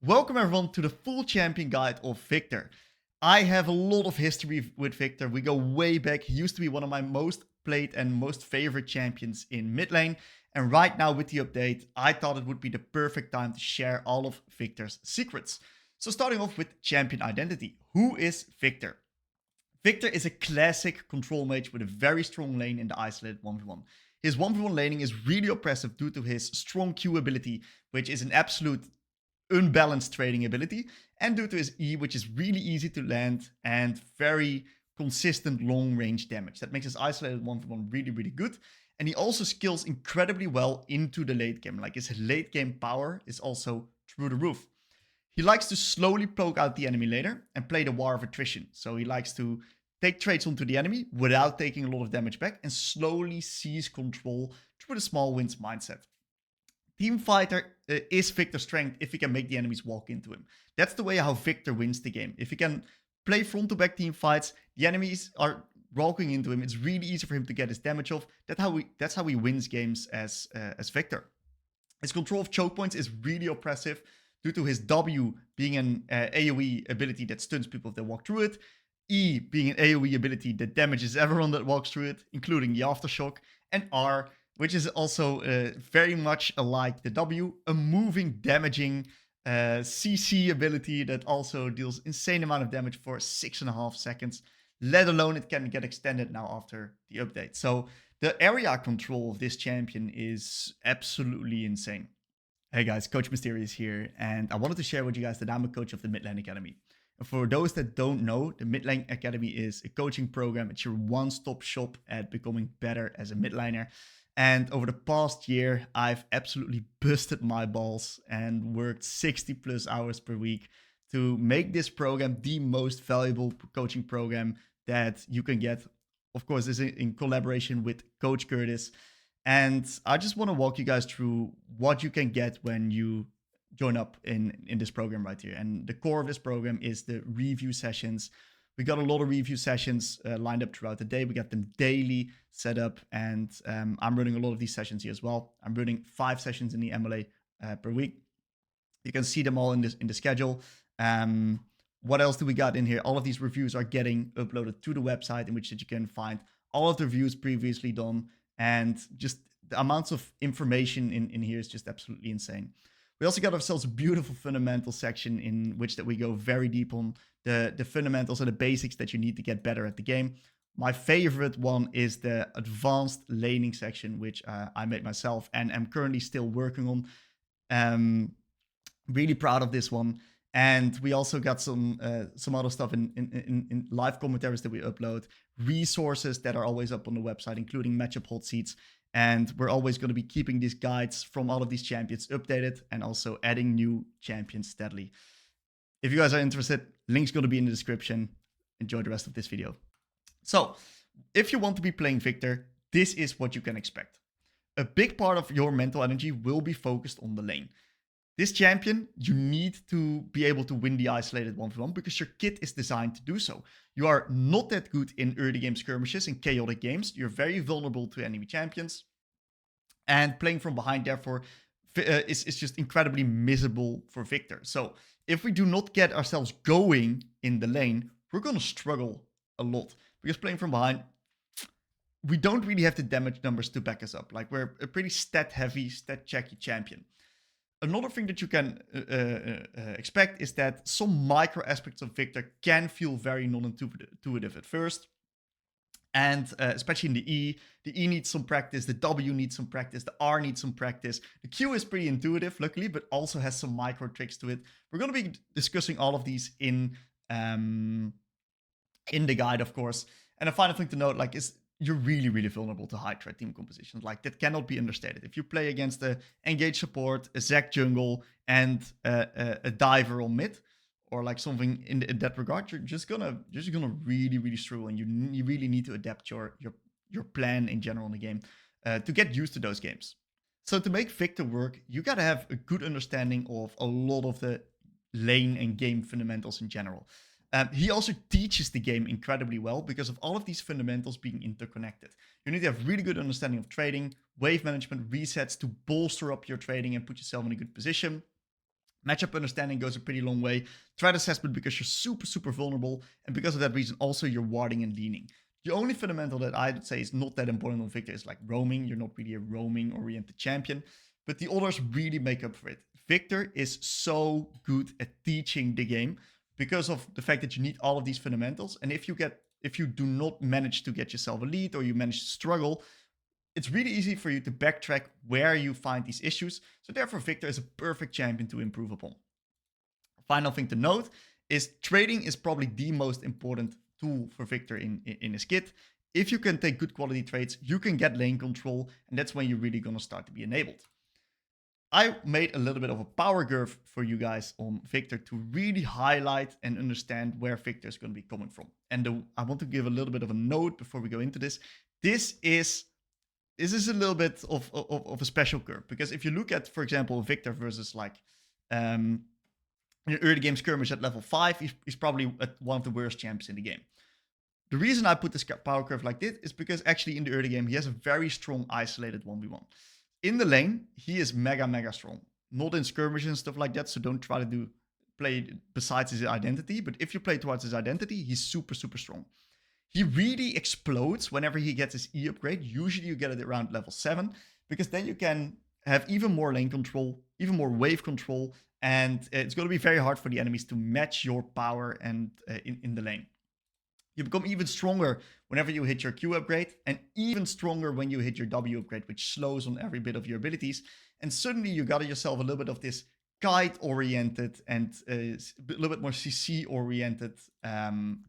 Welcome everyone to the full champion guide of Viktor. I have a lot of history with Viktor. We go way back. He used to be one of my most played and most favorite champions in mid lane. And right now with the update, I thought it would be the perfect time to share all of Viktor's secrets. So starting off with champion identity. Who is Viktor? Viktor is a classic control mage with a very strong lane in the isolated 1v1. His 1v1 laning is really oppressive due to his strong Q ability, which is an absolute unbalanced trading ability, and due to his E, which is really easy to land and very consistent long range damage. That makes his isolated 1v1 really, really good. And he also skills incredibly well into the late game. Like his late game power is also through the roof. He likes to slowly poke out the enemy later and play the war of attrition. So he likes to take trades onto the enemy without taking a lot of damage back and slowly seize control through the small wins mindset. Team fighter is Viktor's strength if he can make the enemies walk into him. That's the way how Viktor wins the game. If he can play front to back team fights, the enemies are walking into him. It's really easy for him to get his damage off. That's how he wins games as Viktor. His control of choke points is really oppressive due to his W being an AoE ability that stuns people if they walk through it. E being an AoE ability that damages everyone that walks through it, including the aftershock. And R, which is also very much alike the W, a moving, damaging CC ability that also deals insane amount of damage for 6.5 seconds, let alone it can get extended now after the update. So the area control of this champion is absolutely insane. Hey guys, Coach Mysterious here, and I wanted to share with you guys that I'm a coach of the Mid Lane Academy. And for those that don't know, the Mid Lane Academy is a coaching program. It's your one-stop shop at becoming better as a mid laner. And over the past year, I've absolutely busted my balls and worked 60 plus hours per week to make this program the most valuable coaching program that you can get. Of course, this is in collaboration with Coach Curtis. And I just want to walk you guys through what you can get when you join up in this program right here. And the core of this program is the review sessions. We got a lot of review sessions lined up throughout the day. We got them daily set up, and I'm running a lot of these sessions here as well. I'm running 5 sessions in the MLA per week. You can see them all in the schedule. What else do we got in here? All of these reviews are getting uploaded to the website, in which that you can find all of the reviews previously done, and just the amounts of information in here is just absolutely insane. We also got ourselves a beautiful fundamental section in which that we go very deep on the fundamentals and the basics that you need to get better at the game. My favorite one is the advanced laning section, which I made myself and am currently still working on. Really proud of this one. And we also got some other stuff in live commentaries that we upload, resources that are always up on the website, including matchup hot seats. And we're always going to be keeping these guides from all of these champions updated and also adding new champions steadily. If you guys are interested, link's going to be in the description. Enjoy the rest of this video. So, if you want to be playing Viktor, this is what you can expect. A big part of your mental energy will be focused on the lane. This champion, you need to be able to win the isolated 1v1 because your kit is designed to do so. You are not that good in early game skirmishes and chaotic games. You're very vulnerable to enemy champions. And playing from behind, therefore, is just incredibly miserable for Viktor. So if we do not get ourselves going in the lane, we're going to struggle a lot. Because playing from behind, we don't really have the damage numbers to back us up. Like, we're a pretty stat-heavy, stat-checky champion. Another thing that you can expect is that some micro aspects of Viktor can feel very non-intuitive at first. And especially in the E needs some practice, the W needs some practice, the R needs some practice. The Q is pretty intuitive, luckily, but also has some micro tricks to it. We're going to be discussing all of these in the guide, of course. And a final thing to note, like, is you're really, really vulnerable to high threat team compositions. Like, that cannot be understated. If you play against a engage support, a Zac jungle, and a diver on mid, or like something in that regard, you're just gonna really, really struggle, and you really need to adapt your plan in general in the game to get used to those games. So to make Viktor work, you gotta have a good understanding of a lot of the lane and game fundamentals in general. He also teaches the game incredibly well because of all of these fundamentals being interconnected. You need to have really good understanding of trading, wave management, resets to bolster up your trading and put yourself in a good position. Matchup understanding goes a pretty long way. Threat assessment because you're super vulnerable. And because of that reason, also you're warding and leaning. The only fundamental that I would say is not that important on Viktor is like roaming. You're not really a roaming-oriented champion. But the others really make up for it. Viktor is so good at teaching the game because of the fact that you need all of these fundamentals. And if you do not manage to get yourself a lead or you manage to struggle, it's really easy for you to backtrack where you find these issues. So therefore, Viktor is a perfect champion to improve upon. Final thing to note is trading is probably the most important tool for Viktor in his kit. If you can take good quality trades, you can get lane control, and that's when you're really going to start to be enabled. I made a little bit of a power curve for you guys on Viktor to really highlight and understand where Viktor is going to be coming from. And I want to give a little bit of a note before we go into this. This is a little bit of a special curve, because if you look at, for example, Viktor versus like an early game skirmish at level 5, he's probably one of the worst champions in the game. The reason I put this power curve like this is because actually in the early game, he has a very strong isolated 1v1. In the lane, he is mega strong. Not in skirmishes and stuff like that, so don't try to play besides his identity. But if you play towards his identity, he's super strong. He really explodes whenever he gets his E upgrade. Usually you get it around level 7, because then you can have even more lane control, even more wave control, and it's going to be very hard for the enemies to match your power and in the lane. You become even stronger whenever you hit your Q upgrade, and even stronger when you hit your W upgrade, which slows on every bit of your abilities. And suddenly you got yourself a little bit of this kite-oriented and a little bit more CC-oriented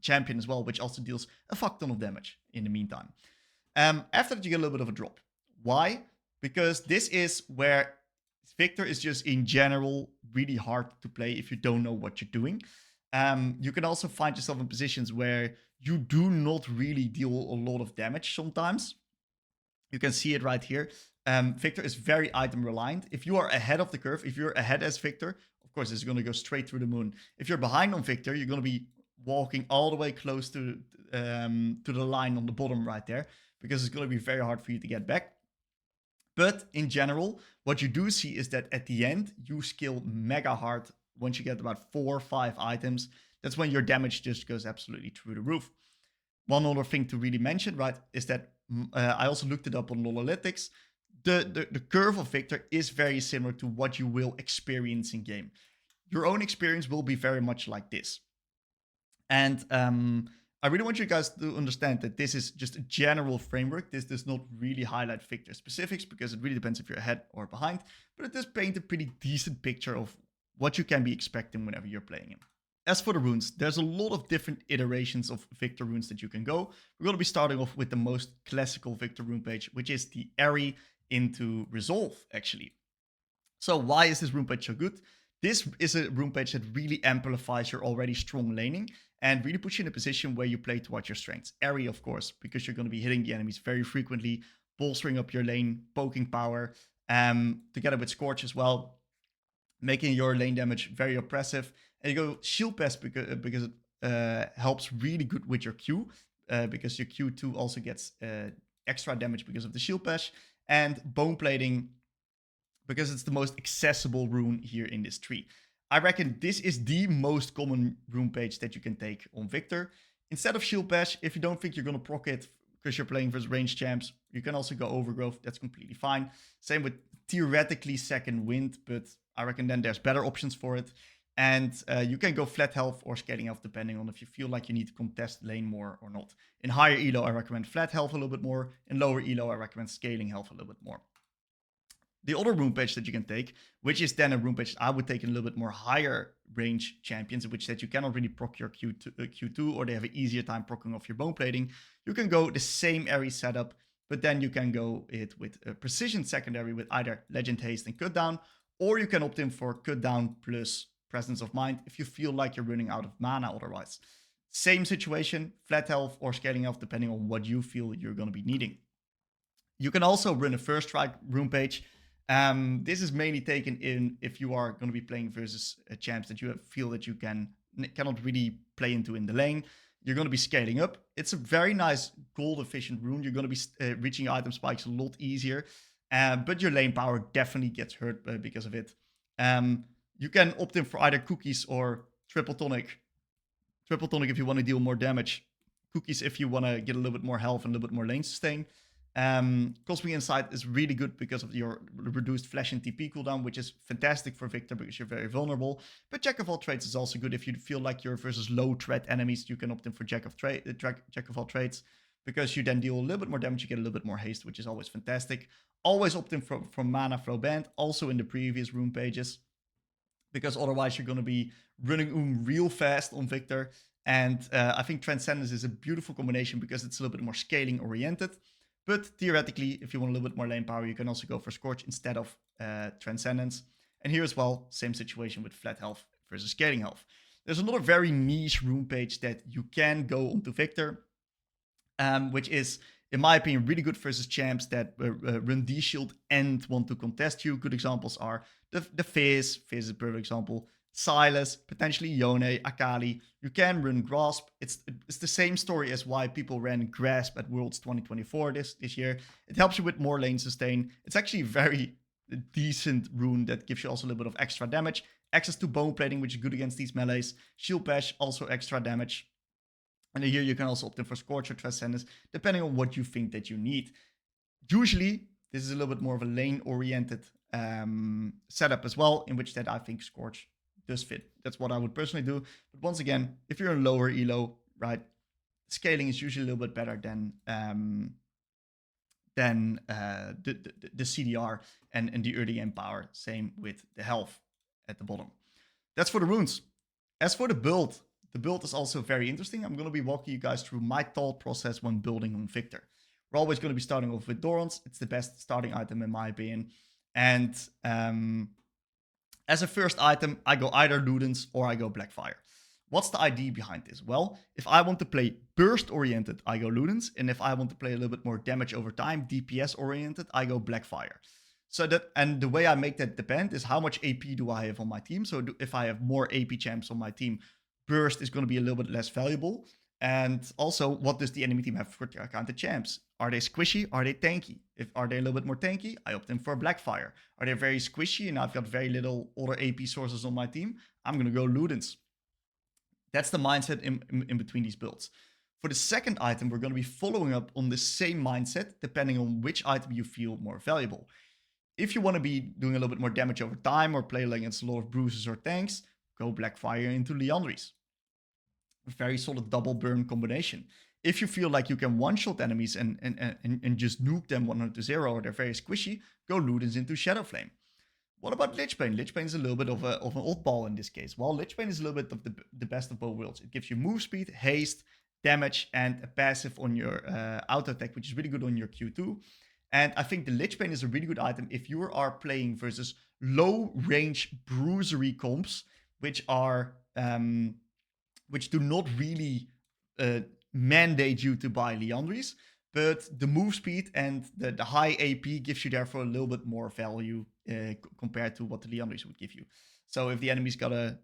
champion as well, which also deals a fuck ton of damage in the meantime. After that, you get a little bit of a drop. Why? Because this is where Viktor is just in general really hard to play if you don't know what you're doing. You can also find yourself in positions where you do not really deal a lot of damage sometimes. You can see it right here. Viktor is very item reliant. If you are ahead of the curve, if you're ahead as Viktor, of course, it's going to go straight through the moon. If you're behind on Viktor, you're going to be walking all the way close to the line on the bottom right there, because it's going to be very hard for you to get back. But in general, what you do see is that at the end, you skill mega hard. Once you get about 4 or 5 items, that's when your damage just goes absolutely through the roof. One other thing to really mention, right, is that I also looked it up on Lolalytics. The curve of Viktor is very similar to what you will experience in game. Your own experience will be very much like this. And I really want you guys to understand that this is just a general framework. This does not really highlight Viktor specifics, because it really depends if you're ahead or behind. But it does paint a pretty decent picture of what you can be expecting whenever you're playing him. As for the runes, there's a lot of different iterations of Viktor runes that you can go. We're going to be starting off with the most classical Viktor rune page, which is the Airy into Resolve, actually. So why is this rune page so good? This is a rune page that really amplifies your already strong laning and really puts you in a position where you play towards your strengths. Airy, of course, because you're going to be hitting the enemies very frequently, bolstering up your lane, poking power, together with Scorch as well, making your lane damage very oppressive. And you go Shield Pass because it helps really good with your Q, because your Q2 also gets extra damage because of the Shield Pass. And Bone Plating, because it's the most accessible rune here in this tree. I reckon this is the most common rune page that you can take on Viktor. Instead of Shield Bash, if you don't think you're going to proc it because you're playing versus ranged champs, you can also go Overgrowth. That's completely fine. Same with theoretically Second Wind, but I reckon then there's better options for it. And you can go flat health or scaling health depending on if you feel like you need to contest lane more or not. In higher elo, I recommend flat health a little bit more. In lower elo, I recommend scaling health a little bit more. The other rune page that you can take, which is then a rune page I would take in a little bit more higher range champions, which that you cannot really proc your Q2 or they have an easier time proccing off your bone plating. You can go the same Airy setup, but then you can go it with a precision secondary with either Legend Haste and Cut Down, or you can opt in for Cut Down plus Presence of Mind if you feel like you're running out of mana otherwise. Same situation, flat health or scaling health depending on what you feel you're going to be needing. You can also run a First Strike rune page. This is mainly taken in if you are going to be playing versus champs that you feel that you cannot really play into in the lane. You're going to be scaling up. It's a very nice gold efficient rune. You're going to be reaching your item spikes a lot easier, but your lane power definitely gets hurt because of it. You can opt in for either cookies or triple tonic. Triple tonic if you want to deal more damage. Cookies if you want to get a little bit more health and a little bit more lane sustain. Cosmic Insight is really good because of your reduced flash and TP cooldown, which is fantastic for Viktor because you're very vulnerable. But Jack of all trades is also good if you feel like you're versus low threat enemies. You can opt in for Jack of all trades because you then deal a little bit more damage. You get a little bit more haste, which is always fantastic. Always opt in for Mana Flow Band, also in the previous rune pages, because otherwise you're going to be running real fast on Viktor. And I think Transcendence is a beautiful combination because it's a little bit more scaling oriented. But theoretically, if you want a little bit more lane power, you can also go for Scorch instead of Transcendence. And here as well, same situation with flat health versus scaling health. There's another very niche rune page that you can go onto Viktor, which is, in my opinion, really good versus champs that run D-Shield and want to contest you. Good examples are the Fizz. Fizz is a perfect example. Silas, potentially Yone, Akali. You can run Grasp. It's the same story as why people ran Grasp at Worlds 2024 this year. It helps you with more lane sustain. It's actually a very decent rune that gives you also a little bit of extra damage. Access to Bone Plating, which is good against these melees. Shield Bash, also extra damage. And here you can also opt in for Scorch or Transcendence, depending on what you think that you need. Usually, this is a little bit more of a lane-oriented setup as well, in which that I think Scorch does fit. That's what I would personally do. But once again, if you're in lower elo, right, scaling is usually a little bit better than the CDR and the early game power. Same with the health at the bottom. That's for the runes. As for the build is also very interesting. I'm going to be walking you guys through my thought process when building on Viktor. We're always going to be starting off with Dorans. It's the best starting item in my opinion. And as a first item, I go either Ludens or I go Blackfire. What's the idea behind this? Well, if I want to play burst-oriented, I go Ludens. And if I want to play a little bit more damage over time, DPS-oriented, I go Blackfire. So that, and the way I make that depend is how much AP do I have on my team. So if I have more AP champs on my team, burst is going to be a little bit less valuable. And also, what does the enemy team have for counter champs? Are they squishy? Are they tanky? Are they a little bit more tanky? I opt in for Blackfire. Are they very squishy and I've got very little other AP sources on my team? I'm going to go Ludens. That's the mindset in between these builds. For the second item, we're going to be following up on the same mindset, depending on which item you feel more valuable. If you want to be doing a little bit more damage over time or play against a lot of bruises or tanks, go Blackfire into Liandry's. A very solid double burn combination. If you feel like you can one-shot enemies and just nuke them 100-0 or they're very squishy, go Ludens into Shadowflame. What about Lichbane? Lichbane is a little bit of an oddball in this case. Well, Lichbane is a little bit of the best of both worlds. It gives you move speed, haste, damage, and a passive on your auto attack, which is really good on your Q2. And I think the Lichbane is a really good item if you are playing versus low-range bruisery comps, which are which do not really mandate you to buy Liandry's, but the move speed and the high AP gives you therefore a little bit more value compared to what the Liandry's would give you. So if the enemy's got a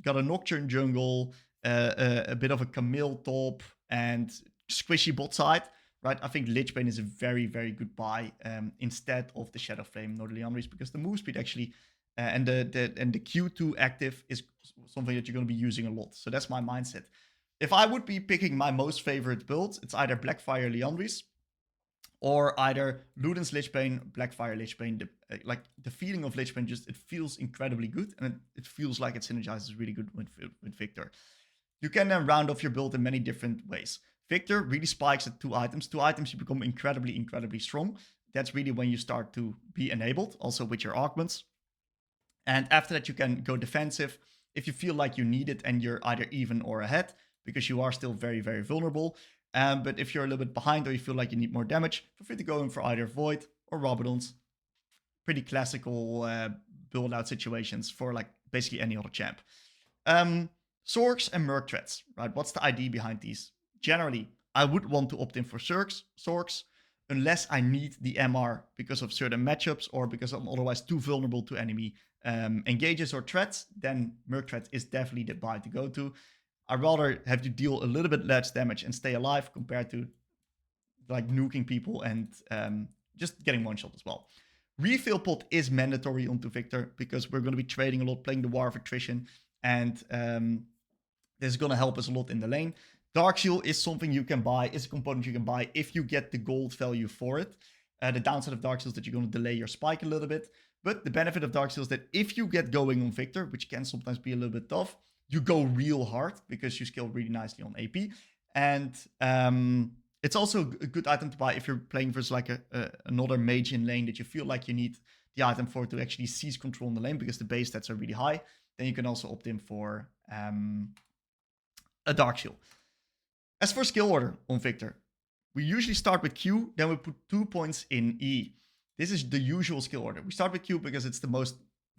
Nocturne jungle, a bit of a Camille top, and squishy bot side, right? I think Lichbane is a very, very good buy instead of the Shadowflame nor the Liandry's, because the move speed actually and the Q2 active is something that you're going to be using a lot. So that's my mindset. If I would be picking my most favorite build, it's either Blackfire Liandry's or either Ludens Lichbane, Blackfire Lichbane. Like the feeling of Lichbane, just it feels incredibly good, and it feels like it synergizes really good with Viktor. You can then round off your build in many different ways. Viktor really spikes at 2 items. 2 items, you become incredibly, incredibly strong. That's really when you start to be enabled, also with your augments. And after that, you can go defensive if you feel like you need it and you're either even or ahead, because you are still very, very vulnerable. But if you're a little bit behind or you feel like you need more damage, feel free to go in for either Void or Rabadons. Pretty classical build out situations for like basically any other champ. Sorks and Merc threats, right? What's the idea behind these? Generally, I would want to opt in for Sorks unless I need the MR because of certain matchups or because I'm otherwise too vulnerable to enemy engages or threats. Then Merc threat is definitely the buy to go to. I'd rather have you deal a little bit less damage and stay alive compared to like nuking people and just getting one shot as well. Refill pot is mandatory onto Viktor because we're going to be trading a lot, playing the War of Attrition, and this is going to help us a lot in the lane. Dark Seal is something you can buy, is a component you can buy if you get the gold value for it. The downside of Dark Seal is that you're going to delay your spike a little bit, but the benefit of Dark Seal is that if you get going on Viktor, which can sometimes be a little bit tough, you go real hard because you scale really nicely on AP. And it's also a good item to buy if you're playing versus like another mage in lane that you feel like you need the item for to actually seize control in the lane because the base stats are really high. Then you can also opt in for a Dark Shield. As for skill order on Viktor, we usually start with Q, then we put 2 points in E. This is the usual skill order. We start with Q because it's the most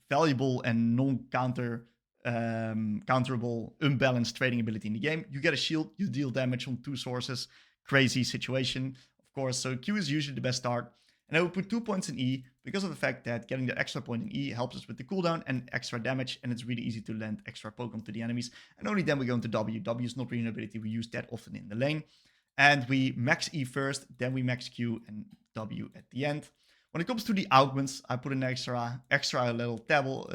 valuable and non-counterable, unbalanced trading ability in the game. You get a shield, you deal damage on 2 sources. Crazy situation, of course. So Q is usually the best start. And I will put 2 points in E because of the fact that getting the extra point in E helps us with the cooldown and extra damage. And it's really easy to land extra Pokemon to the enemies. And only then we go into W. W is not really an ability we use that often in the lane. And we max E first, then we max Q and W at the end. When it comes to the augments, I put an extra little table.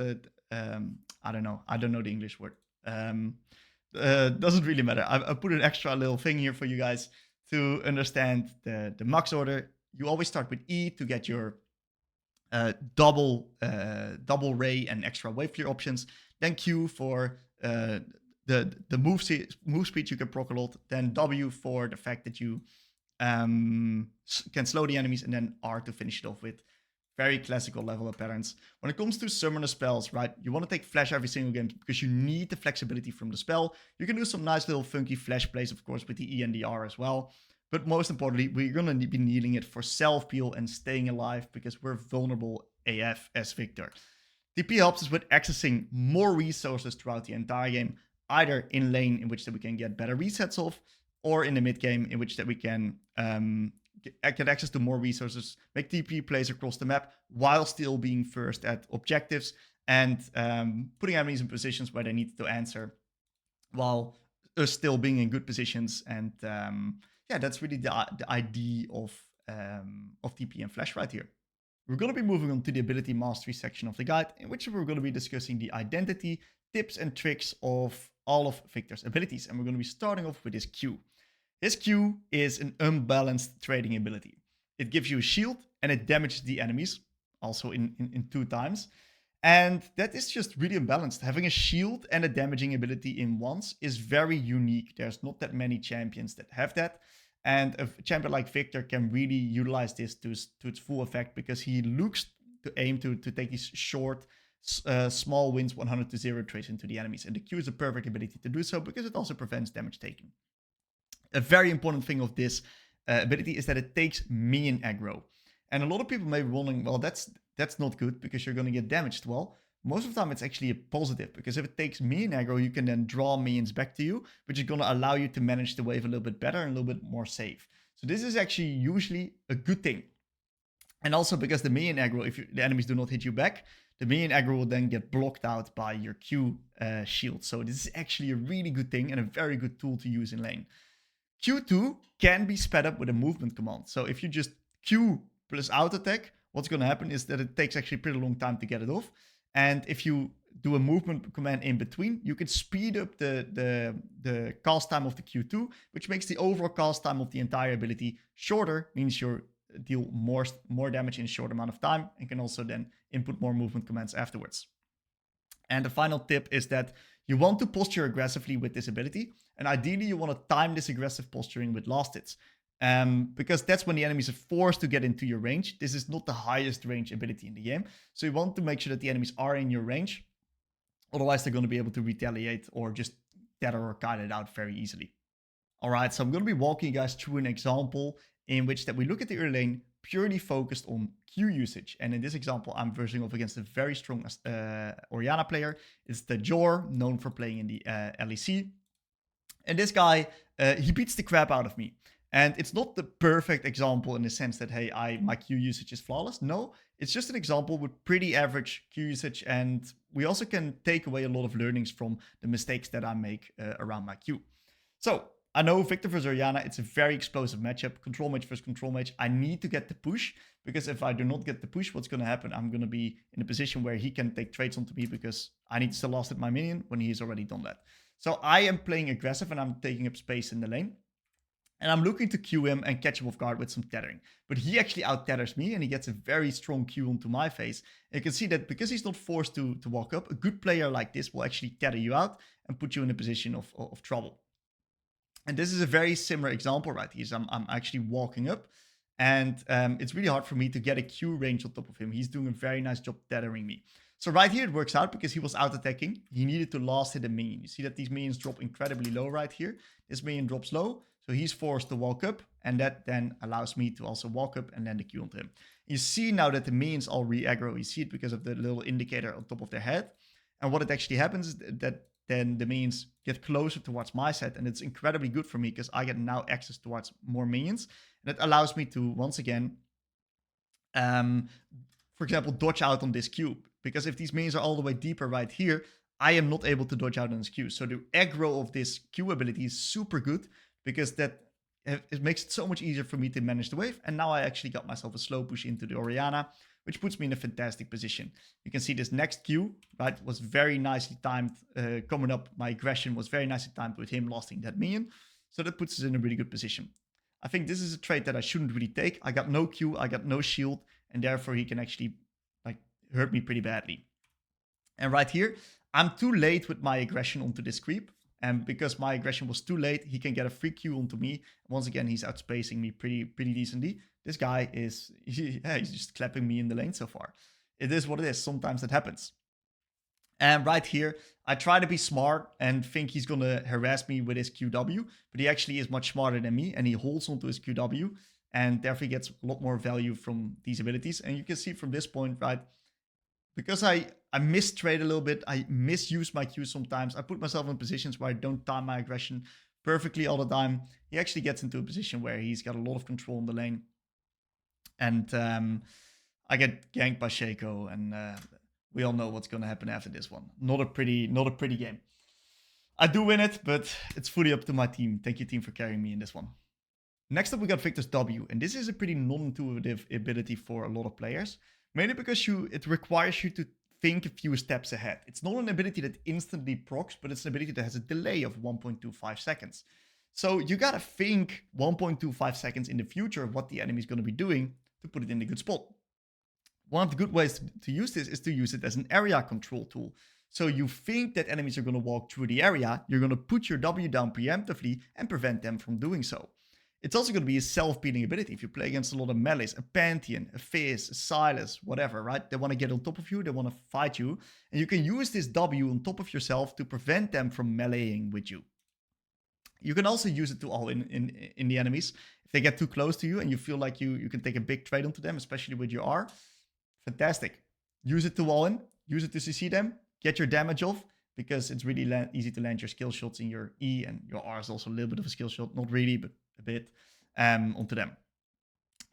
I don't know the English word. Doesn't really matter. I put an extra little thing here for you guys to understand the max order. You always start with E to get your double ray and extra wave clear options. Then Q for the move speed you can proc a lot. Then W for the fact that you can slow the enemies, and then R to finish it off with. Very classical level up patterns. When it comes to summoner spells, right, you want to take flash every single game because you need the flexibility from the spell. You can do some nice little funky flash plays, of course, with the E and the R as well. But most importantly, we're going to be needing it for self-peel and staying alive because we're vulnerable AF as Viktor. TP helps us with accessing more resources throughout the entire game, either in lane, in which that we can get better resets off, or in the mid game, in which that we can get access to more resources, make TP plays across the map, while still being first at objectives, and putting enemies in positions where they need to answer, while us still being in good positions. And yeah, that's really the idea of TP and Flash right here. We're going to be moving on to the ability mastery section of the guide, in which we're going to be discussing the identity, tips, and tricks of all of Viktor's abilities. And we're going to be starting off with his Q. His Q is an unbalanced trading ability. It gives you a shield and it damages the enemies, also in 2 times. And that is just really unbalanced. Having a shield and a damaging ability in once is very unique. There's not that many champions that have that. And a champion like Viktor can really utilize this to its full effect because he looks to aim to take these short, small wins 100-0 trades into the enemies. And the Q is a perfect ability to do so because it also prevents damage taken. A very important thing of this ability is that it takes minion aggro. And a lot of people may be wondering, well, that's not good because you're going to get damaged. Well, most of the time it's actually a positive because if it takes minion aggro, you can then draw minions back to you, which is going to allow you to manage the wave a little bit better and a little bit more safe. So this is actually usually a good thing. And also because the minion aggro, if the enemies do not hit you back, the minion aggro will then get blocked out by your Q shield. So this is actually a really good thing and a very good tool to use in lane. Q2 can be sped up with a movement command. So if you just Q plus auto attack, what's going to happen is that it takes actually a pretty long time to get it off. And if you do a movement command in between, you can speed up the cast time of the Q2, which makes the overall cast time of the entire ability shorter, means you deal more damage in a short amount of time, and can also then input more movement commands afterwards. And the final tip is that you want to posture aggressively with this ability, and ideally you want to time this aggressive posturing with last hits, because that's when the enemies are forced to get into your range. This is not the highest range ability in the game, so you want to make sure that the enemies are in your range, otherwise they're going to be able to retaliate or just tether or kite it out very easily. Alright, so I'm going to be walking you guys through an example in which that we look at the early lane purely focused on Q usage. And in this example, I'm versing off against a very strong Orianna player. It's the Jor, known for playing in the LEC. And this guy, he beats the crap out of me. And it's not the perfect example in the sense that, hey, my Q usage is flawless. No, it's just an example with pretty average Q usage. And we also can take away a lot of learnings from the mistakes that I make around my Q. So I know Viktor versus Orianna, it's a very explosive matchup. Control mage versus control mage. I need to get the push, because if I do not get the push, what's going to happen? I'm going to be in a position where he can take trades onto me, because I need to still last hit my minion when he's already done that. So I am playing aggressive and I'm taking up space in the lane. And I'm looking to Q him and catch him off guard with some tethering. But he actually out-tethers me and he gets a very strong Q onto my face. And you can see that because he's not forced to walk up, a good player like this will actually tether you out and put you in a position of trouble. And this is a very similar example right here. I'm actually walking up and it's really hard for me to get a Q range on top of him. He's doing a very nice job tethering me. So right here it works out because he was out attacking. He needed to last hit a minion. You see that these minions drop incredibly low right here. This minion drops low. So he's forced to walk up, and that then allows me to also walk up and land the Q onto him. You see now that the minions all re-aggro. You see it because of the little indicator on top of their head. And what it actually happens is that then the minions get closer towards my side, and it's incredibly good for me because I get now access towards more minions. And it allows me to, once again, for example, dodge out on this cube. Because if these minions are all the way deeper right here, I am not able to dodge out on this Q. So the aggro of this Q ability is super good, because it makes it so much easier for me to manage the wave. And now I actually got myself a slow push into the Orianna, which puts me in a fantastic position. You can see this next Q, right, was very nicely timed. Coming up, my aggression was very nicely timed with him losting that minion. So that puts us in a really good position. I think this is a trade that I shouldn't really take. I got no Q, I got no shield, and therefore he can actually like hurt me pretty badly. And right here, I'm too late with my aggression onto this creep. And because my aggression was too late, he can get a free Q onto me. Once again, he's outspacing me pretty decently. This guy is, he's just clapping me in the lane so far. It is what it is. Sometimes that happens. And right here, I try to be smart and think he's going to harass me with his QW. But he actually is much smarter than me. And he holds onto his QW. And therefore he gets a lot more value from these abilities. And you can see from this point, right, because I mistrade a little bit, I misuse my Q sometimes. I put myself in positions where I don't time my aggression perfectly all the time. He actually gets into a position where he's got a lot of control in the lane. And I get ganked by Shaco, and we all know what's going to happen after this one. Not a pretty game. I do win it, but it's fully up to my team. Thank you, team, for carrying me in this one. Next up, we got Viktors W, and this is a pretty non-intuitive ability for a lot of players. Mainly because it requires you to think a few steps ahead. It's not an ability that instantly procs, but it's an ability that has a delay of 1.25 seconds. So you gotta think 1.25 seconds in the future of what the enemy is going to be doing to put it in a good spot. One of the good ways to use this is to use it as an area control tool. So you think that enemies are going to walk through the area, you're going to put your W down preemptively and prevent them from doing so. It's also going to be a self-beating ability. If you play against a lot of melees, a Pantheon, a Fizz, a Silas, whatever, right? They want to get on top of you, they want to fight you. And you can use this W on top of yourself to prevent them from meleeing with you. You can also use it to all in the enemies. If they get too close to you and you feel like you can take a big trade onto them, especially with your R, fantastic. Use it to all in, use it to CC them, get your damage off, because it's really easy to land your skill shots in your E, and your R is also a little bit of a skill shot, not really, but a bit, onto them.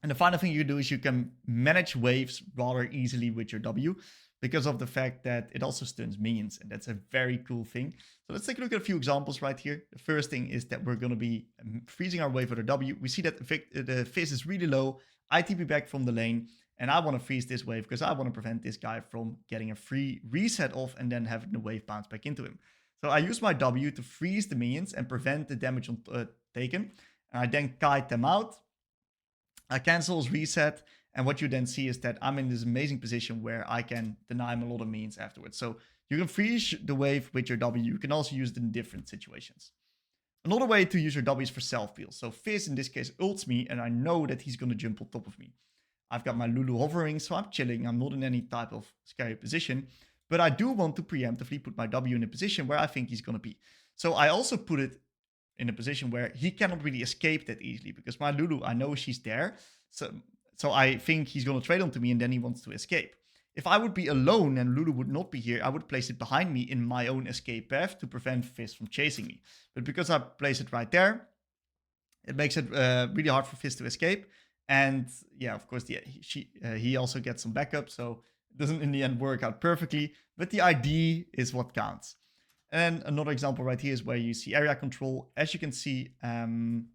And the final thing you do is you can manage waves rather easily with your W, because of the fact that it also stuns minions, and that's a very cool thing. So let's take a look at a few examples right here. The first thing is that we're going to be freezing our wave with a W. We see that the Fizz is really low. I TP back from the lane, and I want to freeze this wave because I want to prevent this guy from getting a free reset off and then having the wave bounce back into him. So I use my W to freeze the minions and prevent the damage taken. And I then kite them out. I cancel his reset. And what you then see is that I'm in this amazing position where I can deny him a lot of minions afterwards. So you can freeze the wave with your W. You can also use it in different situations. Another way to use your W is for self-peel. So Fizz in this case ults me, and I know that he's going to jump on top of me. I've got my Lulu hovering, so I'm chilling. I'm not in any type of scary position. But I do want to preemptively put my W in a position where I think he's going to be. So I also put it in a position where he cannot really escape that easily, because my Lulu, I know she's there. So I think he's going to trade onto me, and then he wants to escape. If I would be alone and Lulu would not be here, I would place it behind me in my own escape path to prevent Fizz from chasing me. But because I place it right there, it makes it really hard for Fizz to escape. And yeah, of course, he also gets some backup, so it doesn't in the end work out perfectly. But the ID is what counts. And another example right here is where you see area control. As you can see on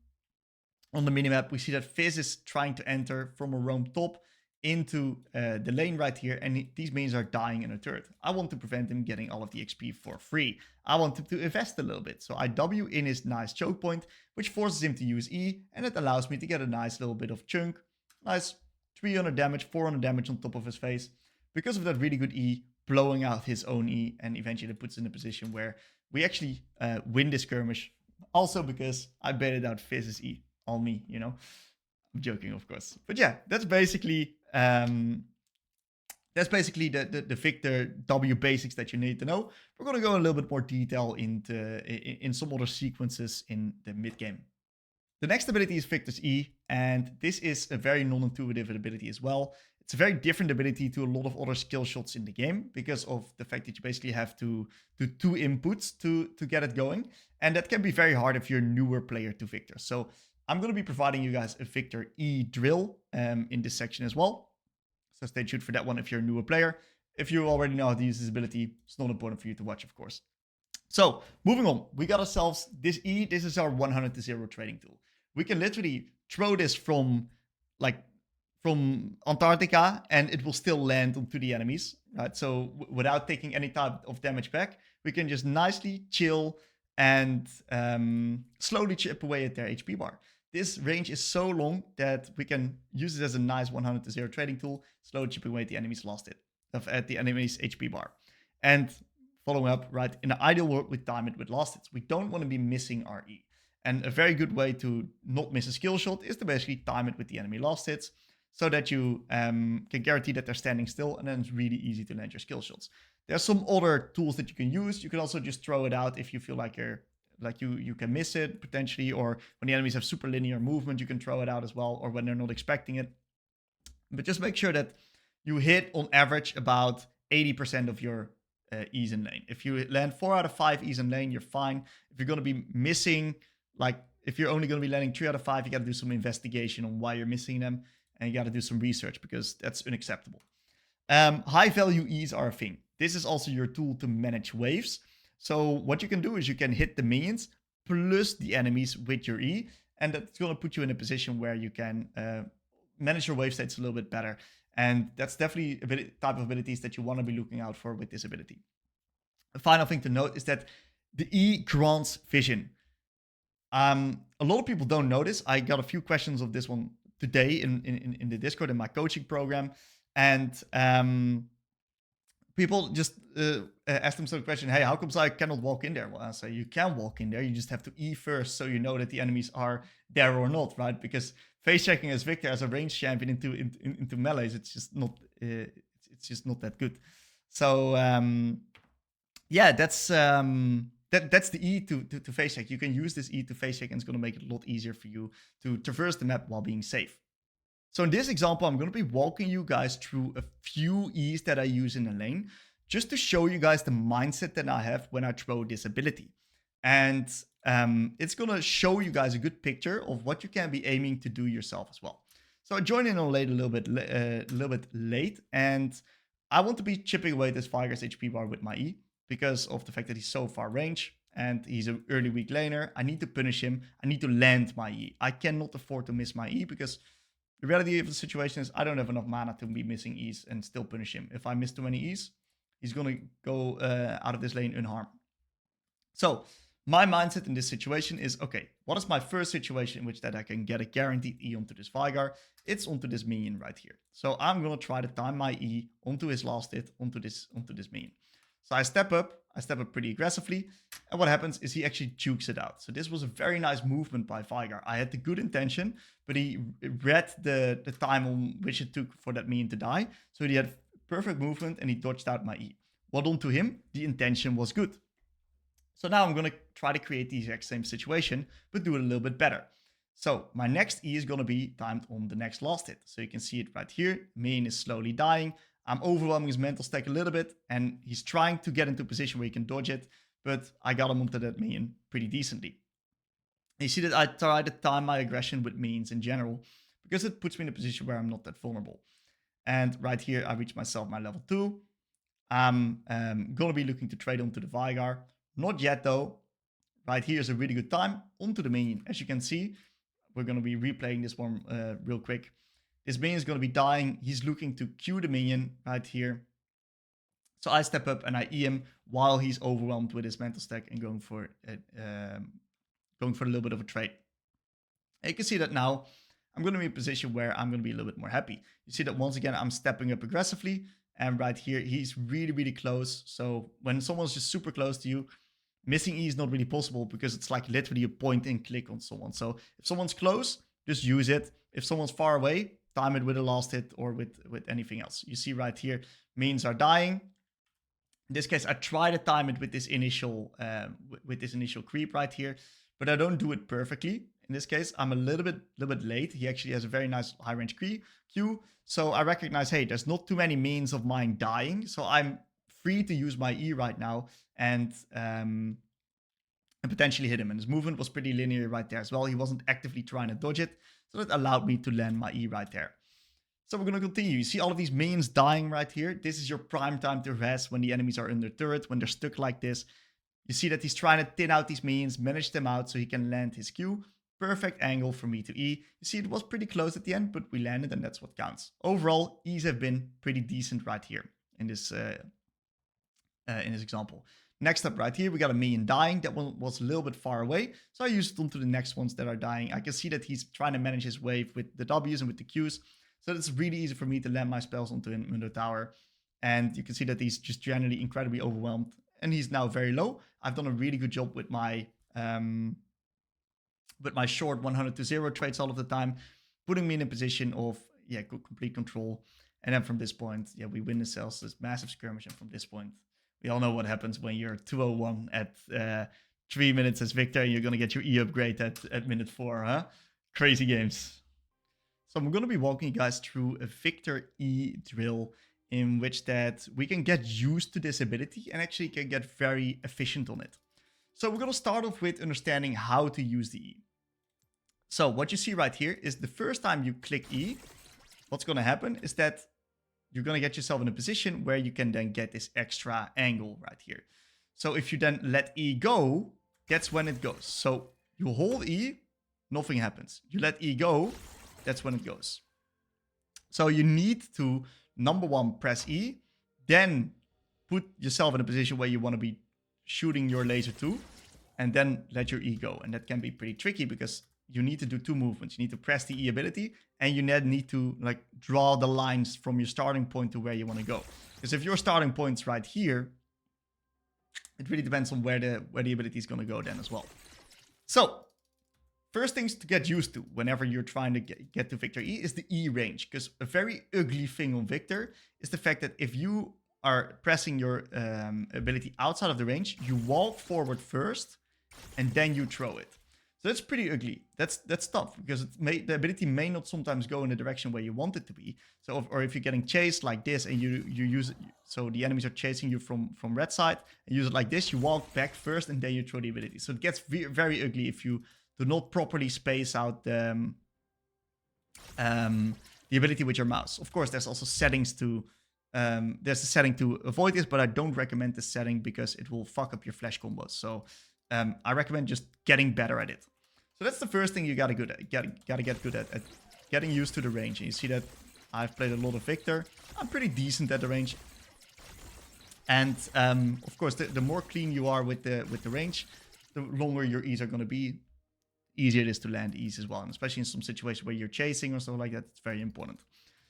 the minimap, we see that Fizz is trying to enter from a roam top into the lane right here, and these minions are dying in a turret. I want to prevent him getting all of the XP for free. I want him to invest a little bit. So I W in his nice choke point, which forces him to use E, and it allows me to get a nice little bit of chunk. Nice 300 damage, 400 damage on top of his face. Because of that really good E, blowing out his own E, and eventually it puts us in a position where we actually win this skirmish. Also because I baited out Fizz's E on me, you know. I'm joking, of course. But yeah, that's basically the Viktor W basics that you need to know. We're going to go a little bit more detail in some other sequences in the mid game. The next ability is Viktors E, and this is a very non-intuitive ability as well. It's a very different ability to a lot of other skill shots in the game because of the fact that you basically have to do 2 inputs to get it going. And that can be very hard if you're a newer player to Viktor. So I'm going to be providing you guys a Viktor E drill in this section as well. So stay tuned for that one if you're a newer player. If you already know how to use this ability, it's not important for you to watch, of course. So moving on, we got ourselves this E. This is our 100 to 0 trading tool. We can literally throw this from Antarctica and it will still land onto the enemies, right? So without taking any type of damage back, we can just nicely chill and slowly chip away at their HP bar. This range is so long that we can use it as a nice 100 to 0 trading tool, slowly chipping away at the enemy's at the enemy's HP bar. And following up, right, in the ideal world, we time it with last hits. We don't want to be missing our E. And a very good way to not miss a skill shot is to basically time it with the enemy last hits so that you can guarantee that they're standing still, and then it's really easy to land your skill shots. There's some other tools that you can use. You can also just throw it out if you feel like you can miss it potentially, or when the enemies have super linear movement, you can throw it out as well, or when they're not expecting it. But just make sure that you hit on average about 80% of your E's in lane. If you land 4 out of 5 E's in lane, you're fine. If you're going to be missing, like if you're only going to be landing 3 out of 5, you got to do some investigation on why you're missing them, and you got to do some research because that's unacceptable. High value E's are a thing. This is also your tool to manage waves. So what you can do is you can hit the minions plus the enemies with your E, and that's going to put you in a position where you can manage your wave states a little bit better. And that's definitely a type of abilities that you want to be looking out for with this ability. The final thing to note is that the E grants vision. A lot of people don't notice. I got a few questions of this one today in the Discord in my coaching program, and people just ask themselves the question, hey, how comes I cannot walk in there? Well, I say you can walk in there. You just have to E first so you know that the enemies are there or not, right? Because face checking as Viktor as a range champion into melees, it's just not that good. So yeah, that's the E to face check. You can use this E to face check, and it's going to make it a lot easier for you to traverse the map while being safe. So in this example, I'm going to be walking you guys through a few E's that I use in the lane, just to show you guys the mindset that I have when I throw this ability. And it's going to show you guys a good picture of what you can be aiming to do yourself as well. So I joined in on late a little bit late, and I want to be chipping away this Veigar's HP bar with my E because of the fact that he's so far range and he's an early weak laner. I need to punish him. I need to land my E. I cannot afford to miss my E because the reality of the situation is I don't have enough mana to be missing E's and still punish him. If I miss too many E's, he's going to go out of this lane unharmed. So my mindset in this situation is, okay, what is my first situation in which that I can get a guaranteed E onto this Veigar? It's onto this minion right here. So I'm going to try to time my E onto his last hit, onto this minion. So I step up pretty aggressively, and what happens is he actually jukes it out. So this was a very nice movement by Veigar. I had the good intention, but he read the time on which it took for that minion to die. So he had perfect movement and he dodged out my E. Well done to him, the intention was good. So now I'm going to try to create the exact same situation, but do it a little bit better. So my next E is going to be timed on the next last hit. So you can see it right here. Minion is slowly dying. I'm overwhelming his mental stack a little bit, and he's trying to get into a position where he can dodge it, but I got him onto that minion pretty decently. You see that I try to time my aggression with minions in general, because it puts me in a position where I'm not that vulnerable. And right here, I reach myself my level 2. I'm going to be looking to trade onto the Veigar. Not yet though. Right here is a really good time. Onto the minion. As you can see, we're going to be replaying this one real quick. This minion is going to be dying. He's looking to Q the minion right here. So I step up and I E him while he's overwhelmed with his mental stack and going for a little bit of a trade. And you can see that now I'm going to be in a position where I'm going to be a little bit more happy. You see that once again, I'm stepping up aggressively. And right here, he's really, really close. So when someone's just super close to you, missing E is not really possible because it's like literally a point and click on someone. So if someone's close, just use it. If someone's far away, time it with a last hit or with anything else. You see right here, minions are dying. In this case, I try to time it with this initial creep right here, but I don't do it perfectly. In this case, I'm a little bit late. He actually has a very nice high range Q. So I recognize, hey, there's not too many minions of mine dying. So I'm free to use my E right now and potentially hit him. And his movement was pretty linear right there as well. He wasn't actively trying to dodge it. So that allowed me to land my E right there. So we're going to continue. You see all of these minions dying right here. This is your prime time to harass when the enemies are under turret, when they're stuck like this. You see that he's trying to thin out these minions, manage them out so he can land his Q. Perfect angle for me to E. You see it was pretty close at the end, but we landed and that's what counts. Overall, E's have been pretty decent right here in this example. Next up right here, we got a minion dying. That one was a little bit far away. So I used it onto the next ones that are dying. I can see that he's trying to manage his wave with the W's and with the Q's. So it's really easy for me to land my spells onto him under tower. And you can see that he's just generally incredibly overwhelmed. And he's now very low. I've done a really good job with my short 100 to 0 trades all of the time, putting me in a position of complete control. And then from this point, we win the cells, this massive skirmish. And from this point, we all know what happens when you're 201 at 3 minutes as Viktor, and you're going to get your E upgrade at minute 4, huh? Crazy games. So I'm going to be walking you guys through a Viktor E drill in which that we can get used to this ability and actually can get very efficient on it. So we're going to start off with understanding how to use the E. So what you see right here is the first time you click E, what's going to happen is that you're going to get yourself in a position where you can then get this extra angle right here. So if you then let E go, that's when it goes. So you hold E, nothing happens. You let E go, that's when it goes. So you need to, number one, press E, then put yourself in a position where you want to be shooting your laser to, and then let your E go. And that can be pretty tricky because you need to do two movements. You need to press the E ability, and you then need to like draw the lines from your starting point to where you want to go. Because if your starting point's right here, it really depends on where the ability is going to go then as well. So first things to get used to whenever you're trying to get to Viktor E is the E range. Because a very ugly thing on Viktor is the fact that if you are pressing your ability outside of the range, you walk forward first and then you throw it. So that's pretty ugly. That's tough because the ability may not sometimes go in the direction where you want it to be. So, or if you're getting chased like this and you use it, so the enemies are chasing you from red side and use it like this, you walk back first and then you throw the ability. So it gets very ugly if you do not properly space out the ability with your mouse. Of course, there's also settings to there's a setting to avoid this, but I don't recommend this setting because it will fuck up your flash combos. So I recommend just getting better at it. So that's the first thing you gotta get good at getting used to the range. And you see that I've played a lot of Viktor. I'm pretty decent at the range. And of course, the more clean you are with the range, the longer your E's are gonna be. Easier it is to land E's as well, and especially in some situations where you're chasing or something like that, it's very important.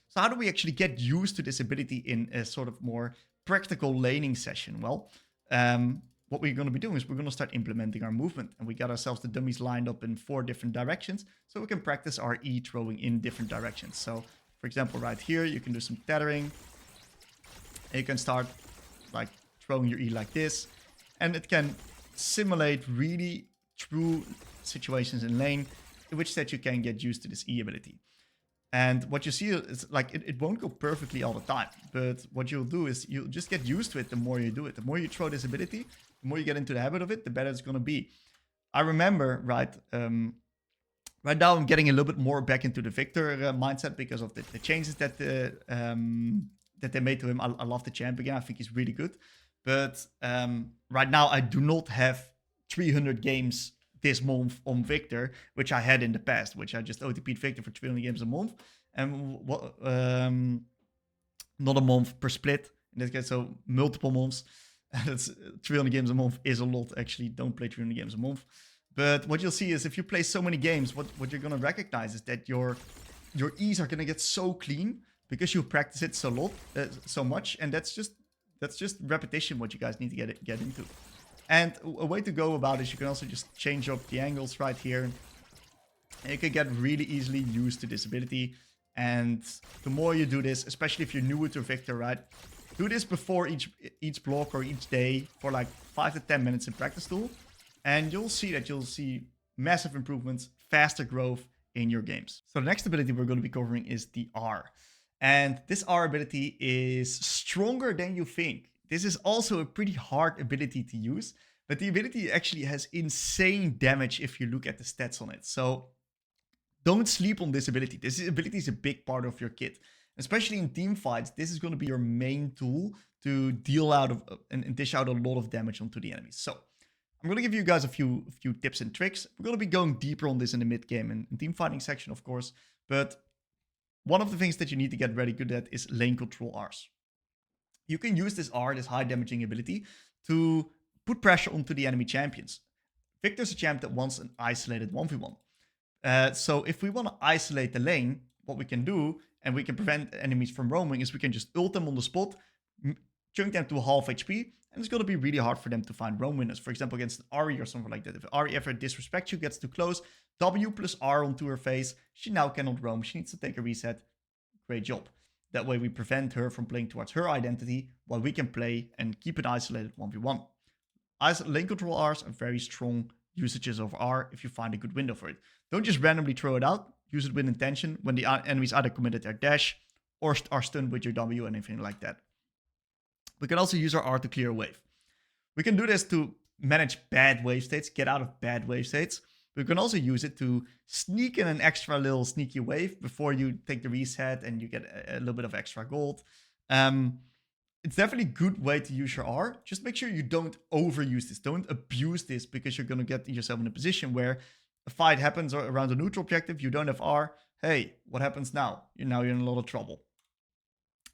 So how do we actually get used to this ability in a sort of more practical laning session? Well, what we're going to be doing is we're going to start implementing our movement, and we got ourselves the dummies lined up in 4 different directions, so we can practice our E throwing in different directions. So, for example, right here, you can do some tethering, and you can start like throwing your E like this, and it can simulate really true situations in lane in which that you can get used to this E ability. And what you see is like it won't go perfectly all the time, but what you'll do is you'll just get used to it the more you do it. The more you throw this ability, the more you get into the habit of it, the better it's going to be. I remember, right now I'm getting a little bit more back into the Viktor mindset because of the changes that they made to him. I love the champ again. I think he's really good. But right now, I do not have 300 games this month on Viktor, which I had in the past, which I just OTP'd Viktor for 300 games a month. And not a month per split, in this case, so multiple months. That's 300 games a month is a lot, actually. Don't play 300 games a month. But what you'll see is if you play so many games, what you're going to recognize is that your E's are going to get so clean because you practice it so much, and that's just repetition what you guys need to get into. And a way to go about it, you can also just change up the angles right here. And you can get really easily used to this ability. And the more you do this, especially if you're newer to Viktor, right? Do this before each block or each day for like 5 to 10 minutes in practice tool. And you'll see massive improvements, faster growth in your games. So the next ability we're going to be covering is the R. And this R ability is stronger than you think. This is also a pretty hard ability to use, but the ability actually has insane damage if you look at the stats on it. So don't sleep on this ability. This ability is a big part of your kit. Especially in team fights, this is going to be your main tool to deal out of and dish out a lot of damage onto the enemies. So I'm going to give you guys a few tips and tricks. We're going to be going deeper on this in the mid game and team fighting section, of course. But one of the things that you need to get very good at is lane control Rs. You can use this R, this high damaging ability, to put pressure onto the enemy champions. Viktor's a champ that wants an isolated 1v1. So if we want to isolate the lane, what we can do, and we can prevent enemies from roaming, is we can just ult them on the spot, chunk them to half HP, and it's going to be really hard for them to find roam winners. For example, against an Ahri or something like that. If Ahri ever disrespects you, gets too close, W plus R onto her face, she now cannot roam. She needs to take a reset. Great job. That way we prevent her from playing towards her identity, while we can play and keep it isolated 1v1. Lane control Rs are very strong usages of R if you find a good window for it. Don't just randomly throw it out. Use it with intention when the enemies either committed their dash or are stunned with your W and anything like that. We can also use our R to clear a wave. We can do this to manage bad wave states, get out of bad wave states. We can also use it to sneak in an extra little sneaky wave before you take the reset and you get a little bit of extra gold. It's definitely a good way to use your R. Just make sure you don't overuse this. Don't abuse this, because you're going to get yourself in a position where a fight happens around a neutral objective. You don't have R. Hey, what happens now? You're in a lot of trouble.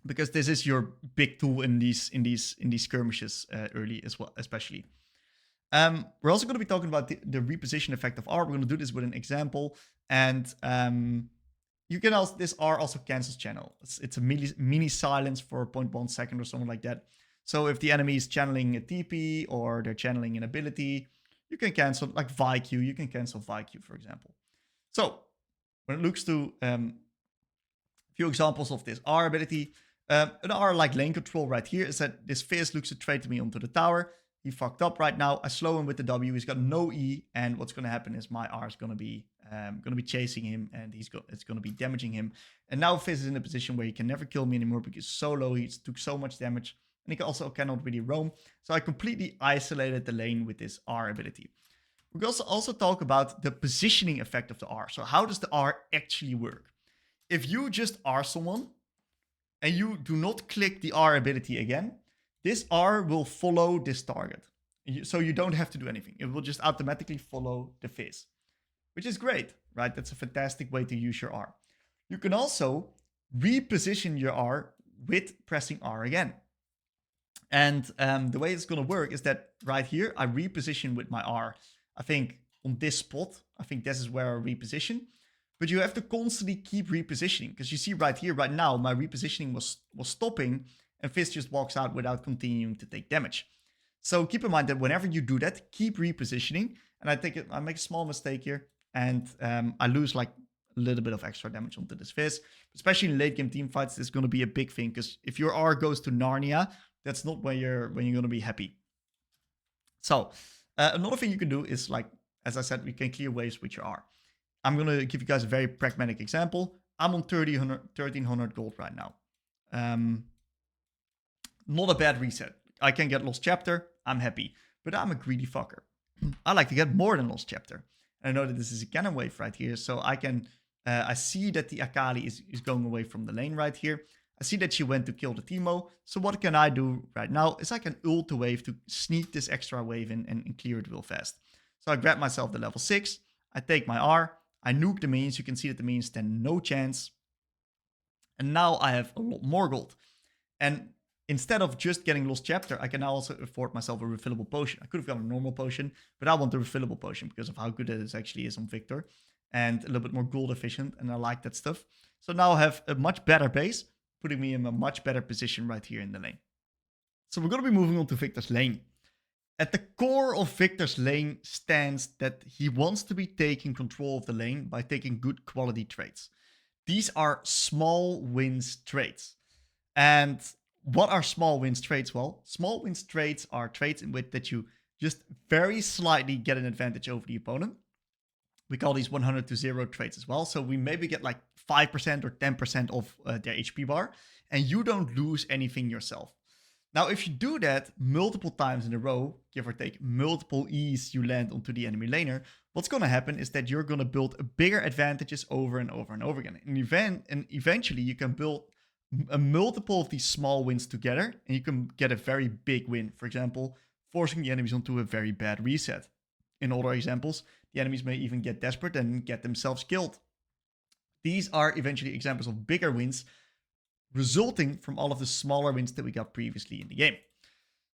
Because this is your big tool in these skirmishes early as well, especially. We're also going to be talking about the reposition effect of R. We're going to do this with an example. And you can also, this R also cancels channel. It's a mini silence for 0.1 second or something like that. So if the enemy is channeling a TP or they're channeling an ability, you can cancel, like Hwei Q, you can cancel Hwei Q, for example. So when it looks to a few examples of this R ability, an R like lane control right here is that this Fizz looks to trade me onto the tower. He fucked up right now. I slow him with the W. He's got no E, and what's going to happen is my R is going to be chasing him, and it's going to be damaging him. And now Fizz is in a position where he can never kill me anymore because so low, he took so much damage, and he also cannot really roam. So I completely isolated the lane with this R ability. We can also talk about the positioning effect of the R. So how does the R actually work? If you just R someone and you do not click the R ability again, this R will follow this target. So you don't have to do anything. It will just automatically follow the Fizz, which is great, right? That's a fantastic way to use your R. You can also reposition your R with pressing R again. And the way it's going to work is that right here, I reposition with my R. I think on this spot, I think this is where I reposition. But you have to constantly keep repositioning, because you see right here, right now, my repositioning was stopping, and Fizz just walks out without continuing to take damage. So keep in mind that whenever you do that, keep repositioning. And I make a small mistake here, and I lose like a little bit of extra damage onto this Fizz. Especially in late game team fights, this is going to be a big thing, because if your R goes to Narnia, that's not when you're going to be happy. So another thing you can do is, like, as I said, we can clear waves with your R. I'm going to give you guys a very pragmatic example. I'm on 1300 gold right now. Not a bad reset. I can get Lost Chapter. I'm happy. But I'm a greedy fucker. I like to get more than Lost Chapter. And I know that this is a cannon wave right here. So I can... I see that the Akali is going away from the lane right here. I see that she went to kill the Teemo. So what can I do right now is I can ult the wave to sneak this extra wave in and clear it real fast. So I grab myself the level 6. I take my R. I nuke the minions. You can see that the minions stand no chance. And now I have a lot more gold. And instead of just getting Lost Chapter, I can now also afford myself a refillable potion. I could have gotten a normal potion, but I want the refillable potion because of how good it actually is on Viktor. And a little bit more gold efficient, and I like that stuff. So now I have a much better base, putting me in a much better position right here in the lane. So we're going to be moving on to Viktor's lane. At the core of Viktor's lane stands that he wants to be taking control of the lane by taking good quality trades. These are small wins trades. And what are small wins trades? Well, small wins trades are trades in which that you just very slightly get an advantage over the opponent. We call these 100 to 0 trades as well. So we maybe get like 5% or 10% of their HP bar, and you don't lose anything yourself. Now, if you do that multiple times in a row, give or take multiple E's you land onto the enemy laner, what's going to happen is that you're going to build bigger advantages over and over and over again. And eventually you can build a multiple of these small wins together, and you can get a very big win. For example, forcing the enemies onto a very bad reset. In other examples, the enemies may even get desperate and get themselves killed. These are eventually examples of bigger wins resulting from all of the smaller wins that we got previously in the game.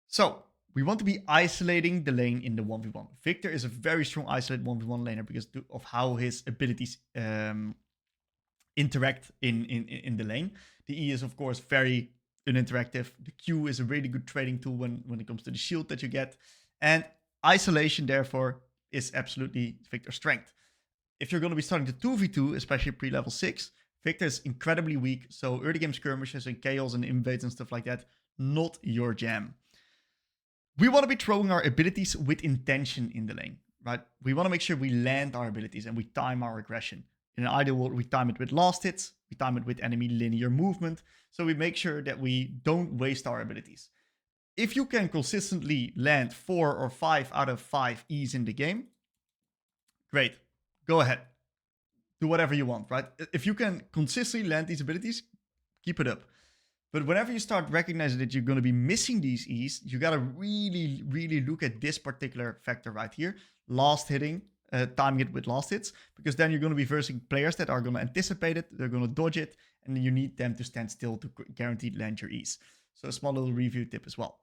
So we want to be isolating the lane in the 1v1. Viktor is a very strong isolated 1v1 laner because of how his abilities interact in the lane. The E is, of course, very uninteractive. The Q is a really good trading tool when it comes to the shield that you get. And isolation, therefore, is absolutely Viktor's strength. If you're going to be starting to 2v2, especially pre-level 6, Viktor is incredibly weak. So early game skirmishes and chaos and invades and stuff like that, not your jam. We want to be throwing our abilities with intention in the lane, right? We want to make sure we land our abilities and we time our aggression. In an ideal world, we time it with last hits, we time it with enemy linear movement, so we make sure that we don't waste our abilities. If you can consistently land 4 or 5 out of 5 E's in the game, great, go ahead. Do whatever you want, right? If you can consistently land these abilities, keep it up. But whenever you start recognizing that you're going to be missing these E's, you got to really, really look at this particular factor right here. Last hitting, timing it with last hits, because then you're going to be versing players that are going to anticipate it, they're going to dodge it, and then you need them to stand still to guaranteed land your E's. So a small little review tip as well.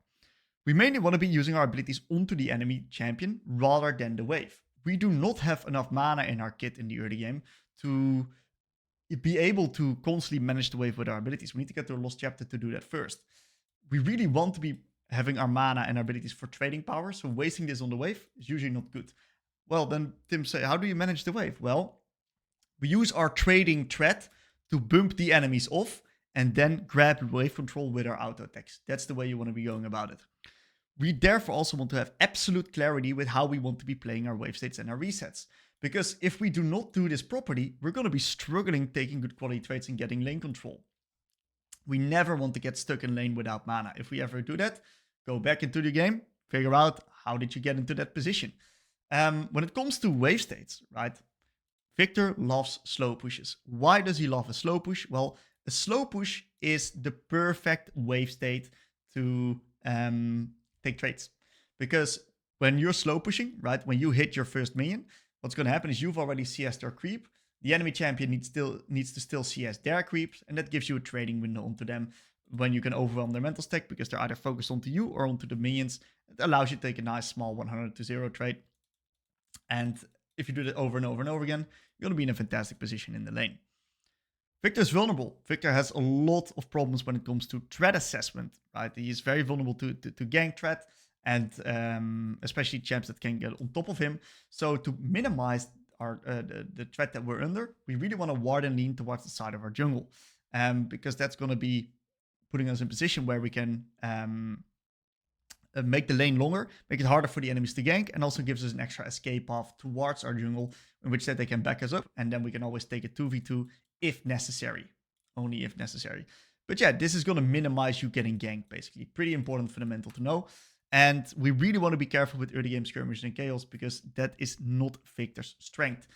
We mainly want to be using our abilities onto the enemy champion rather than the wave. We do not have enough mana in our kit in the early game to be able to constantly manage the wave with our abilities. We need to get to a Lost Chapter to do that first. We really want to be having our mana and our abilities for trading power, so wasting this on the wave is usually not good. Well, then Tim say, how do you manage the wave? Well, we use our trading threat to bump the enemies off and then grab wave control with our auto attacks. That's the way you want to be going about it. We therefore also want to have absolute clarity with how we want to be playing our wave states and our resets. Because if we do not do this properly, we're going to be struggling taking good quality trades and getting lane control. We never want to get stuck in lane without mana. If we ever do that, go back into the game, figure out how did you get into that position. When it comes to wave states, right? Viktor loves slow pushes. Why does he love a slow push? Well, a slow push is the perfect wave state to take trades. Because when you're slow pushing, right, when you hit your first minion, what's going to happen is you've already CS'd their creep. The enemy champion needs to still CS their creeps, and that gives you a trading window onto them when you can overwhelm their mental stack because they're either focused onto you or onto the minions. It allows you to take a nice small 100 to 0 trade. And if you do that over and over and over again, you're going to be in a fantastic position in the lane. Viktor is vulnerable. Viktor has a lot of problems when it comes to threat assessment, right? He is very vulnerable to gank threat, and especially champs that can get on top of him. So to minimize our the threat that we're under, we really want to ward and lean towards the side of our jungle, because that's going to be putting us in a position where we can make the lane longer, make it harder for the enemies to gank, and also gives us an extra escape path towards our jungle, in which that they can back us up, and then we can always take a 2v2 if necessary, only if necessary. But yeah, this is going to minimize you getting ganked, basically. Pretty important fundamental to know. And we really want to be careful with early game skirmishes and chaos because that is not Viktor's strength.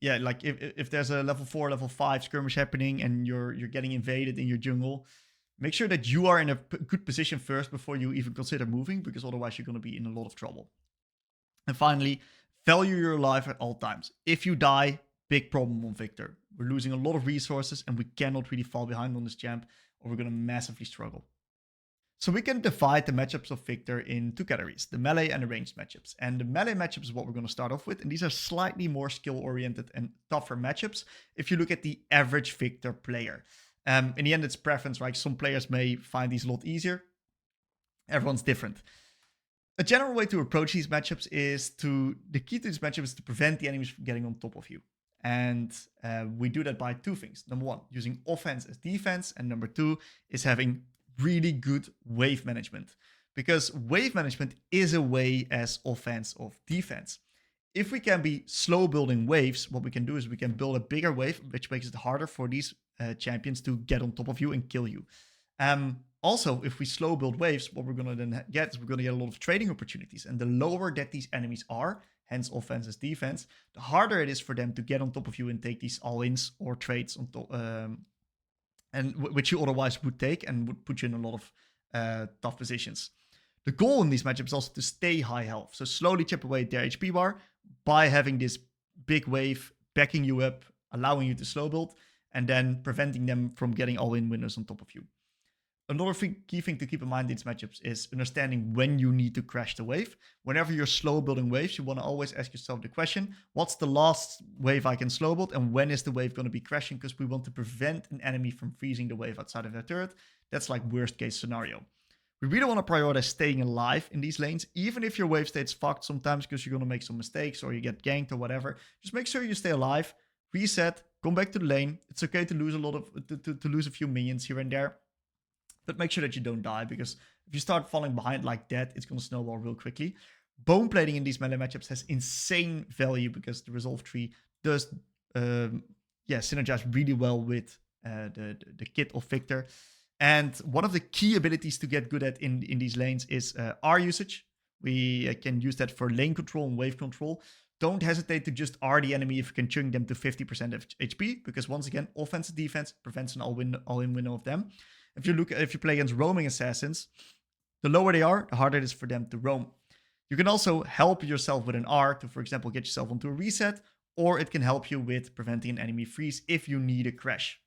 yeah, like if there's a level 4, level 5 skirmish happening and you're getting invaded in your jungle, make sure that you are in a good position first before you even consider moving, because otherwise you're going to be in a lot of trouble. And finally, value your life at all times. If you die, big problem on Viktor. We're losing a lot of resources and we cannot really fall behind on this champ, or we're going to massively struggle. So we can divide the matchups of Viktor in two categories, the melee and the ranged matchups. And the melee matchups is what we're going to start off with, and these are slightly more skill-oriented and tougher matchups if you look at the average Viktor player. In the end, it's preference, right? Some players may find these a lot easier. Everyone's different. A general way to approach these matchups is the key to these matchups is to prevent the enemies from getting on top of you. And we do that by two things. Number one, using offense as defense. And number two is having really good wave management. Because wave management is a way as offense of defense. If we can be slow building waves, what we can do is we can build a bigger wave, which makes it harder for these champions to get on top of you and kill you. Also, if we slow build waves, what we're going to then get is we're going to get a lot of trading opportunities. And the lower that these enemies are, hence offense as defense, the harder it is for them to get on top of you and take these all-ins or trades on top, and which you otherwise would take and would put you in a lot of tough positions. The goal in these matchups is also to stay high health. So slowly chip away at their HP bar by having this big wave backing you up, allowing you to slow build, and then preventing them from getting all-in winners on top of you. Another key thing to keep in mind in these matchups is understanding when you need to crash the wave. Whenever you're slow building waves, you want to always ask yourself the question, what's the last wave I can slow build and when is the wave going to be crashing? Because we want to prevent an enemy from freezing the wave outside of their turret. That's like worst case scenario. We really want to prioritize staying alive in these lanes, even if your wave state's fucked sometimes because you're going to make some mistakes or you get ganked or whatever. Just make sure you stay alive, reset, come back to the lane. It's okay to lose to lose a few minions here and there. But make sure that you don't die, because if you start falling behind like that, it's going to snowball real quickly. Bone plating in these melee matchups has insane value because the resolve tree does synergize really well with the kit of Viktor. And one of the key abilities to get good at in these lanes is R usage. We can use that for lane control and wave control. Don't hesitate to just R the enemy if you can chunk them to 50% of HP, because once again, offensive defense prevents an all-in winner of them. If you play against roaming assassins, the lower they are, the harder it is for them to roam. You can also help yourself with an R to, for example, get yourself onto a reset, or it can help you with preventing an enemy freeze if you need a crash.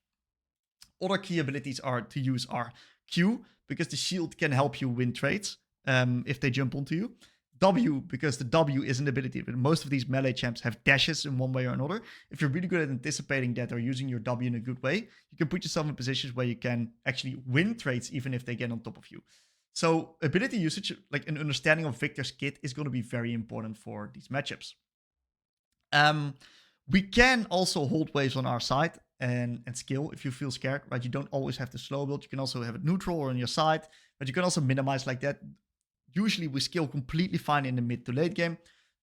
Other key abilities are to use our Q, because the shield can help you win trades if they jump onto you. W, because the W is an ability, but most of these melee champs have dashes in one way or another. If you're really good at anticipating that or using your W in a good way, you can put yourself in positions where you can actually win trades even if they get on top of you. So ability usage, like an understanding of Viktor's kit, is going to be very important for these matchups. We can also hold waves on our side and skill if you feel scared, right? You don't always have to slow build. You can also have it neutral or on your side, but you can also minimize like that. Usually we scale completely fine in the mid to late game.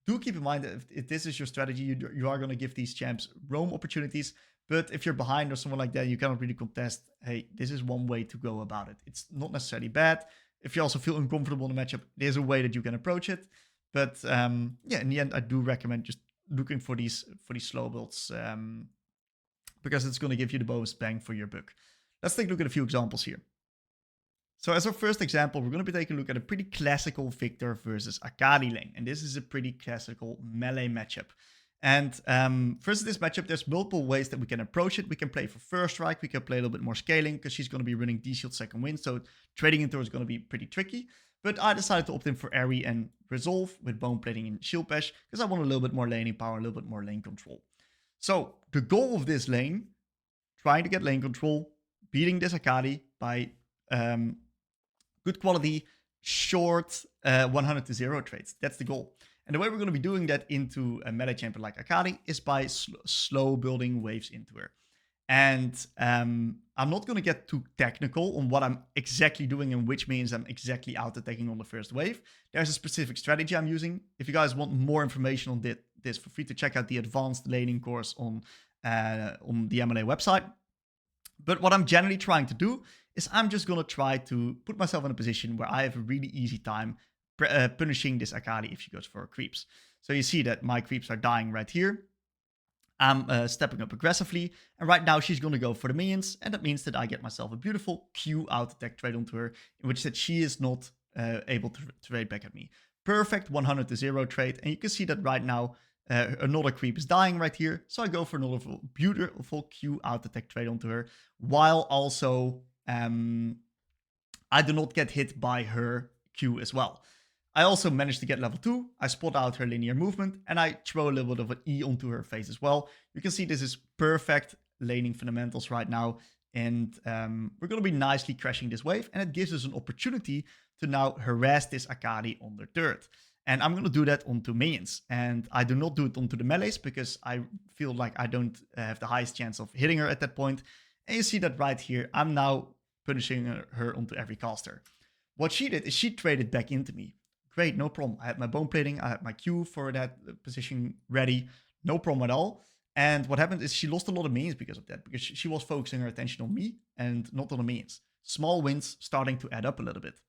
Do keep in mind that if this is your strategy, you are going to give these champs roam opportunities. But if you're behind or someone like that, you cannot really contest, hey, this is one way to go about it. It's not necessarily bad. If you also feel uncomfortable in the matchup, there's a way that you can approach it. But in the end, I do recommend just looking for these slow builds because it's going to give you the most bang for your buck. Let's take a look at a few examples here. So as our first example, we're going to be taking a look at a pretty classical Viktor versus Akali lane. And this is a pretty classical melee matchup. And first, this matchup, there's multiple ways that we can approach it. We can play for first strike. We can play a little bit more scaling because she's going to be running D-Shield second wind. So trading into her is going to be pretty tricky. But I decided to opt in for Airy and Resolve with bone plating and shield bash because I want a little bit more laning power, a little bit more lane control. So the goal of this lane, trying to get lane control, beating this Akali by good quality, short 100 to 0 trades. That's the goal. And the way we're going to be doing that into a melee champion like Akali is by slow building waves into her. And I'm not going to get too technical on what I'm exactly doing and which means I'm exactly out-attacking on the first wave. There's a specific strategy I'm using. If you guys want more information on this, feel free to check out the advanced laning course on the MLA website. But what I'm generally trying to do is I'm just going to try to put myself in a position where I have a really easy time punishing this Akali if she goes for creeps. So you see that my creeps are dying right here. I'm stepping up aggressively, and right now she's going to go for the minions, and that means that I get myself a beautiful Q out attack trade onto her, in which that she is not able to trade back at me. Perfect 100-0 trade, and you can see that right now another creep is dying right here, so I go for another beautiful Q out attack trade onto her, while also I do not get hit by her Q as well. I also managed to get level 2, I spot out her linear movement, and I throw a little bit of an E onto her face as well. You can see this is perfect laning fundamentals right now, and we're going to be nicely crashing this wave, and it gives us an opportunity to now harass this Akali on their turret. And I'm going to do that onto minions, and I do not do it onto the melees, because I feel like I don't have the highest chance of hitting her at that point. And you see that right here, I'm now punishing her onto every caster. What she did is she traded back into me. Great, no problem. I had my bone plating, I had my Q for that position ready, no problem at all. And what happened is she lost a lot of minions because of that, because she was focusing her attention on me and not on the minions. Small wins starting to add up a little bit.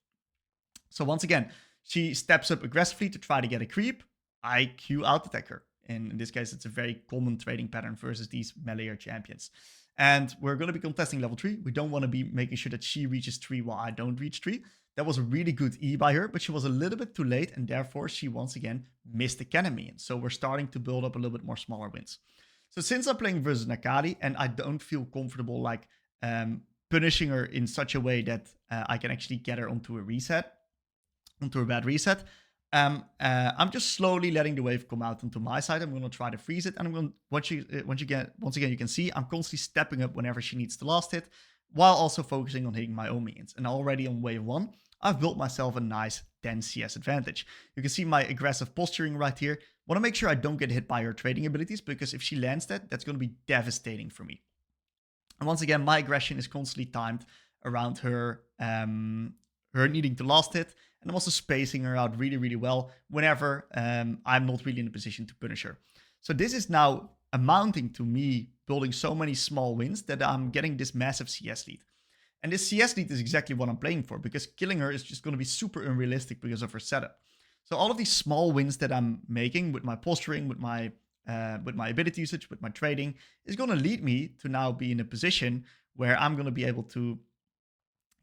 So once again, she steps up aggressively to try to get a creep. I Q out attack her. And in this case, it's a very common trading pattern versus these melee champions. And we're going to be contesting level 3. We don't want to be making sure that she reaches 3 while I don't reach 3. That was a really good E by her, but she was a little bit too late, and therefore she once again missed the cannon minion. So we're starting to build up a little bit more smaller wins. So since I'm playing versus an Akali, and I don't feel comfortable like punishing her in such a way that I can actually get her onto a reset, onto a bad reset, I'm just slowly letting the wave come out onto my side. I'm going to try to freeze it, and I'm going to, once again, you can see I'm constantly stepping up whenever she needs the last hit, while also focusing on hitting my own minions. And already on wave 1, I've built myself a nice 10 CS advantage. You can see my aggressive posturing right here. Want to make sure I don't get hit by her trading abilities, because if she lands that, that's going to be devastating for me. And once again, my aggression is constantly timed around her, her needing to last hit, and I'm also spacing her out really, really well whenever I'm not really in a position to punish her. So this is now amounting to me building so many small wins that I'm getting this massive CS lead. And this CS lead is exactly what I'm playing for, because killing her is just going to be super unrealistic because of her setup. So all of these small wins that I'm making with my posturing, with my ability usage, with my trading, is going to lead me to now be in a position where I'm going to be able to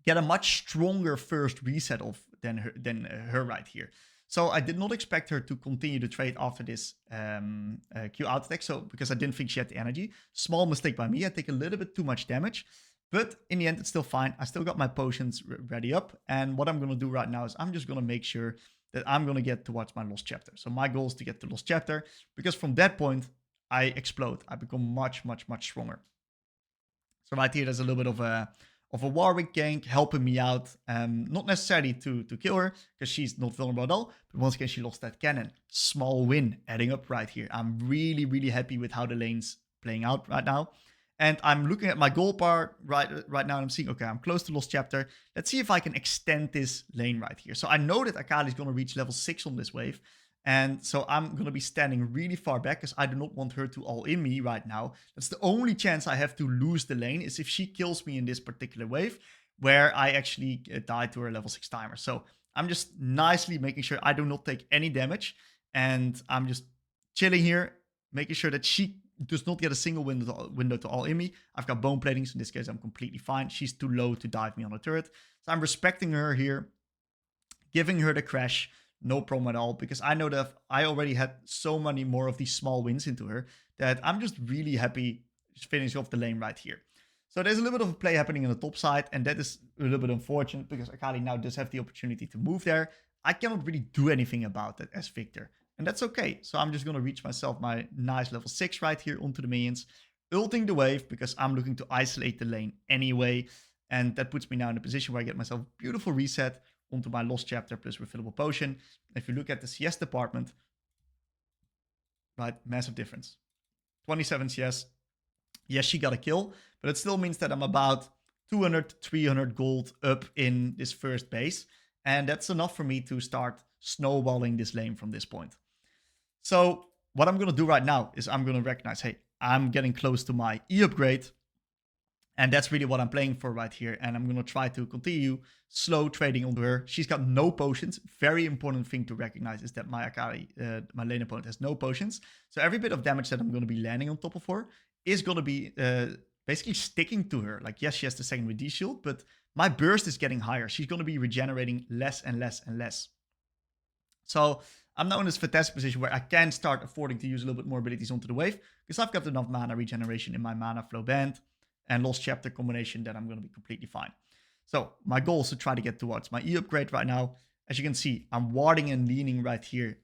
get a much stronger first reset off than her right here. So I did not expect her to continue to trade after this Q out attack, so because I didn't think she had the energy. Small mistake by me, I take a little bit too much damage. But in the end, it's still fine. I still got my potions ready up. And what I'm going to do right now is I'm just going to make sure that I'm going to get towards my lost chapter. So my goal is to get to lost chapter, because from that point, I explode. I become much, much, much stronger. So right here, there's a little bit of a Warwick gank helping me out. Not necessarily to kill her, because she's not vulnerable at all. But once again, she lost that cannon. Small win adding up right here. I'm really, really happy with how the lane's playing out right now. And I'm looking at my gold bar right now, and I'm seeing, okay, I'm close to lost chapter. Let's see if I can extend this lane right here. So I know that Akali is going to reach level 6 on this wave. And so I'm going to be standing really far back, because I do not want her to all in me right now. That's the only chance I have to lose the lane, is if she kills me in this particular wave, where I actually die to her level 6 timer. So I'm just nicely making sure I do not take any damage. And I'm just chilling here, making sure that she does not get a single window to all in me. I've got bone plating, so in this case, I'm completely fine. She's too low to dive me on the turret. So I'm respecting her here, giving her the crash, no problem at all, because I know that I already had so many more of these small wins into her that I'm just really happy finishing off the lane right here. So there's a little bit of a play happening on the top side, and that is a little bit unfortunate, because Akali now does have the opportunity to move there. I cannot really do anything about that as Viktor. And that's okay. So I'm just going to reach myself my nice level 6 right here onto the minions, ulting the wave, because I'm looking to isolate the lane anyway. And that puts me now in a position where I get myself a beautiful reset onto my lost chapter plus refillable potion. If you look at the CS department, right, massive difference. 27 CS. Yes, she got a kill, but it still means that I'm about 200, 300 gold up in this first base. And that's enough for me to start snowballing this lane from this point. So what I'm going to do right now is I'm going to recognize, hey, I'm getting close to my E upgrade. And that's really what I'm playing for right here. And I'm going to try to continue slow trading onto her. She's got no potions. Very important thing to recognize is that my Akali, my lane opponent, has no potions. So every bit of damage that I'm going to be landing on top of her is going to be basically sticking to her. Like, yes, she has the second with D shield, but my burst is getting higher. She's going to be regenerating less and less and less. So I'm now in this fantastic position where I can start affording to use a little bit more abilities onto the wave, because I've got enough mana regeneration in my mana flow band and Lost Chapter combination that I'm going to be completely fine. So my goal is to try to get towards my E upgrade right now. As you can see, I'm warding and leaning right here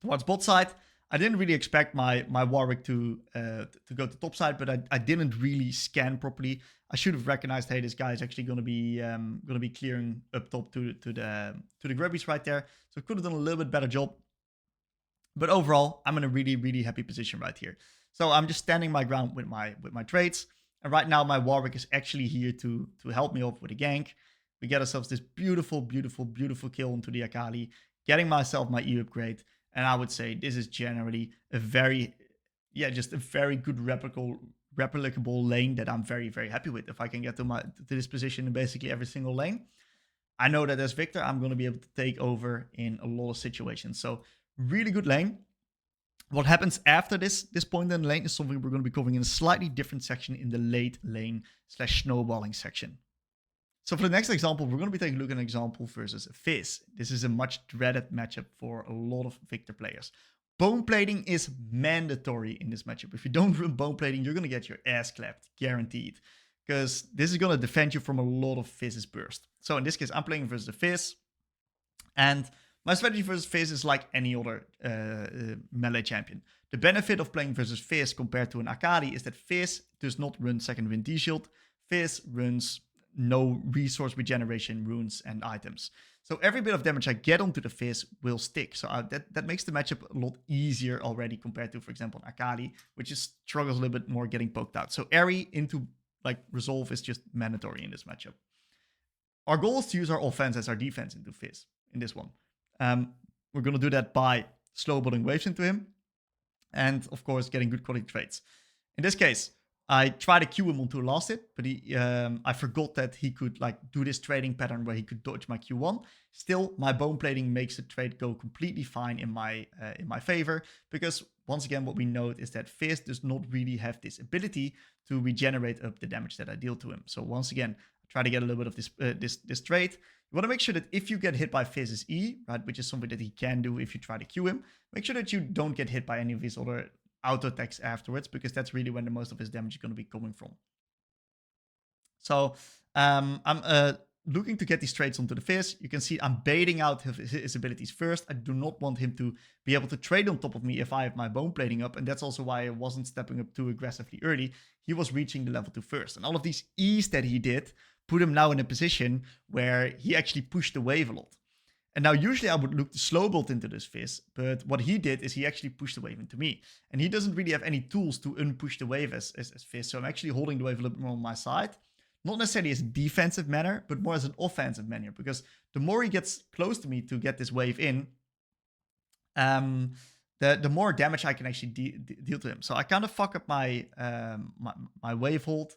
towards bot side. I didn't really expect my Warwick to go to top side, but I didn't really scan properly. I should have recognized, hey, this guy is actually going to be clearing up top to the grubbies right there. So I could have done a little bit better job. But overall, I'm in a really, really happy position right here. So I'm just standing my ground with my trades. And right now my Warwick is actually here to help me off with a gank. We get ourselves this beautiful, beautiful, beautiful kill into the Akali, getting myself my E upgrade. And I would say this is generally a very, just a very good replicable lane that I'm very, very happy with. If I can get to this position in basically every single lane, I know that as Viktor, I'm going to be able to take over in a lot of situations. So really good lane. What happens after this point in the lane is something we're going to be covering in a slightly different section in the late lane / snowballing section. So for the next example, we're going to be taking a look at an example versus Fizz. This is a much dreaded matchup for a lot of Viktor players. Bone plating is mandatory in this matchup. If you don't run bone plating, you're going to get your ass clapped, guaranteed. Because this is going to defend you from a lot of Fizz's burst. So in this case, I'm playing versus the Fizz. And my strategy versus Fizz is like any other melee champion. The benefit of playing versus Fizz compared to an Akali is that Fizz does not run second wind D-shield. Fizz runs no resource regeneration, runes, and items. So every bit of damage I get onto the Fizz will stick. So that makes the matchup a lot easier already compared to, for example, an Akali, which just struggles a little bit more getting poked out. So Airy into like resolve is just mandatory in this matchup. Our goal is to use our offense as our defense into Fizz in this one. We're going to do that by slowballing waves into him. And of course, getting good quality trades. In this case, I tried to Q him onto a last hit, but I forgot that he could like do this trading pattern where he could dodge my Q1. Still, my bone plating makes the trade go completely fine in my favor, because once again, what we note is that Fizz does not really have this ability to regenerate up the damage that I deal to him. So once again, I try to get a little bit of this trade. You want to make sure that if you get hit by Fizz's E, right, which is something that he can do if you try to Q him, make sure that you don't get hit by any of his other auto attacks afterwards, because that's really when the most of his damage is going to be coming from. So I'm looking to get these trades onto the Fizz. You can see I'm baiting out his abilities first. I do not want him to be able to trade on top of me if I have my bone plating up, and that's also why I wasn't stepping up too aggressively early. He was reaching the level 2 first, and all of these E's that he did put him now in a position where he actually pushed the wave a lot. And now usually I would look to slow bolt into this Fizz, but what he did is he actually pushed the wave into me. And he doesn't really have any tools to unpush the wave as Fizz, so I'm actually holding the wave a little bit more on my side. Not necessarily as a defensive manner, but more as an offensive manner, because the more he gets close to me to get this wave in, the more damage I can actually deal to him. So I kind of fuck up my wave hold.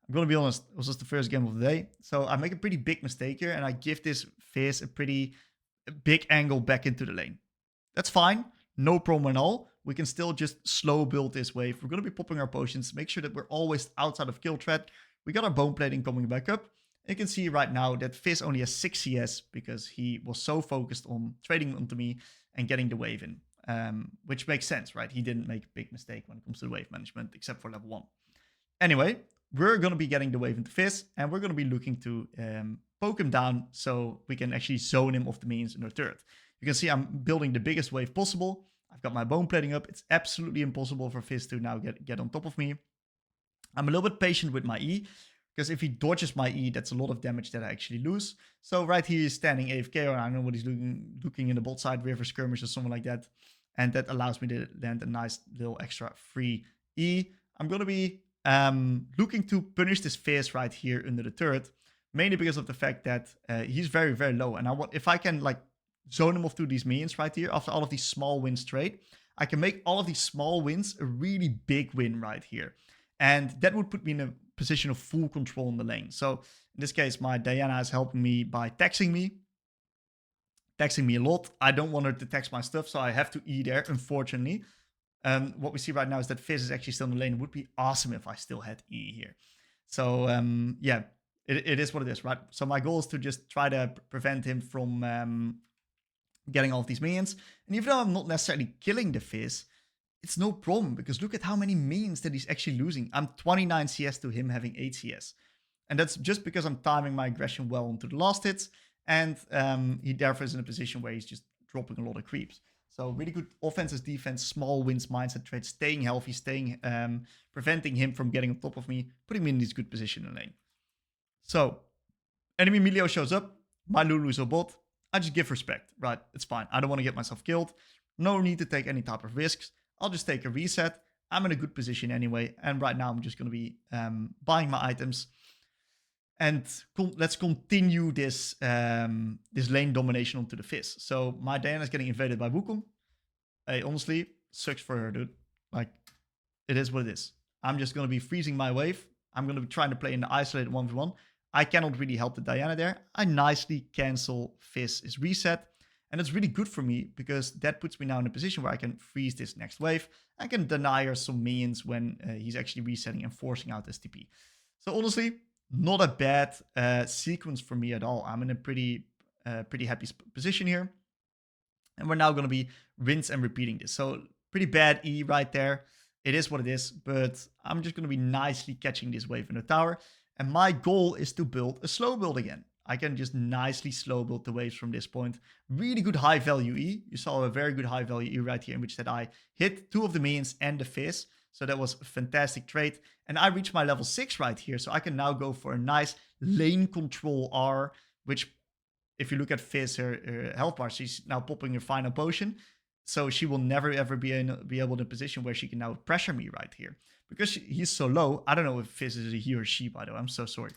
I'm going to be honest, it was just the first game of the day. So I make a pretty big mistake here, and I give this Fizz a pretty big angle back into the lane. That's fine. No problem at all. We can still just slow build this wave. We're going to be popping our potions. Make sure that we're always outside of kill threat. We got our bone plating coming back up. You can see right now that Fizz only has 6 CS because he was so focused on trading onto me and getting the wave in. Which makes sense, right? He didn't make a big mistake when it comes to the wave management, except for level 1. Anyway, we're going to be getting the wave into Fizz, and we're going to be looking to poke him down so we can actually zone him off the minions in our turret. You can see I'm building the biggest wave possible. I've got my bone plating up. It's absolutely impossible for Fizz to now get on top of me. I'm a little bit patient with my E, because if he dodges my E, that's a lot of damage that I actually lose. So right here he's standing AFK, or I don't know what he's looking in the bot side, river skirmish or something like that. And that allows me to land a nice little extra free E. I'm going to be looking to punish this Fizz right here under the turret, mainly because of the fact that he's very, very low. And if I can like zone him off to these minions right here, after all of these small wins trade, I can make all of these small wins a really big win right here. And that would put me in a position of full control in the lane. So in this case, my Diana is helping me by taxing me a lot. I don't want her to tax my stuff, so I have to E there, unfortunately. What we see right now is that Fizz is actually still in the lane. It would be awesome if I still had E here. So yeah, it is what it is, right? So my goal is to just try to prevent him from getting all of these minions. And even though I'm not necessarily killing the Fizz, it's no problem, because look at how many minions that he's actually losing. I'm 29 CS to him having 8 CS. And that's just because I'm timing my aggression well into the last hits. And he therefore is in a position where he's just dropping a lot of creeps. So really good offense, defense, small wins, mindset trade, staying healthy, preventing him from getting on top of me, putting me in this good position in the lane. So enemy Emilio shows up. My Lulu is a bot. I just give respect, right? It's fine. I don't want to get myself killed. No need to take any type of risks. I'll just take a reset. I'm in a good position anyway. And right now I'm just going to be buying my items. And let's continue this this lane domination onto the Fizz. So my Diana is getting invaded by Wukong. Hey, honestly, sucks for her, dude. Like, it is what it is. I'm just going to be freezing my wave. I'm going to be trying to play in the isolated 1v1. I cannot really help the Diana there. I nicely cancel Fizz's reset. And it's really good for me, because that puts me now in a position where I can freeze this next wave. I can deny her some minions when he's actually resetting and forcing out this TP. So honestly, not a bad sequence for me at all. I'm in a pretty happy position here. And we're now going to be rinse and repeating this. So pretty bad E right there. It is what it is, but I'm just going to be nicely catching this wave in the tower. And my goal is to build a slow build again. I can just nicely slow build the waves from this point. Really good high value E. You saw a very good high value E right here, in which that I hit 2 of the minions and the Fizz. So that was a fantastic trade. And I reached my level 6 right here. So I can now go for a nice lane control R, which, if you look at Fizz, her health bar, she's now popping her final potion. So she will never ever be able in a position where she can now pressure me right here. Because he's so low. I don't know if Fizz is a he or she, by the way. I'm so sorry.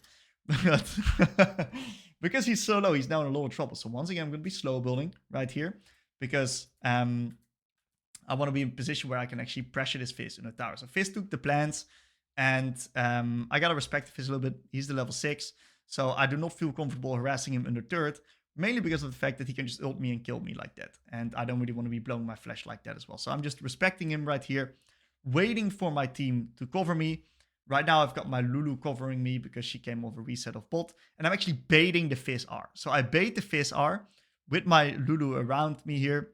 But because he's so low, he's now in a lot of trouble. So once again, I'm going to be slow building right here, because I want to be in a position where I can actually pressure this Fizz in the tower. So Fizz took the plants, and I got to respect Fizz a little bit. He's the level 6. So I do not feel comfortable harassing him under turret, mainly because of the fact that he can just ult me and kill me like that. And I don't really want to be blowing my flash like that as well. So I'm just respecting him right here, waiting for my team to cover me. Right now, I've got my Lulu covering me because she came off a reset of bot. And I'm actually baiting the Fizz R. So I bait the Fizz R with my Lulu around me here.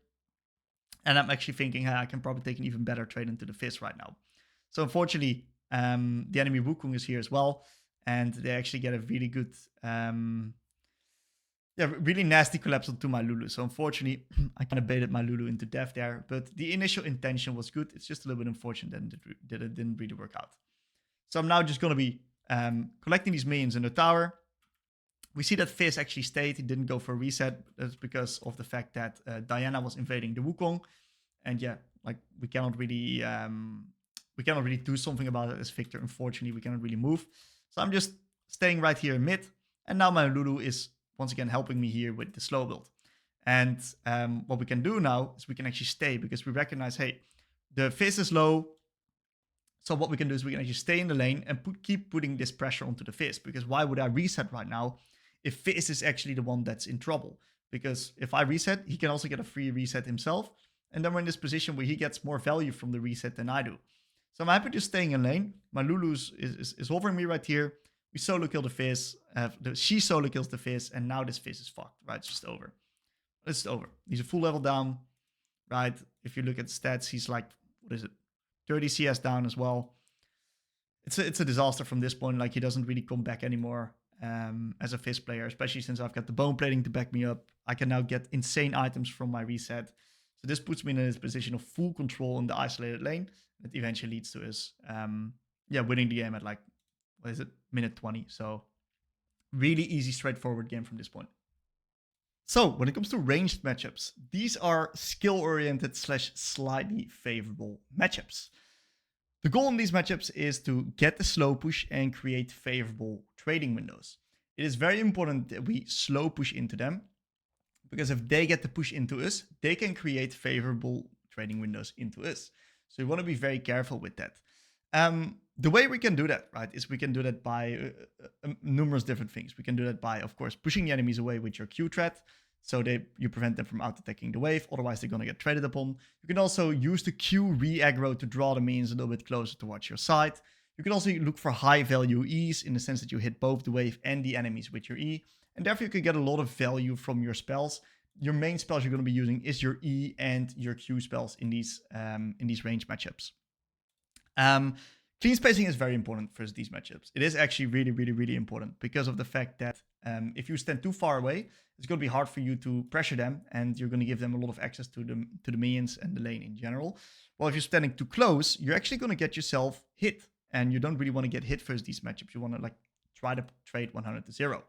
And I'm actually thinking, hey, I can probably take an even better trade into the Fizz right now. So unfortunately, the enemy Wukong is here as well. And they actually get a really good, really nasty collapse onto my Lulu. So unfortunately, I kind of baited my Lulu into death there. But the initial intention was good. It's just a little bit unfortunate that it didn't really work out. So I'm now just going to be collecting these minions in the tower. We see that Fizz actually stayed. He didn't go for a reset. That's because of the fact that Diana was invading the Wukong. And yeah, like we cannot really do something about it as Viktor. Unfortunately, we cannot really move. So I'm just staying right here in mid. And now my Lulu is once again helping me here with the slow build. And what we can do now is we can actually stay, because we recognize, hey, the Fizz is low. So what we can do is we can actually stay in the lane and keep putting this pressure onto the Fizz. Because why would I reset right now if Fizz is actually the one that's in trouble? Because if I reset, he can also get a free reset himself. And then we're in this position where he gets more value from the reset than I do. So I'm happy just staying in lane. My Lulu is hovering me right here. We solo kill the Fizz. She solo kills the Fizz. And now this Fizz is fucked, right? It's just over. It's over. He's a full level down, right? If you look at stats, he's like, what is it? 30 CS down as well. It's a disaster from this point. Like, he doesn't really come back anymore as a Fizz player, especially since I've got the bone plating to back me up. I can now get insane items from my reset. So this puts me in this position of full control in the isolated lane. That eventually leads to us, winning the game at like, what is it, minute 20. So really easy, straightforward game from this point. So when it comes to ranged matchups, these are skill-oriented / slightly favorable matchups. The goal in these matchups is to get the slow push and create favorable trading windows. It is very important that we slow push into them, because if they get the push into us, they can create favorable trading windows into us. So you want to be very careful with that. the way we can do that, right, is we can do that by numerous different things. We can do that by, of course, pushing the enemies away with your Q threat, so you prevent them from out-attacking the wave, otherwise they're going to get traded upon. You can also use the Q re-aggro to draw the minions a little bit closer towards your side. You can also look for high-value E's in the sense that you hit both the wave and the enemies with your E, and therefore you can get a lot of value from your spells. Your main spells you're going to be using is your E and your Q spells in these range matchups. Clean spacing is very important for these matchups. It is actually really, really, really important because of the fact that if you stand too far away, it's going to be hard for you to pressure them, and you're going to give them a lot of access to the minions and the lane in general. Well, if you're standing too close, you're actually going to get yourself hit, and you don't really want to get hit first these matchups. You want to like try to trade 100 to 0.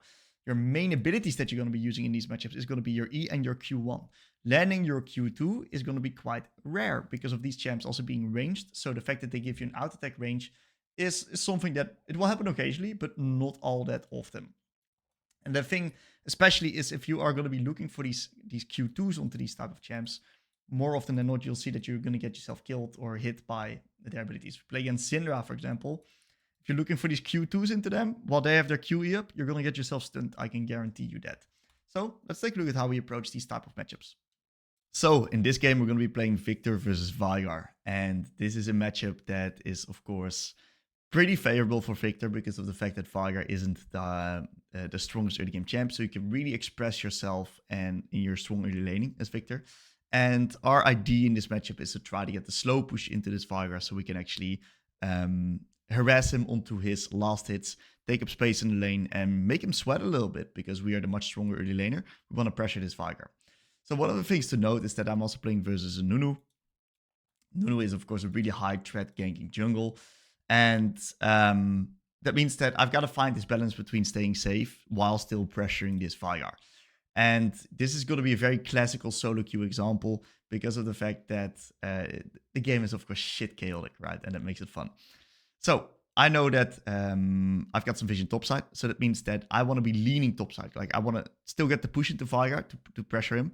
Your main abilities that you're going to be using in these matchups is going to be your E and your Q1. Landing your Q2 is going to be quite rare because of these champs also being ranged. So the fact that they give you an out attack range is something that it will happen occasionally, but not all that often. And the thing especially is if you are going to be looking for these Q2s onto these type of champs, more often than not, you'll see that you're going to get yourself killed or hit by their abilities. If you play against Syndra, for example, if you're looking for these Q2s into them, while they have their QE up, you're going to get yourself stunned. I can guarantee you that. So let's take a look at how we approach these type of matchups. So in this game, we're going to be playing Viktor versus Veigar. And this is a matchup that is, of course, pretty favorable for Viktor because of the fact that Veigar isn't the strongest early game champ. So you can really express yourself and in your strong early laning as Viktor. And our idea in this matchup is to try to get the slow push into this Veigar so we can actually harass him onto his last hits, take up space in the lane, and make him sweat a little bit because we are the much stronger early laner. We want to pressure this Veigar. So one of the things to note is that I'm also playing versus a Nunu. Nunu is, of course, a really high threat ganking jungle. And that means that I've got to find this balance between staying safe while still pressuring this Veigar. And this is going to be a very classical solo queue example because of the fact that the game is, of course, shit chaotic, right? And that makes it fun. So I know that I've got some vision topside. So that means that I want to be leaning topside. Like I want to still get the push into Veigar to pressure him.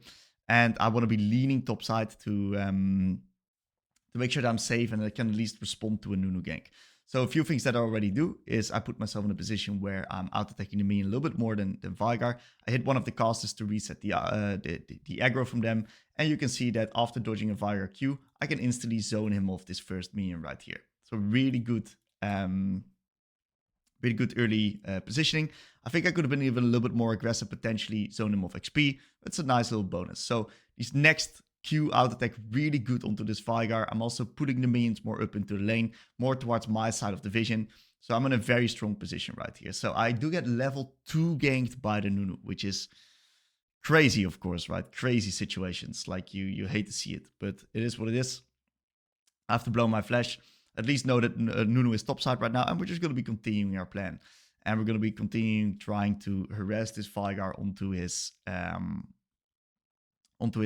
And I want to be leaning topside to make sure that I'm safe and I can at least respond to a Nunu gank. So a few things that I already do is I put myself in a position where I'm out-attacking the minion a little bit more than Veigar. I hit one of the casters to reset the aggro from them. And you can see that after dodging a Veigar Q, I can instantly zone him off this first minion right here. So really good early positioning. I think I could have been even a little bit more aggressive, potentially zone him off XP. It's a nice little bonus. So these next Q out attack really good onto this Veigar. I'm also putting the minions more up into the lane, more towards my side of the vision. So I'm in a very strong position right here. So I do get level 2 ganked by the Nunu, which is crazy, of course, right? Crazy situations. Like you hate to see it, but it is what it is. I have to blow my flash. At least know that Nunu is topside right now, and we're just going to be continuing our plan. And we're going to be continuing trying to harass this Veigar onto his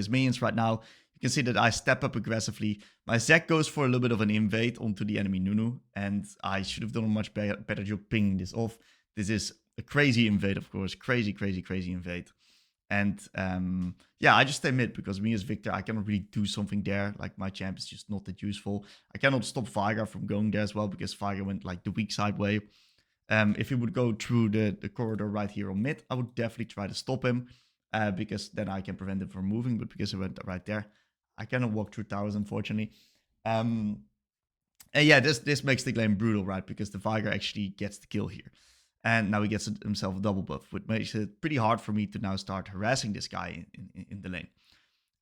minions right now. You can see that I step up aggressively. My Zac goes for a little bit of an invade onto the enemy Nunu, and I should have done a much better job pinging this off. This is a crazy invade, of course. Crazy, crazy, crazy invade. And yeah, I just stay mid because me as Viktor, I cannot really do something there. Like my champ is just not that useful. I cannot stop Veigar from going there as well because Veigar went like the weak side way. If he would go through the corridor right here on mid, I would definitely try to stop him because then I can prevent him from moving. But because he went right there, I cannot walk through towers, unfortunately. And yeah, this makes the game brutal, right? Because the Veigar actually gets the kill here. And now he gets himself a double buff, which makes it pretty hard for me to now start harassing this guy in the lane.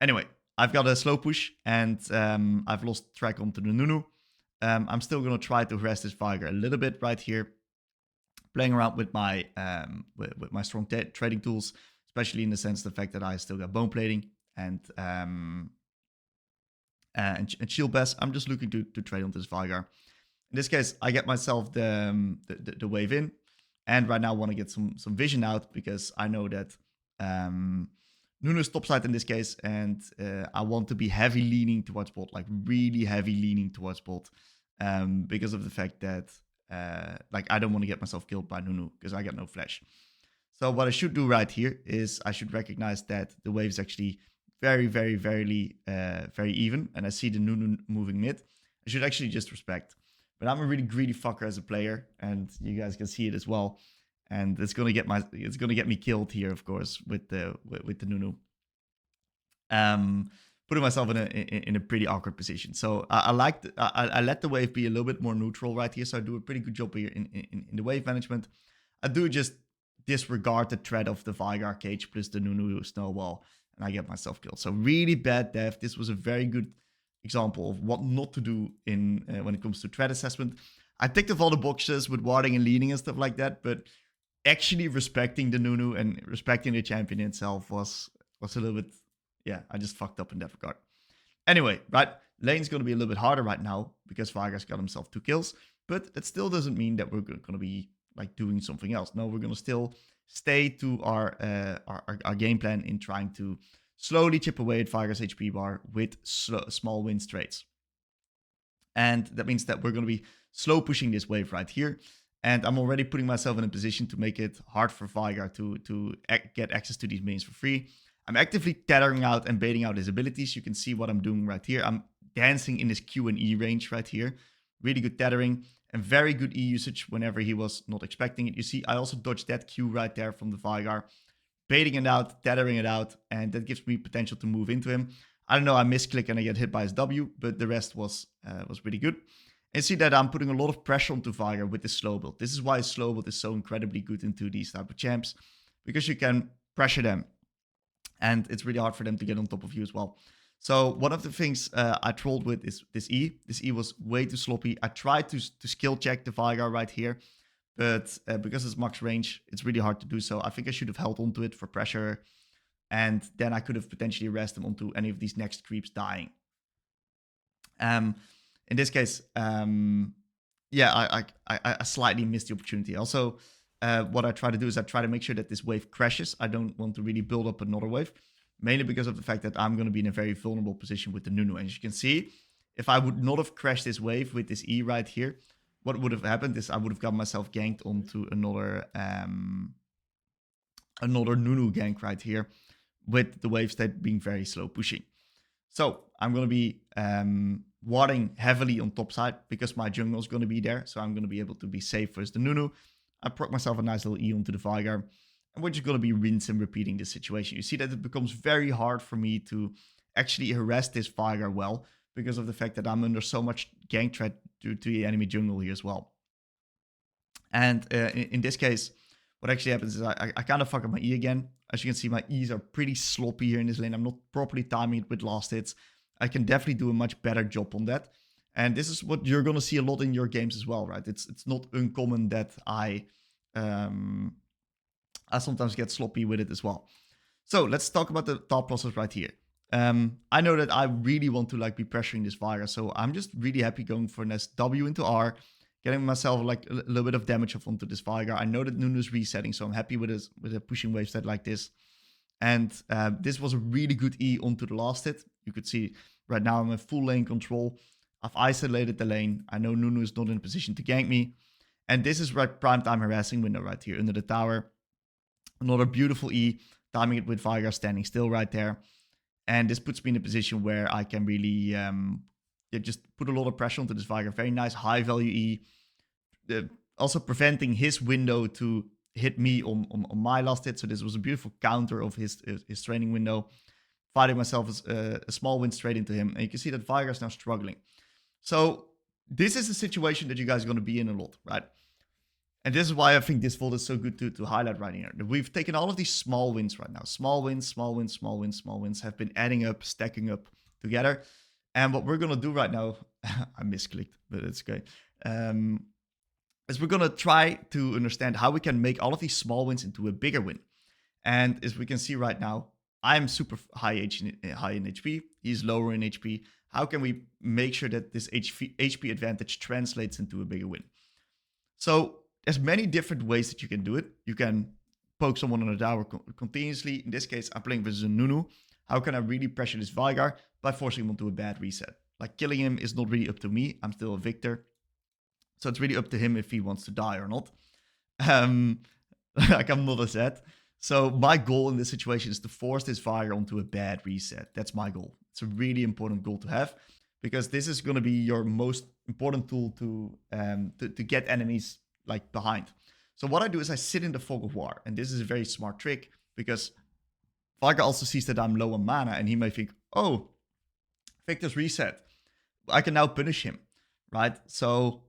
Anyway, I've got a slow push, and I've lost track onto the Nunu. I'm still going to try to harass this Veigar a little bit right here, playing around with my strong trading tools, especially in the sense the fact that I still got bone plating and shield bass. I'm just looking to trade on this Veigar. In this case, I get myself the wave in. And right now I want to get some vision out because I know that Nunu's topside in this case. And I want to be heavy leaning towards bot, like really heavy leaning towards bot. Because of the fact that like I don't want to get myself killed by Nunu because I got no flash. So what I should do right here is I should recognize that the wave is actually very, very, very even. And I see the Nunu moving mid. I should actually just respect. But I'm a really greedy fucker as a player, and you guys can see it as well. And it's gonna get me killed here, of course, with the Nunu. Putting myself in a pretty awkward position. So I let the wave be a little bit more neutral right here. So I do a pretty good job here in the wave management. I do just disregard the threat of the Veigar cage plus the Nunu snowball, and I get myself killed. So really bad dev. This was a very good example of what not to do in when it comes to threat assessment. I ticked off all the boxes with warding and leading and stuff like that, but actually respecting the Nunu and respecting the champion itself was a little bit, yeah, I just fucked up in that regard. Anyway, right, lane's going to be a little bit harder right now because Veigar's got himself 2 kills, but that still doesn't mean that we're going to be like doing something else. No, we're going to still stay to our game plan in trying to slowly chip away at Veigar's HP bar with small win trades. And that means that we're going to be slow pushing this wave right here. And I'm already putting myself in a position to make it hard for Veigar to get access to these mains for free. I'm actively tethering out and baiting out his abilities. You can see what I'm doing right here. I'm dancing in his Q and E range right here. Really good tethering and very good E usage whenever he was not expecting it. You see, I also dodged that Q right there from the Veigar. Baiting it out, tethering it out, and that gives me potential to move into him. I don't know, I misclick and I get hit by his W, but the rest was really good. And see that I'm putting a lot of pressure onto Veigar with this slow build. This is why slow build is so incredibly good into these type of champs, because you can pressure them. And it's really hard for them to get on top of you as well. So one of the things I trolled with is this E. This E was way too sloppy. I tried to skill check the Veigar right here, but because it's max range, it's really hard to do so. I think I should have held onto it for pressure, and then I could have potentially arrested him onto any of these next creeps dying. In this case, yeah, I slightly missed the opportunity. Also, what I try to do is I try to make sure that this wave crashes. I don't want to really build up another wave, mainly because of the fact that I'm going to be in a very vulnerable position with the Nunu. And as you can see, if I would not have crashed this wave with this E right here, what would have happened is I would have got myself ganked onto another Nunu gank right here, with the wave state being very slow pushing. So I'm going to be warding heavily on top side because my jungle is going to be there. So I'm going to be able to be safe versus the Nunu. I proc myself a nice little E onto the Veigar. And we're just going to be rinse and repeating this situation. You see that it becomes very hard for me to actually harass this Veigar well, because of the fact that I'm under so much gank threat due to the enemy jungle here as well. And in this case, what actually happens is I kind of fuck up my E again. As you can see, my E's are pretty sloppy here in this lane. I'm not properly timing it with last hits. I can definitely do a much better job on that. And this is what you're going to see a lot in your games as well, right? It's not uncommon that I sometimes get sloppy with it as well. So let's talk about the thought process right here. I know that I really want to like be pressuring this Veigar, so I'm just really happy going for an W into R, getting myself like a little bit of damage off onto this Veigar. I know that Nunu's resetting, so I'm happy with a pushing wave set like this. And this was a really good E onto the last hit. You could see right now I'm in full lane control. I've isolated the lane. I know Nunu is not in a position to gank me. And this is right prime time harassing window right here under the tower. Another beautiful E, timing it with Veigar standing still right there. And this puts me in a position where I can really just put a lot of pressure onto this Veigar. Very nice high value E. Also preventing his window to hit me on my last hit. So this was a beautiful counter of his training window. Fighting myself a small win straight into him. And you can see that Veigar is now struggling. So this is a situation that you guys are going to be in a lot, right? And this is why I think this vault is so good to highlight right here. We've taken all of these small wins right now. Small wins, small wins, small wins, small wins have been adding up, stacking up together. And what we're going to do right now, I misclicked, but it's okay, is we're going to try to understand how we can make all of these small wins into a bigger win. And as we can see right now, I'm super high in HP. He's lower in HP. How can we make sure that this HP advantage translates into a bigger win? So there's many different ways that you can do it. You can poke someone on the tower continuously. In this case, I'm playing versus a Nunu. How can I really pressure this Veigar? By forcing him onto a bad reset. Like killing him is not really up to me. I'm still a Viktor. So it's really up to him if he wants to die or not. Like I'm not a Zed. So my goal in this situation is to force this Veigar onto a bad reset. That's my goal. It's a really important goal to have. because this is going to be your most important tool to get enemies like behind. So what I do is I sit in the Fog of War, and this is a very smart trick because Veigar also sees that I'm low on mana, and he may think, oh, Viktor's reset. I can now punish him, right? So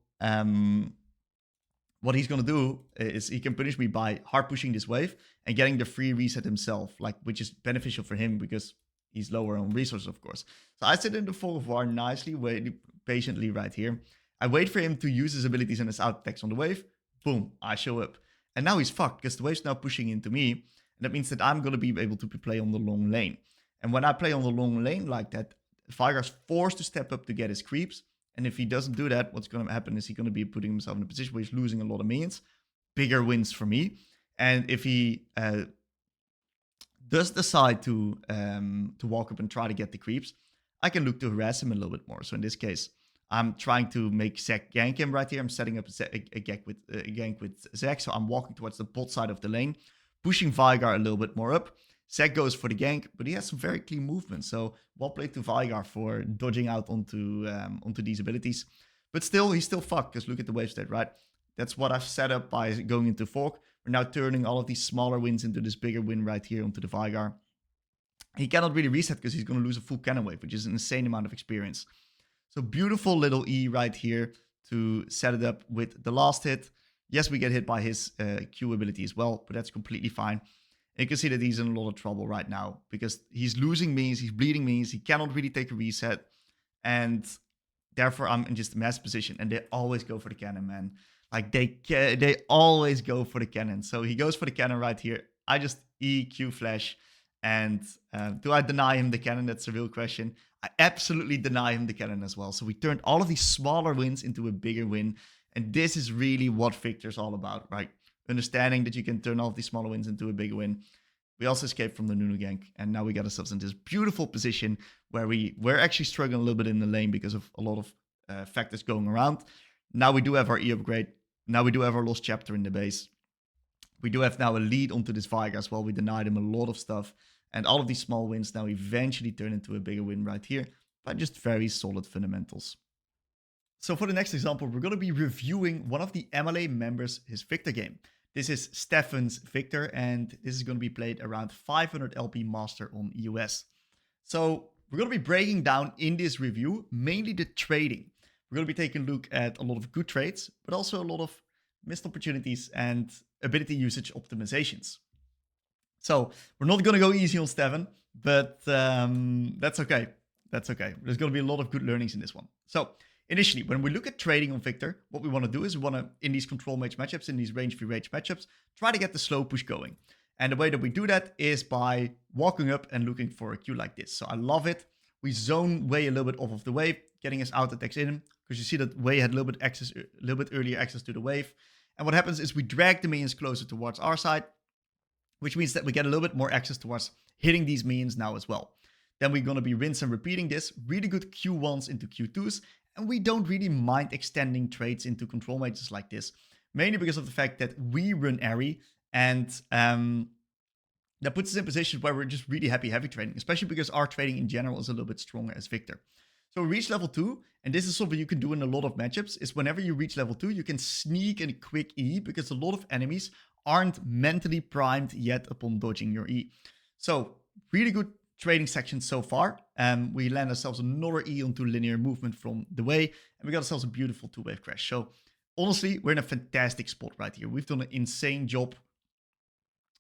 what he's going to do is he can punish me by hard pushing this wave and getting the free reset himself, like, which is beneficial for him because he's lower on resources, of course. So I sit in the Fog of War nicely, wait patiently right here. I wait for him to use his abilities and his out attacks on the wave. Boom, I show up. And now he's fucked because the wave's now pushing into me. And that means that I'm going to be able to play on the long lane. And when I play on the long lane like that, Veigar's forced to step up to get his creeps. And if he doesn't do that, what's going to happen is he's going to be putting himself in a position where he's losing a lot of minions. Bigger wins for me. And if he does decide to walk up and try to get the creeps, I can look to harass him a little bit more. So in this case, I'm trying to make Zek gank him right here. I'm setting up a gank with Zek. So I'm walking towards the bot side of the lane, pushing Veigar a little bit more up. Zek goes for the gank, but he has some very clean movement. So well played to Veigar for dodging out onto these abilities. But still, he's still fucked because look at the wave state, right? That's what I've set up by going into Fork. We're now turning all of these smaller wins into this bigger win right here onto the Veigar. He cannot really reset because he's going to lose a full cannon wave, which is an insane amount of experience. So beautiful little E right here to set it up with the last hit. Yes, we get hit by his Q ability as well, but that's completely fine. And you can see that he's in a lot of trouble right now because he's losing minions, he's bleeding minions, he cannot really take a reset. And therefore, I'm in just a mess position. And they always go for the cannon, man. Like, they always go for the cannon. So he goes for the cannon right here. I just EQ flash. And do I deny him the cannon? That's a real question. I absolutely deny him the cannon as well. So we turned all of these smaller wins into a bigger win. And this is really what Viktor's all about, right? Understanding that you can turn all of these smaller wins into a bigger win. We also escaped from the Nunu gank. And now we got ourselves in this beautiful position where we're actually struggling a little bit in the lane because of a lot of factors going around. Now we do have our E upgrade. Now we do have our lost chapter in the base. We do have now a lead onto this Veigar as well. We denied him a lot of stuff. And all of these small wins now eventually turn into a bigger win right here by just very solid fundamentals. So for the next example, we're going to be reviewing one of the MLA members, his Viktor game. This is Stefan's Viktor, and this is going to be played around 500 LP Master on EOS. So we're going to be breaking down in this review mainly the trading. We're going to be taking a look at a lot of good trades, but also a lot of missed opportunities and ability usage optimizations. So we're not going to go easy on Stefan, but that's okay. That's okay. There's going to be a lot of good learnings in this one. So initially, when we look at trading on Viktor, what we want to do is we want to, in these control mage matchups, in these range v range matchups, try to get the slow push going. And the way that we do that is by walking up and looking for a Q like this. So I love it. We zone Hwei a little bit off of the wave, getting his out attacks in, because you see that Hwei had a little bit earlier access to the wave. And what happens is we drag the minions closer towards our side, which means that we get a little bit more access towards hitting these minions now as well. Then we're going to be rinse and repeating this, really good Q1s into Q2s, and we don't really mind extending trades into control mages like this, mainly because of the fact that we run Airy, and that puts us in positions where we're just really happy heavy trading, especially because our trading in general is a little bit stronger as Viktor. So we reach level 2, and this is something you can do in a lot of matchups, is whenever you reach level 2, you can sneak a quick E, because a lot of enemies aren't mentally primed yet upon dodging your E. So really good trading section so far. We land ourselves another E onto linear movement from the Hwei, and we got ourselves a beautiful 2-wave crash. So honestly, we're in a fantastic spot right here. We've done an insane job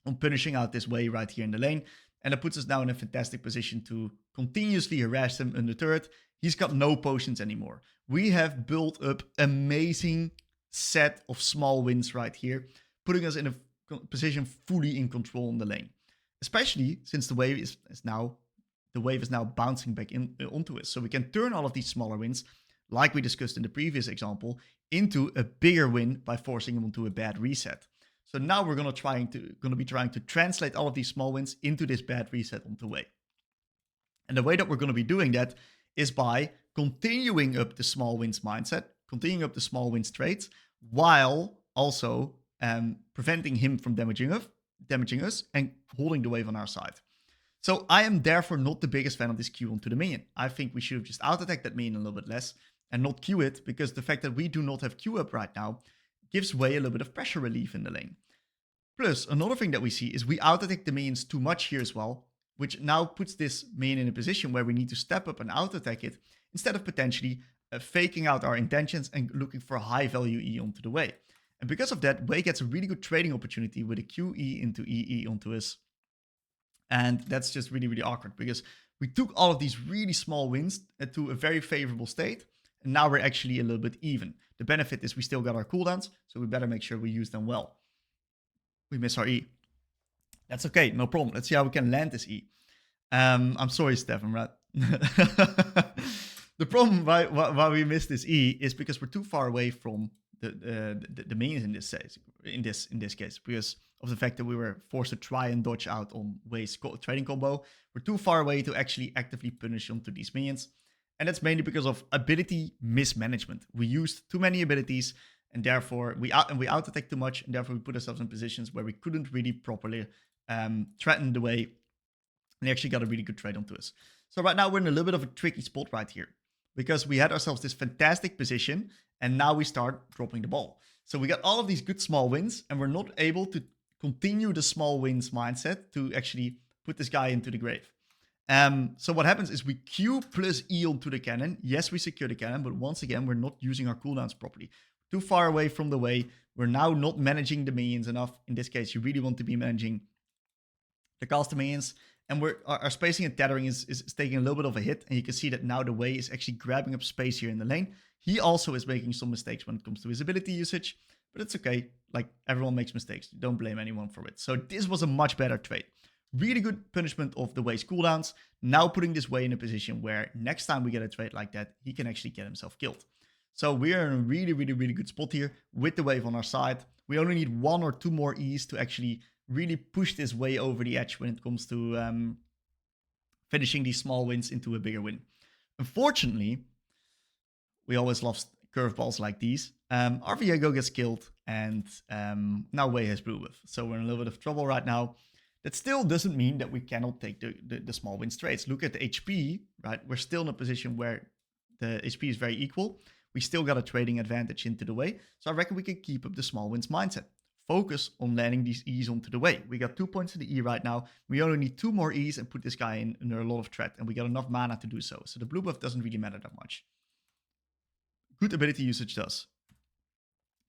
on punishing out this Hwei right here in the lane, and it puts us now in a fantastic position to continuously harass him in the turret. He's got no potions anymore. We have built up amazing set of small wins right here, putting us in a position fully in control in the lane. Especially since the wave is now bouncing back onto us. So we can turn all of these smaller wins, like we discussed in the previous example, into a bigger win by forcing them onto a bad reset. So now we're going to be trying to translate all of these small wins into this bad reset onto Hwei. And the way that we're going to be doing that is by continuing up the small wins mindset, continuing up the small wins traits, while also preventing him from damaging us and holding the wave on our side. So I am therefore not the biggest fan of this Q onto the minion. I think we should have just out-attacked that minion a little bit less and not Q it, because the fact that we do not have Q up right now gives Hwei a little bit of pressure relief in the lane. Plus, another thing that we see is we out-attack the minions too much here as well, which now puts this minion in a position where we need to step up and out-attack it, instead of potentially faking out our intentions and looking for a high value E onto the Hwei. And because of that, Hwei gets a really good trading opportunity with a QE into EE onto us. And that's just really, really awkward, because we took all of these really small wins to a very favorable state, and now we're actually a little bit even. The benefit is we still got our cooldowns, so we better make sure we use them well. We miss our E. That's okay, no problem. Let's see how we can land this E. I'm sorry, Stefan, right? The problem why we miss this E is because we're too far away from the minions in this case. In this case, because of the fact that we were forced to try and dodge out on Hwei's trading combo. We're too far away to actually actively punish onto these minions. And that's mainly because of ability mismanagement. We used too many abilities, and therefore we out-attacked too much, and therefore we put ourselves in positions where we couldn't really properly threaten the Hwei. And they actually got a really good trade onto us. So right now we're in a little bit of a tricky spot right here, because we had ourselves this fantastic position, and now we start dropping the ball. So we got all of these good small wins, and we're not able to continue the small wins mindset to actually put this guy into the grave. So what happens is we Q plus E onto the cannon. Yes, we secure the cannon, but once again, we're not using our cooldowns properly. Too far away from the Hwei. We're now not managing the minions enough. In this case, you really want to be managing the caster minions. And our spacing and tethering is taking a little bit of a hit. And you can see that now the Hwei is actually grabbing up space here in the lane. He also is making some mistakes when it comes to his ability usage. But it's okay. Like, everyone makes mistakes. Don't blame anyone for it. So this was a much better trade. Really good punishment of the Hwei's cooldowns. Now putting this Hwei in a position where next time we get a trade like that, he can actually get himself killed. So we are in a really, really, really good spot here with the wave on our side. We only need 1 or 2 more E's to actually really push this Hwei over the edge when it comes to finishing these small wins into a bigger win. Unfortunately, we always love curveballs like these. Our Veigar gets killed, and now Hwei has blue buff. So we're in a little bit of trouble right now. That still doesn't mean that we cannot take the small win trades. Look at the HP, right? We're still in a position where the HP is very equal. We still got a trading advantage into the Hwei. So I reckon we can keep up the small wins mindset. Focus on landing these E's onto the Hwei. We got 2 points in the E right now. We only need 2 more E's and put this guy in under a lot of threat. And we got enough mana to do so. So the blue buff doesn't really matter that much. Good ability usage does.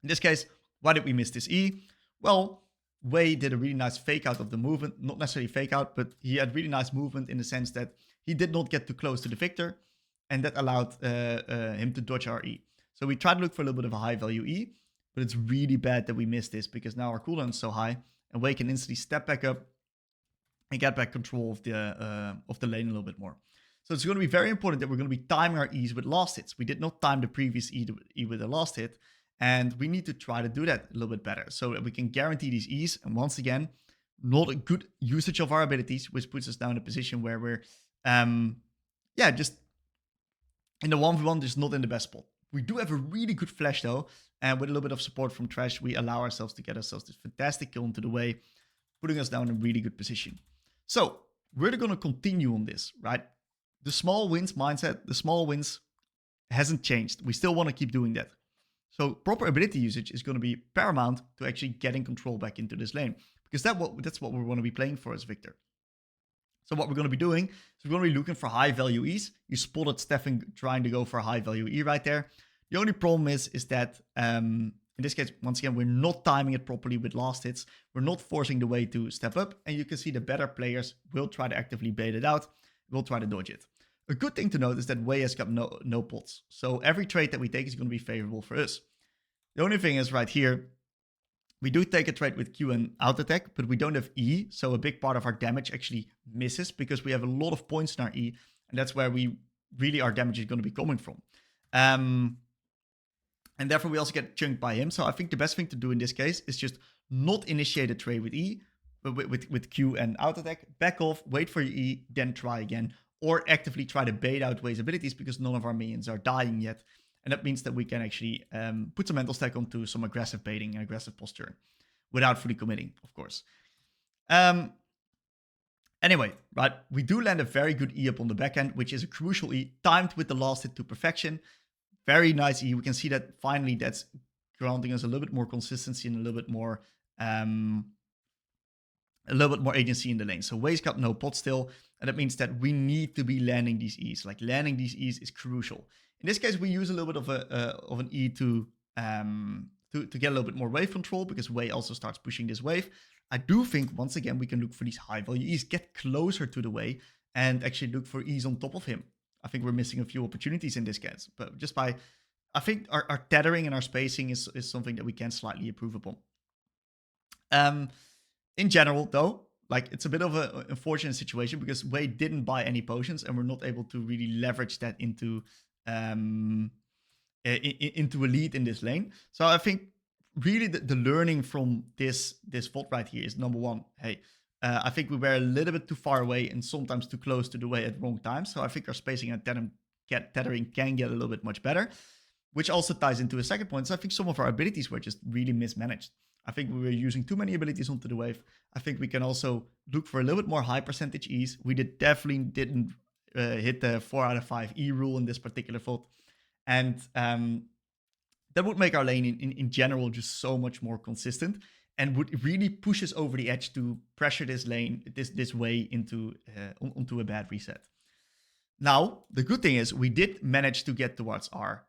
In this case, why did we miss this E? Well, Hwei did a really nice fake out of the movement. Not necessarily fake out, but he had really nice movement in the sense that he did not get too close to the Viktor. And that allowed him to dodge our E. So we tried to look for a little bit of a high value E. But it's really bad that we missed this, because now our cooldown is so high, and Hwei can instantly step back up and get back control of the lane a little bit more. So it's going to be very important that we're going to be timing our E's with last hits. We did not time the previous E with the last hit, and we need to try to do that a little bit better so that we can guarantee these E's. And once again, not a good usage of our abilities, which puts us down in a position where we're, just in the 1v1, just not in the best spot. We do have a really good flash though, and with a little bit of support from Trash, we allow ourselves to get ourselves this fantastic kill into the Hwei, putting us down in a really good position. So we're going to continue on this, right? The small wins mindset, the small wins hasn't changed. We still want to keep doing that. So proper ability usage is going to be paramount to actually getting control back into this lane, because that's what we're going to be playing for as Viktor. So what we're going to be doing is we're going to be looking for high value E's. You spotted Stefan trying to go for a high value E right there. The only problem is that, in this case, once again, we're not timing it properly with last hits. We're not forcing the Hwei to step up. And you can see the better players will try to actively bait it out. Will try to dodge it. A good thing to note is that Hwei has got no pots. So every trade that we take is going to be favorable for us. The only thing is right here, we do take a trade with Q and out attack, but we don't have E. So a big part of our damage actually misses because we have a lot of points in our E. And that's where our damage is going to be coming from. And therefore we also get chunked by him. So I think the best thing to do in this case is just not initiate a trade with E, but with Q and out attack. Back off, wait for your E, then try again. Or actively try to bait out Hwei's abilities because none of our minions are dying yet. And that means that we can actually put some mental stack onto some aggressive baiting and aggressive posture without fully committing, of course. Anyway, right, we do land a very good E up on the back end, which is a crucial E, timed with the last hit to perfection. Very nice E. We can see that finally that's granting us a little bit more consistency and a little bit more agency in the lane. So Hwei's got no pot still, and that means that we need to be landing these E's. Like landing these E's is crucial. In this case, we use a little bit of an E to get a little bit more wave control, because Hwei also starts pushing this wave. I do think, once again, we can look for these high value E's, get closer to the Hwei, and actually look for E's on top of him. I think we're missing a few opportunities in this case, but just by, I think our tethering and our spacing is something that we can slightly improve upon. In general, though, like it's a bit of an unfortunate situation because Hwei didn't buy any potions, and we're not able to really leverage that into a lead in this lane. So I think really the learning from this VOD right here is, number one, hey, I think we were a little bit too far away and sometimes too close to the Hwei at wrong times. So I think our spacing and tethering can get a little bit much better, which also ties into a second point. So I think some of our abilities were just really mismanaged. I think we were using too many abilities onto the wave. I think we can also look for a little bit more high percentage E's. We definitely didn't hit the 4 out of 5 E rule in this particular VOD. And that would make our lane in general just so much more consistent, and would really push us over the edge to pressure this lane, this Hwei onto a bad reset. Now, the good thing is we did manage to get towards our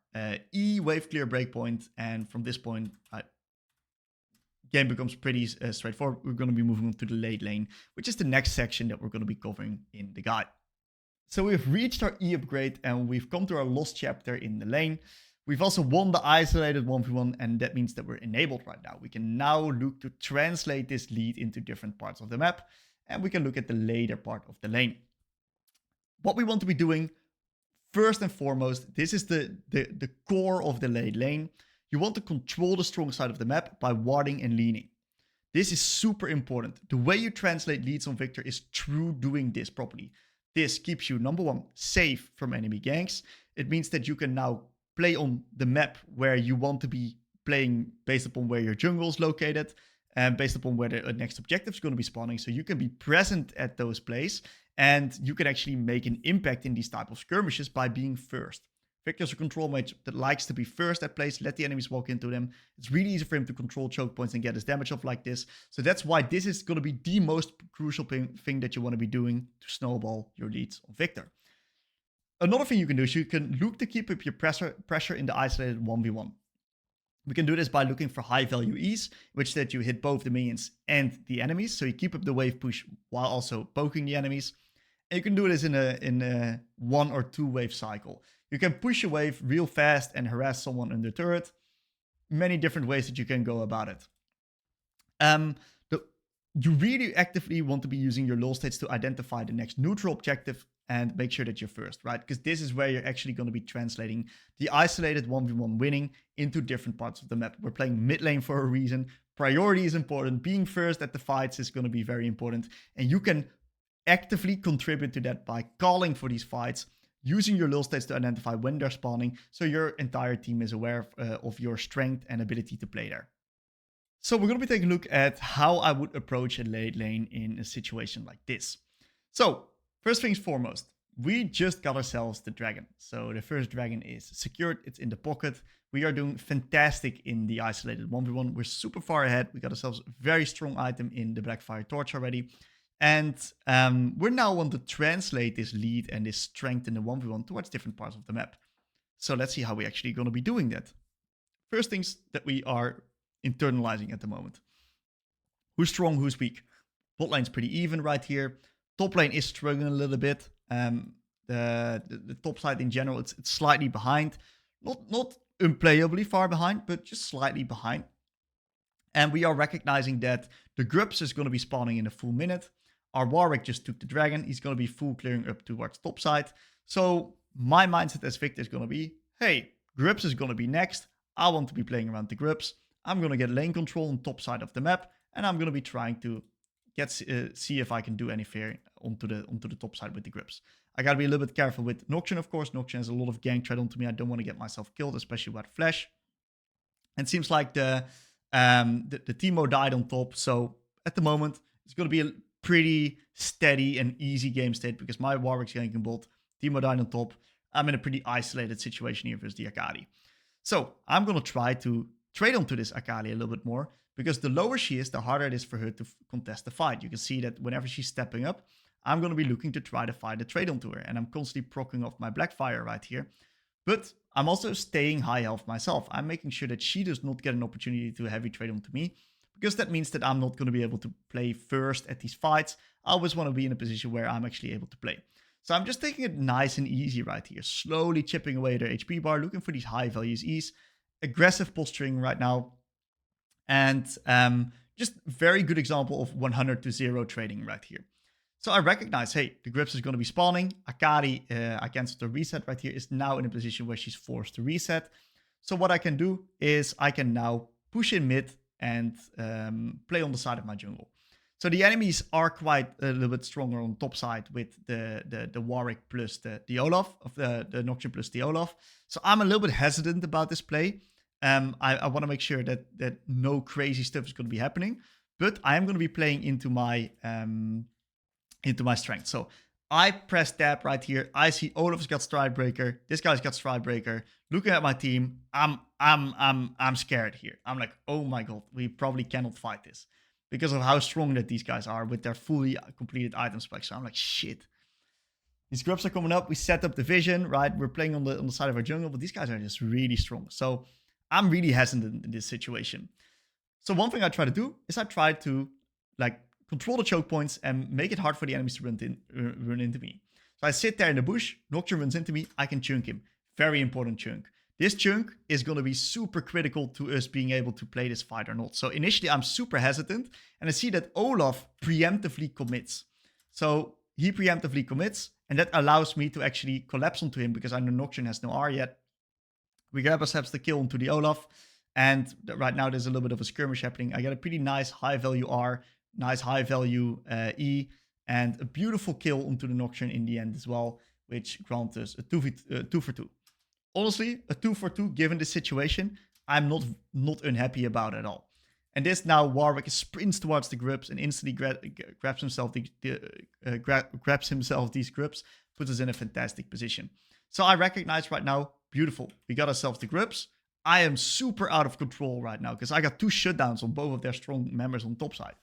E wave clear breakpoint, and from this point, game becomes pretty straightforward. We're going to be moving on to the late lane, which is the next section that we're going to be covering in the guide. So we've reached our E upgrade, and we've come to our lost chapter in the lane. We've also won the isolated 1v1, and that means that we're enabled right now. We can now look to translate this lead into different parts of the map, and we can look at the later part of the lane. What we want to be doing, first and foremost, this is the core of the late lane. You want to control the strong side of the map by warding and leaning. This is super important. The way you translate leads on Viktor is through doing this properly. This keeps you, number one, safe from enemy ganks. It means that you can now play on the map where you want to be playing based upon where your jungle is located and based upon where the next objective is going to be spawning. So you can be present at those plays, and you can actually make an impact in these type of skirmishes by being first. Viktor's a control mage that likes to be first at plays, let the enemies walk into them. It's really easy for him to control choke points and get his damage off like this. So that's why this is going to be the most crucial thing that you want to be doing to snowball your leads on Viktor. Another thing you can do is you can look to keep up your pressure in the isolated 1v1. We can do this by looking for high value E's, which that you hit both the minions and the enemies. So you keep up the wave push while also poking the enemies. And you can do this in a 1 or 2 wave cycle. You can push a wave real fast and harass someone in the turret. Many different ways that you can go about it. You really actively want to be using your lull states to identify the next neutral objective and make sure that you're first, right? Because this is where you're actually going to be translating the isolated 1v1 winning into different parts of the map. We're playing mid lane for a reason. Priority is important. Being first at the fights is going to be very important. And you can actively contribute to that by calling for these fights, using your lull states to identify when they're spawning, so your entire team is aware of your strength and ability to play there. So we're going to be taking a look at how I would approach a late lane in a situation like this. So first things foremost, we just got ourselves the dragon. So the first dragon is secured. It's in the pocket. We are doing fantastic in the isolated 1v1. We're super far ahead. We got ourselves a very strong item in the Blackfire Torch already. And we now want to translate this lead and this strength in the 1v1 towards different parts of the map. So let's see how we're actually going to be doing that. First things that we are internalizing at the moment. Who's strong, who's weak? Bot lane's pretty even right here. Top lane is struggling a little bit. The top side in general, it's slightly behind. Not unplayably far behind, but just slightly behind. And we are recognizing that the Grubs is going to be spawning in a full minute. Our Warwick just took the dragon. He's going to be full clearing up towards top side. So my mindset as Viktor is going to be, hey, Grubs is going to be next. I want to be playing around the Grubs. I'm going to get lane control on top side of the map. And I'm going to be trying to see if I can do anything onto the top side with the Grubs. I got to be a little bit careful with Noxian, of course. Noxian has a lot of gank threat onto me. I don't want to get myself killed, especially with Flash. And it seems like the Teemo died on top. So at the moment, it's going to be pretty steady and easy game state because my Warwick's ganking bot, Timo Dine on top. I'm in a pretty isolated situation here versus the Akali. So I'm going to try to trade onto this Akali a little bit more because the lower she is, the harder it is for her to contest the fight. You can see that whenever she's stepping up, I'm going to be looking to try to find a trade onto her. And I'm constantly proccing off my Blackfire right here. But I'm also staying high health myself. I'm making sure that she does not get an opportunity to heavy trade onto me, because that means that I'm not going to be able to play first at these fights. I always want to be in a position where I'm actually able to play. So I'm just taking it nice and easy right here, slowly chipping away their HP bar, looking for these high values E's, aggressive posturing right now, and just very good example of 100 to 0 trading right here. So I recognize, hey, the grips is going to be spawning. Akali, I cancelled the reset right here, is now in a position where she's forced to reset. So what I can do is I can now push in mid and play on the side of my jungle. So the enemies are quite a little bit stronger on top side with the Warwick plus the Olaf, of the Noxian plus the Olaf. So I'm a little bit hesitant about this play. I want to make sure that no crazy stuff is going to be happening, but I am going to be playing into my strength. So I press tab right here. I see Olaf's got Stridebreaker. This guy's got Stridebreaker. Looking at my team, I'm scared here. I'm like, oh my god, we probably cannot fight this because of how strong that these guys are with their fully completed item specs. So I'm like, shit. These grubs are coming up. We set up the vision, right? We're playing on the side of our jungle, but these guys are just really strong. So I'm really hesitant in this situation. So one thing I try to do is I try to like control the choke points and make it hard for the enemies to run into me. So I sit there in the bush, Nocturne runs into me, I can chunk him. Very important chunk. This chunk is going to be super critical to us being able to play this fight or not. So initially I'm super hesitant, and I see that Olaf preemptively commits. So he preemptively commits, and that allows me to actually collapse onto him because I know Nocturne has no R yet. We grab ourselves the kill onto the Olaf, and right now there's a little bit of a skirmish happening. I get a pretty nice high value R, nice high value E, and a beautiful kill onto the Nocturne in the end as well, which grants us a 2 for 2. Honestly, a 2 for 2 given the situation, I'm not unhappy about it at all. And this now Warwick sprints towards the grips and instantly grabs himself these grips, puts us in a fantastic position. So I recognize right now, beautiful, we got ourselves the grips. I am super out of control right now because I got 2 shutdowns on both of their strong members on top side.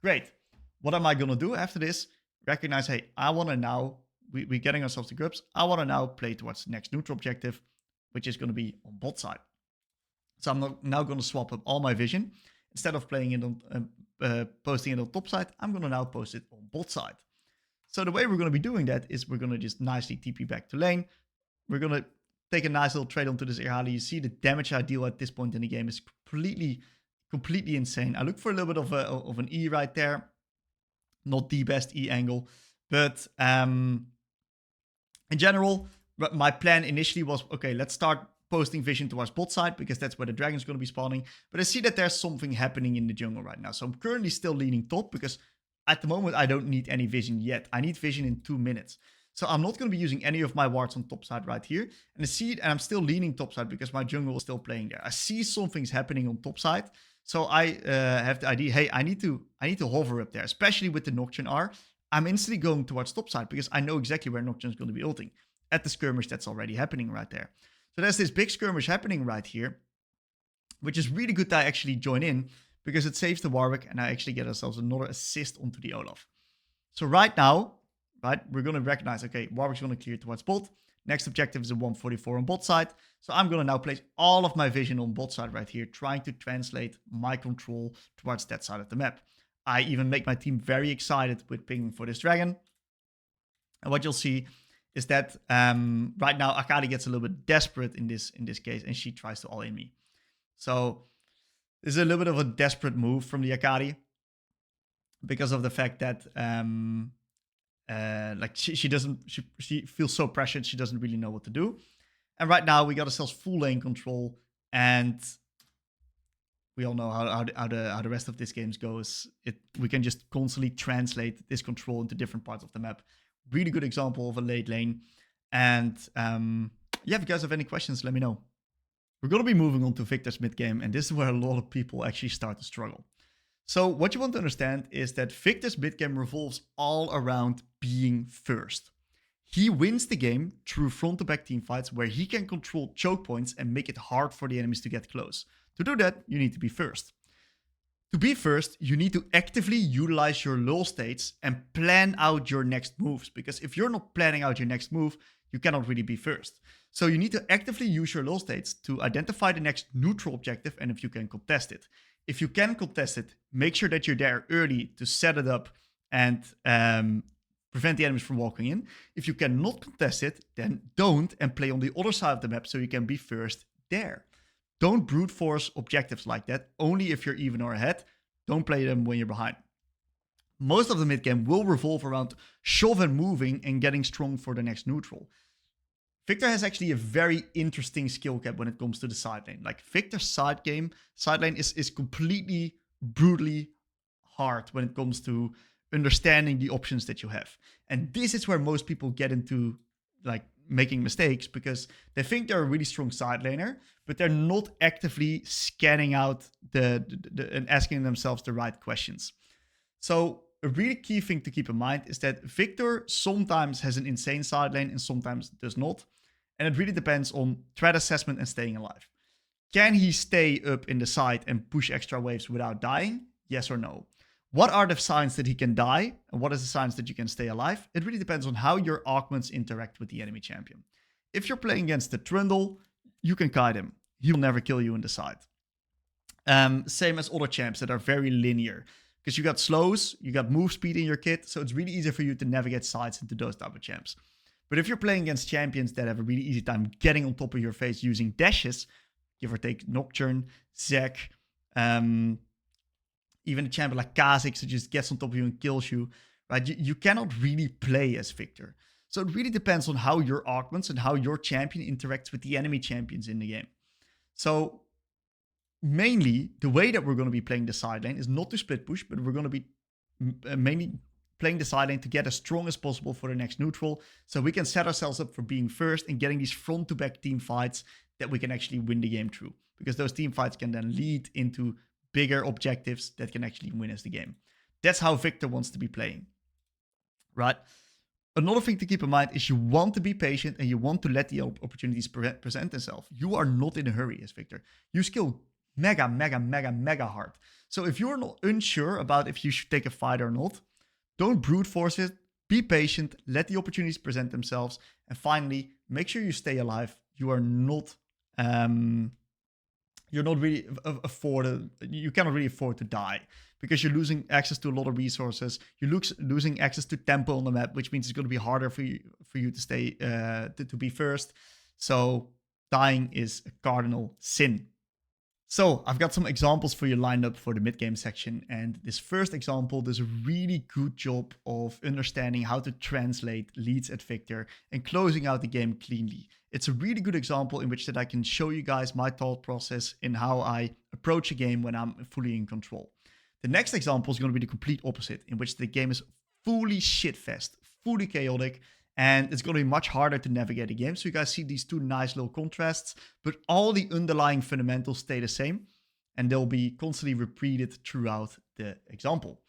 Great. What am I going to do after this? Recognize, hey, I want to now, we're getting ourselves the grips. I want to now play towards the next neutral objective, which is going to be on bot side. So I'm now going to swap up all my vision. Instead of playing it on, posting it on top side, I'm going to now post it on bot side. So the way we're going to be doing that is we're going to just nicely TP back to lane. We're going to take a nice little trade onto this Akali. You see the damage I deal at this point in the game is completely insane. I look for a little bit of an E right there. Not the best E angle, but in general, my plan initially was, okay, let's start posting vision towards bot side because that's where the dragon's going to be spawning. But I see that there's something happening in the jungle right now. So I'm currently still leaning top because at the moment I don't need any vision yet. I need vision in 2 minutes. So I'm not going to be using any of my wards on top side right here. And I see it, and I'm still leaning top side because my jungle is still playing there. I see something's happening on top side. So I have the idea, hey, I need to hover up there, especially with the Nocturne R. I'm instantly going towards top side because I know exactly where Nocturne is going to be ulting. At the skirmish that's already happening right there. So there's this big skirmish happening right here, which is really good that I actually join in because it saves the Warwick and I actually get ourselves another assist onto the Olaf. So right now, right, we're going to recognize, okay, Warwick's going to clear towards bot. Next objective is a 144 on bot side. So I'm going to now place all of my vision on bot side right here, trying to translate my control towards that side of the map. I even make my team very excited with pinging for this dragon. And what you'll see is that right now Akali gets a little bit desperate in this case, and she tries to all-in me. So this is a little bit of a desperate move from the Akali because of the fact that like she feels so pressured, she doesn't really know what to do. And right now we got ourselves full lane control, and we all know how the rest of this game goes. We can just constantly translate this control into different parts of the map. Really good example of a late lane. And yeah, if you guys have any questions, let me know. We're going to be moving on to Viktor's mid game, and this is where a lot of people actually start to struggle. So what you want to understand is that Viktor's mid game revolves all around being first. He wins the game through front to back team fights where he can control choke points and make it hard for the enemies to get close. To do that, you need to be first. To be first, you need to actively utilize your lull states and plan out your next moves, because if you're not planning out your next move, you cannot really be first. So you need to actively use your lull states to identify the next neutral objective and if you can contest it. If you can contest it, make sure that you're there early to set it up and prevent the enemies from walking in. If you cannot contest it, then don't, and play on the other side of the map so you can be first there. Don't brute force objectives like that, only if you're even or ahead. Don't play them when you're behind. Most of the mid game will revolve around shove and moving and getting strong for the next neutral. Viktor has actually a very interesting skill cap when it comes to the side lane. Like Viktor's side lane is completely brutally hard when it comes to understanding the options that you have. And this is where most people get into like making mistakes, because they think they're a really strong side laner, but they're not actively scanning out and asking themselves the right questions. So a really key thing to keep in mind is that Viktor sometimes has an insane side lane and sometimes does not. And it really depends on threat assessment and staying alive. Can he stay up in the side and push extra waves without dying? Yes or no? What are the signs that he can die? And what is the signs that you can stay alive? It really depends on how your augments interact with the enemy champion. If you're playing against the Trundle, you can kite him. He will never kill you in the side. Same as other champs that are very linear. Because you got slows, you got move speed in your kit, so it's really easy for you to navigate sides into those type of champs. But if you're playing against champions that have a really easy time getting on top of your face using dashes, give or take Nocturne, Zac, even a champion like Kha'Zix that just gets on top of you and kills you, right? You cannot really play as Viktor. So it really depends on how your augments and how your champion interacts with the enemy champions in the game. So mainly, the way that we're going to be playing the side lane is not to split push, but we're going to be mainly playing the side lane to get as strong as possible for the next neutral, so we can set ourselves up for being first and getting these front to back team fights that we can actually win the game through, because those team fights can then lead into bigger objectives that can actually win us the game. That's how Viktor wants to be playing, right? Another thing to keep in mind is you want to be patient and you want to let the opportunities present themselves. You are not in a hurry as Viktor. You skill mega hard. So if you're not unsure about if you should take a fight or not, don't brute force it. Be patient. Let the opportunities present themselves. And finally, make sure you stay alive. You are not, you cannot really afford to die, because you're losing access to a lot of resources. You're losing access to tempo on the map, which means it's going to be harder for you to stay to be first. So dying is a cardinal sin. So I've got some examples for you lined up for the mid-game section, and this first example does a really good job of understanding how to translate leads at Viktor and closing out the game cleanly. It's a really good example in which that I can show you guys my thought process in how I approach a game when I'm fully in control. The next example is going to be the complete opposite, in which the game is fully shitfest, fully chaotic, and it's going to be much harder to navigate the game. So you guys see these two nice little contrasts, but all the underlying fundamentals stay the same, and they'll be constantly repeated throughout the example.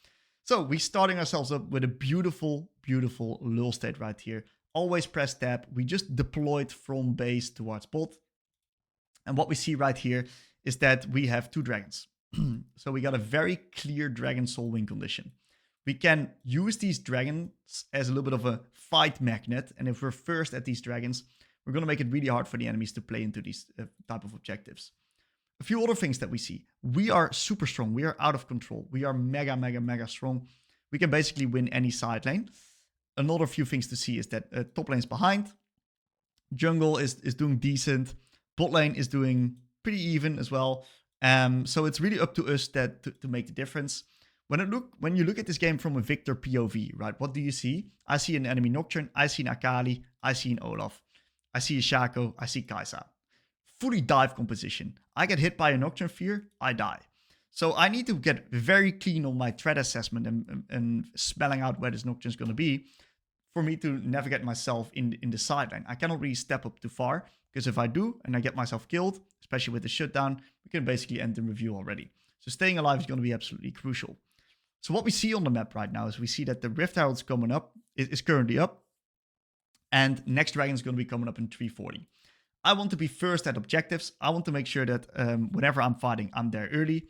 So we're starting ourselves up with a beautiful lull state right here. Always press tab. We just deployed from base towards bot. And what we see right here is that we have two dragons. So we got a very clear dragon soul win condition. We can use these dragons as a little bit of a fight magnet. And if we're first at these dragons, we're going to make it really hard for the enemies to play into these type of objectives. A few other things that we see. We are super strong. We are out of control. We are mega strong. We can basically win any side lane. Another few things to see is that top lane's behind. Jungle is doing decent. Bot lane is doing pretty even as well. So it's really up to us to make the difference. When you look at this game from a Viktor POV, right, what do you see? I see an enemy Nocturne, I see an Akali, I see an Olaf, I see a Shaco, I see Kai'Sa. Fully dive composition. I get hit by a Nocturne Fear, I die. So I need to get very clean on my threat assessment and smelling out where this Nocturne is going to be for me to navigate myself in the sideline. I cannot really step up too far, because if I do and I get myself killed, especially with the shutdown, we can basically end the review already. So staying alive is going to be absolutely crucial. So what we see on the map right now is we see that the Rift Herald's coming up, is currently up. And next dragon is going to be coming up in 340. I want to be first at objectives. I want to make sure that whenever I'm fighting, I'm there early.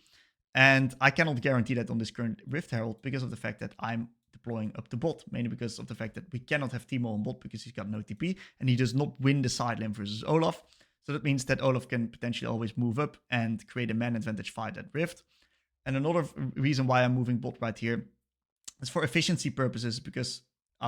And I cannot guarantee that on this current Rift Herald because of the fact that I'm deploying up the bot. Mainly because of the fact that we cannot have Teemo on bot because he's got no TP. And he does not win the side lane versus Olaf. So that means that Olaf can potentially always move up and create a man advantage fight at Rift. And another reason why I'm moving bot right here is for efficiency purposes, because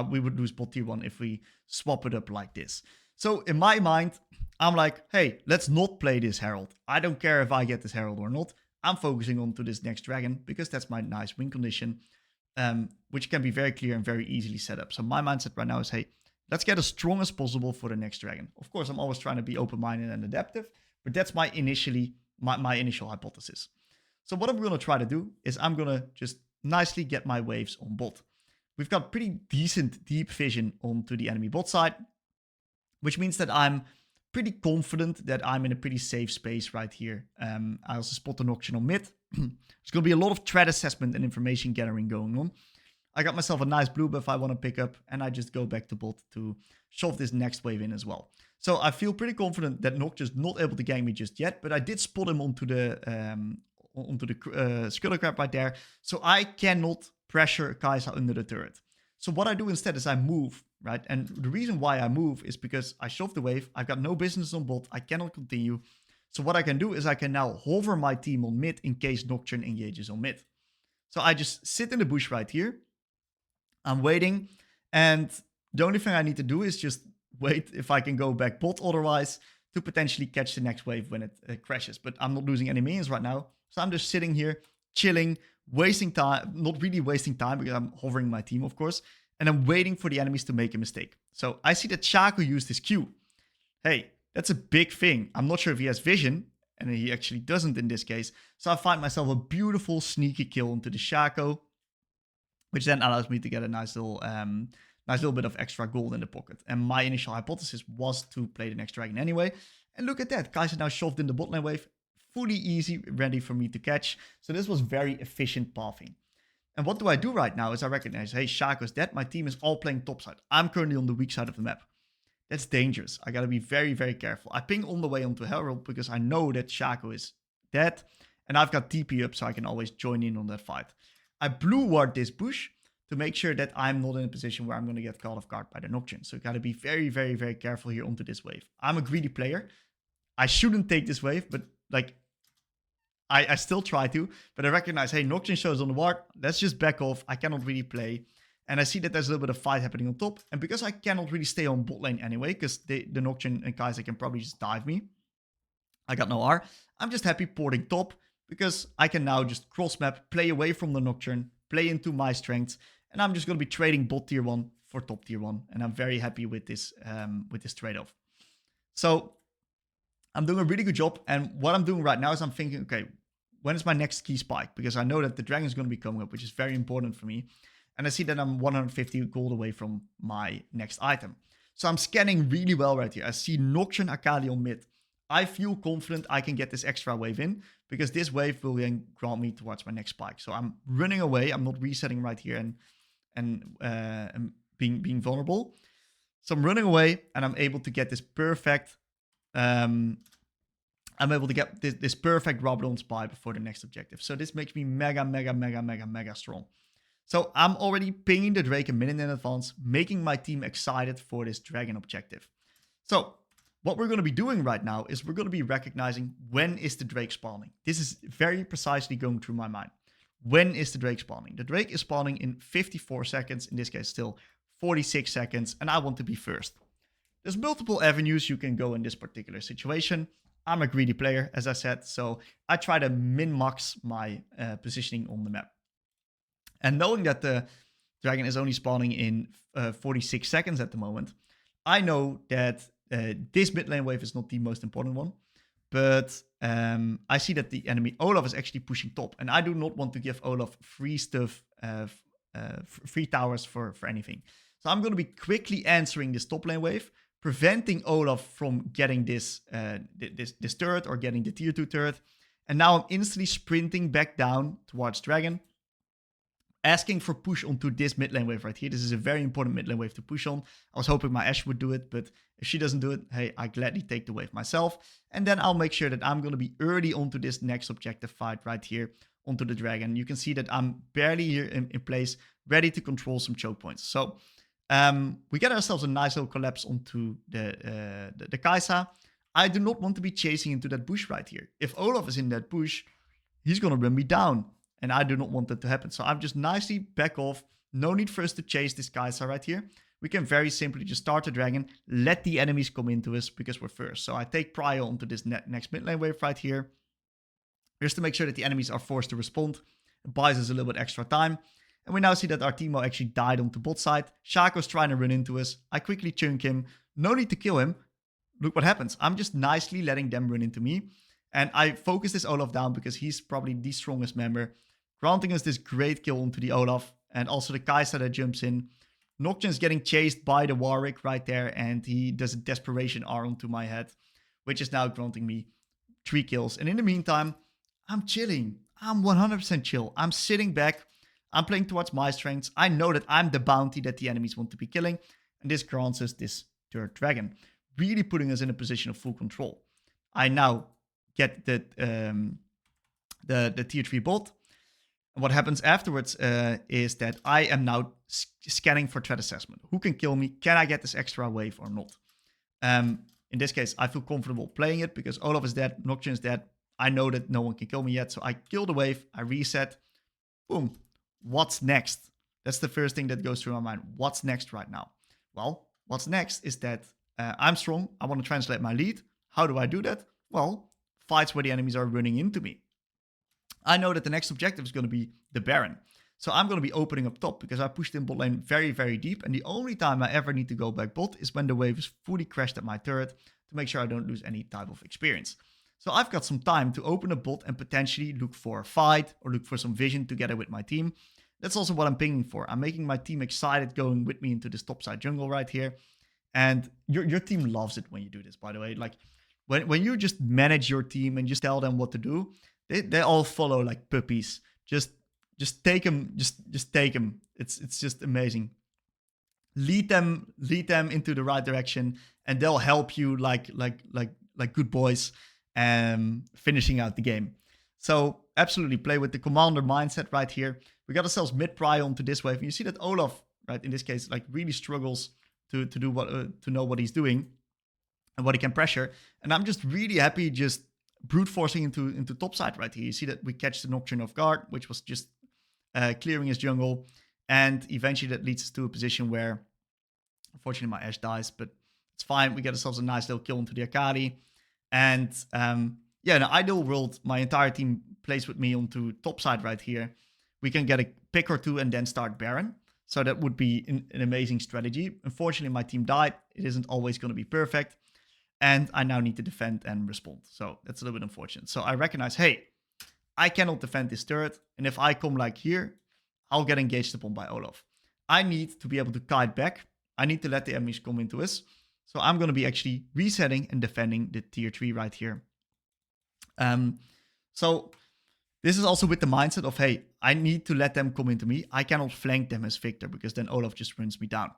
we would lose bot tier 1 if we swap it up like this. So in my mind, I'm like, hey, let's not play this Herald. I don't care if I get this Herald or not. I'm focusing on to this next dragon because that's my nice win condition, which can be very clear and very easily set up. So my mindset right now is, hey, let's get as strong as possible for the next dragon. Of course, I'm always trying to be open-minded and adaptive, but that's my initial hypothesis. So what I'm going to try to do is I'm going to just nicely get my waves on bot. We've got pretty decent deep vision onto the enemy bot side, which means that I'm pretty confident that I'm in a pretty safe space right here. I also spot an auction on mid. There's going to be a lot of threat assessment and information gathering going on. I got myself a nice blue buff I want to pick up, and I just go back to bot to shove this next wave in as well. So I feel pretty confident that Noct is not able to gank me just yet, but I did spot him onto the Scutter Crab right there, so I cannot pressure Kai'Sa under the turret. So what I do instead is I move, right? And the reason why I move is because I shove the wave, I've got no business on bot, I cannot continue. So what I can do is I can now hover my team on mid in case Nocturne engages on mid. So I just sit in the bush right here, I'm waiting, and the only thing I need to do is just wait if I can go back bot otherwise to potentially catch the next wave when it crashes. But I'm not losing any minions right now. So I'm just sitting here, chilling, wasting time, not really wasting time because I'm hovering my team, of course. And I'm waiting for the enemies to make a mistake. So I see that Shaco used his Q. Hey, that's a big thing. I'm not sure if he has vision, and he actually doesn't in this case. So I find myself a beautiful sneaky kill into the Shaco, which then allows me to get a nice little bit of extra gold in the pocket. And my initial hypothesis was to play the next dragon anyway. And look at that, Kai'Sa now shoved in the bot lane wave. Fully easy, ready for me to catch. So this was very efficient pathing. And what do I do right now is I recognize, hey, Shaco's dead. My team is all playing topside. I'm currently on the weak side of the map. That's dangerous. I gotta be very, very careful. I ping on the way onto Herald because I know that Shaco is dead. And I've got TP up so I can always join in on that fight. I blue ward this bush to make sure that I'm not in a position where I'm going to get caught off guard by the Nocturne. So you got to be very, very, very careful here onto this wave. I'm a greedy player. I shouldn't take this wave, but like, I still try to. But I recognize, hey, Nocturne shows on the ward. Let's just back off. I cannot really play. And I see that there's a little bit of fight happening on top. And because I cannot really stay on bot lane anyway, because the Nocturne and Kai'Sa can probably just dive me. I got no R. I'm just happy porting top because I can now just cross map, play away from the Nocturne, play into my strengths. And I'm just going to be trading bot tier 1 for top tier 1. And I'm very happy with this trade-off. So I'm doing a really good job. And what I'm doing right now is I'm thinking, okay, when is my next key spike? Because I know that the dragon is going to be coming up, which is very important for me. And I see that I'm 150 gold away from my next item. So I'm scanning really well right here. I see Nocturne Akali on mid. I feel confident I can get this extra wave in because this wave will then grant me towards my next spike. So I'm running away. I'm not resetting right here and being vulnerable. So I'm running away and I'm able to get this perfect. I'm able to get this perfect Rabadon spy before the next objective. So this makes me mega strong. So I'm already pinging the Drake a minute in advance, making my team excited for this dragon objective. So what we're going to be doing right now is we're going to be recognizing when is the Drake spawning. This is very precisely going through my mind. When is the Drake spawning? The Drake is spawning in 54 seconds, in this case still 46 seconds, and I want to be first. There's multiple avenues you can go in this particular situation. I'm a greedy player, as I said, so I try to min-max my positioning on the map. And knowing that the dragon is only spawning in 46 seconds at the moment, I know that this mid lane wave is not the most important one. But I see that the enemy Olaf is actually pushing top. And I do not want to give Olaf free stuff, free towers for anything. So I'm going to be quickly answering this top lane wave, preventing Olaf from getting this turret or getting the tier 2 turret. And now I'm instantly sprinting back down towards dragon, asking for push onto this mid lane wave right here. This is a very important mid lane wave to push on. I was hoping my Ashe would do it, but if she doesn't do it, hey, I gladly take the wave myself. And then I'll make sure that I'm going to be early onto this next objective fight right here onto the dragon. You can see that I'm barely here in place, ready to control some choke points. So we get ourselves a nice little collapse onto the Kai'Sa. I do not want to be chasing into that bush right here. If Olaf is in that bush, he's going to run me down. And I do not want that to happen. So I'm just nicely back off. No need for us to chase this Kai'Sa right here. We can very simply just start the dragon, let the enemies come into us because we're first. So I take prio onto this next mid lane wave right here, just to make sure that the enemies are forced to respond. It buys us a little bit extra time. And we now see that our Teemo actually died on the bot side. Shaco's trying to run into us. I quickly chunk him. No need to kill him. Look what happens. I'm just nicely letting them run into me. And I focus this Olaf down because he's probably the strongest member, granting us this great kill onto the Olaf. And also the Kai'Sa that jumps in. Nocturne's getting chased by the Warwick right there. And he does a desperation R onto my head, which is now granting me 3 kills. And in the meantime, I'm chilling. I'm 100% chill. I'm sitting back. I'm playing towards my strengths. I know that I'm the bounty that the enemies want to be killing. And this grants us this third dragon, really putting us in a position of full control. I now get the tier 3 bot. And what happens afterwards is that I am now scanning for threat assessment. Who can kill me? Can I get this extra wave or not? In this case, I feel comfortable playing it because Olaf is dead, Nocturne is dead. I know that no one can kill me yet, so I kill the wave, I reset. Boom. What's next? That's the first thing that goes through my mind. What's next right now? Well, what's next is that I'm strong. I want to translate my lead. How do I do that? Well, fights where the enemies are running into me. I know that the next objective is going to be the Baron. So I'm going to be opening up top because I pushed in bot lane very, very deep. And the only time I ever need to go back bot is when the wave is fully crashed at my turret to make sure I don't lose any type of experience. So I've got some time to open a bot and potentially look for a fight or look for some vision together with my team. That's also what I'm pinging for. I'm making my team excited going with me into this topside jungle right here. And your team loves it when you do this, by the way. Like when you just manage your team and just tell them what to do, they all follow like puppies. Just take them, just take them. It's just amazing. Lead them into the right direction, and they'll help you like good boys, finishing out the game. So absolutely play with the commander mindset right here. We got ourselves mid prio onto this wave, and you see that Olaf, right, in this case, like really struggles to do what to know what he's doing and what he can pressure. And I'm just really happy just brute forcing into topside right here. You see that we catch the Nocturne off guard, which was just clearing his jungle, and eventually that leads us to a position where unfortunately my Ashe dies, but it's fine. We get ourselves a nice little kill into the Akali. And yeah, in an ideal world, my entire team plays with me onto topside right here. We can get a pick or two and then start Baron. So that would be an amazing strategy. Unfortunately, my team died. It isn't always going to be perfect. And I now need to defend and respond. So that's a little bit unfortunate. So I recognize, hey, I cannot defend this turret. And if I come like here, I'll get engaged upon by Olaf. I need to be able to kite back. I need to let the enemies come into us. So I'm going to be actually resetting and defending the tier 3 right here. So this is also with the mindset of, hey, I need to let them come into me. I cannot flank them as Viktor because then Olaf just runs me down.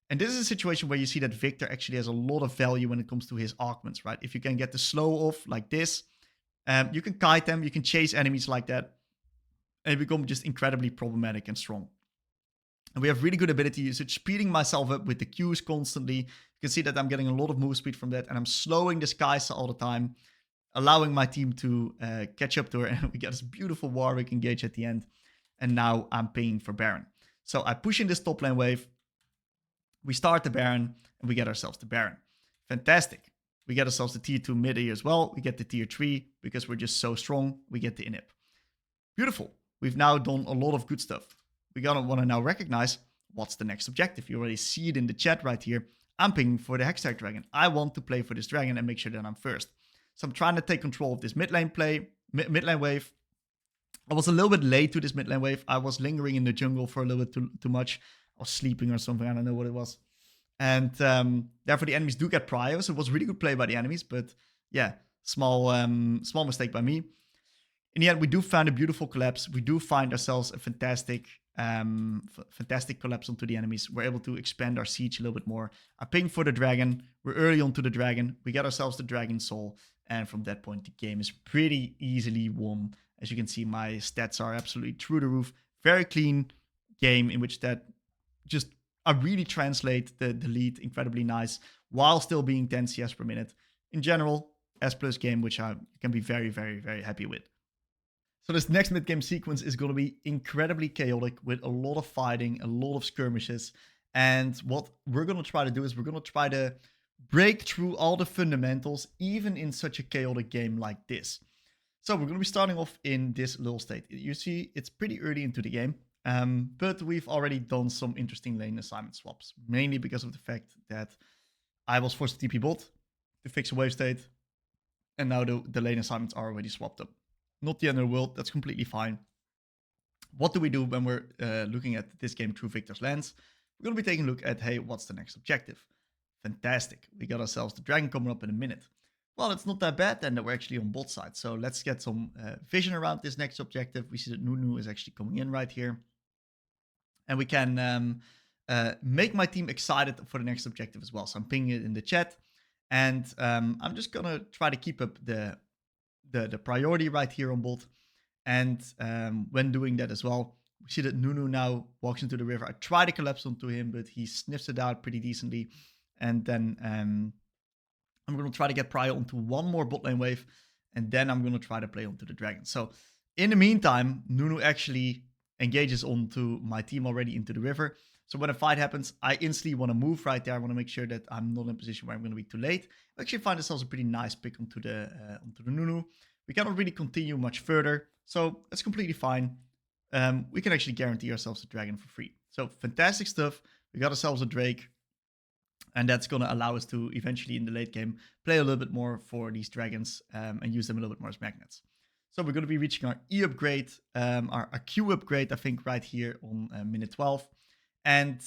And this is a situation where you see that Viktor actually has a lot of value when it comes to his augments, right? If you can get the slow off like this, you can kite them, you can chase enemies like that, and become just incredibly problematic and strong. And we have really good ability usage, speeding myself up with the Qs constantly. You can see that I'm getting a lot of move speed from that, and I'm slowing this Kai'Sa all the time, allowing my team to catch up to her, and we get this beautiful Warwick engage at the end. And now I'm pinging for Baron. So I push in this top lane wave, we start the Baron, and we get ourselves the Baron. Fantastic. We get ourselves the tier 2 mid here as well. We get the tier 3 because we're just so strong. We get the inhib. Beautiful. We've now done a lot of good stuff. We want to now recognize what's the next objective. You already see it in the chat right here. I'm pinging for the Hextech Dragon. I want to play for this dragon and make sure that I'm first. So I'm trying to take control of this mid lane play, mid lane wave. I was a little bit late to this mid lane wave. I was lingering in the jungle for a little bit too much. I was sleeping or something. I don't know what it was. And therefore the enemies do get prio. So it was really good play by the enemies. But yeah, small mistake by me. In the end, we do find a beautiful collapse. We do find ourselves a fantastic collapse onto the enemies. We're able to expand our siege a little bit more. I ping for the dragon. We're early onto the dragon. We get ourselves the dragon soul. And from that point, the game is pretty easily won. As you can see, my stats are absolutely through the roof. Very clean game in which that just, I really translate the lead incredibly nice while still being 10 CS per minute. In general, S+ game, which I can be very, very, very happy with. So this next mid-game sequence is going to be incredibly chaotic with a lot of fighting, a lot of skirmishes. And what we're going to try to do is we're going to try to break through all the fundamentals, even in such a chaotic game like this. So we're going to be starting off in this little state. You see, it's pretty early into the game, but we've already done some interesting lane assignment swaps, mainly because of the fact that I was forced to TP bot to fix a wave state, and now the lane assignments are already swapped up. Not the end of the world, that's completely fine. What do we do when we're looking at this game through Viktor's lens? We're going to be taking a look at, hey, what's the next objective? Fantastic, we got ourselves the dragon coming up in a minute. Well, it's not that bad then that we're actually on bot side. So let's get some vision around this next objective. We see that Nunu is actually coming in right here. And we can make my team excited for the next objective as well. So I'm pinging it in the chat. And I'm just going to try to keep up the priority right here on bot. And when doing that as well, we see that Nunu now walks into the river. I try to collapse onto him, but he sniffs it out pretty decently. And then I'm going to try to get Prior onto one more bot lane wave. And then I'm going to try to play onto the dragon. So in the meantime, Nunu actually engages onto my team already into the river. So when a fight happens, I instantly want to move right there. I want to make sure that I'm not in a position where I'm going to be too late. We actually find ourselves a pretty nice pick onto the Nunu. We cannot really continue much further, so that's completely fine. We can actually guarantee ourselves a dragon for free. So fantastic stuff. We got ourselves a Drake, and that's going to allow us to eventually in the late game play a little bit more for these dragons and use them a little bit more as magnets. So we're going to be reaching our E upgrade, our Q upgrade, I think, right here on minute 12. And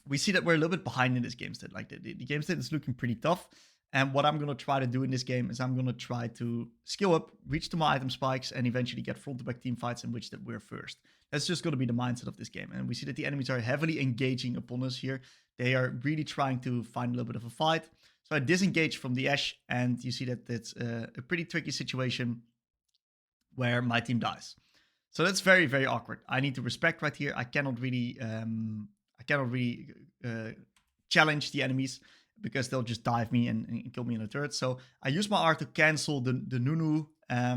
we see that we're a little bit behind in this game state. Like the game state is looking pretty tough. And what I'm going to try to do in this game is I'm going to try to skill up, reach to my item spikes, and eventually get front-to-back team fights in which that we're first. That's just going to be the mindset of this game. And we see that the enemies are heavily engaging upon us here. They are really trying to find a little bit of a fight. So I disengage from the Ashe, and you see that it's a pretty tricky situation where my team dies. So that's very, very awkward. I need to respect right here. I cannot really challenge the enemies, because they'll just dive me and kill me in a turret. So I use my R to cancel the Nunu. I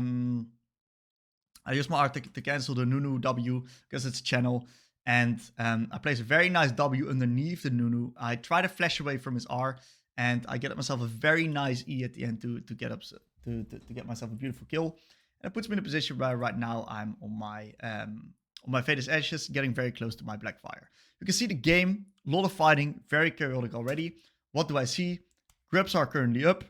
use my R to cancel the Nunu W because it's a channel. And I place a very nice W underneath the Nunu. I try to flash away from his R, and I get myself a very nice E at the end to get up to get myself a beautiful kill. And it puts me in a position where right now I'm on my Faded Ashes, getting very close to my Blackfire. You can see the game, a lot of fighting, very chaotic already. What do I see? Grubs are currently up,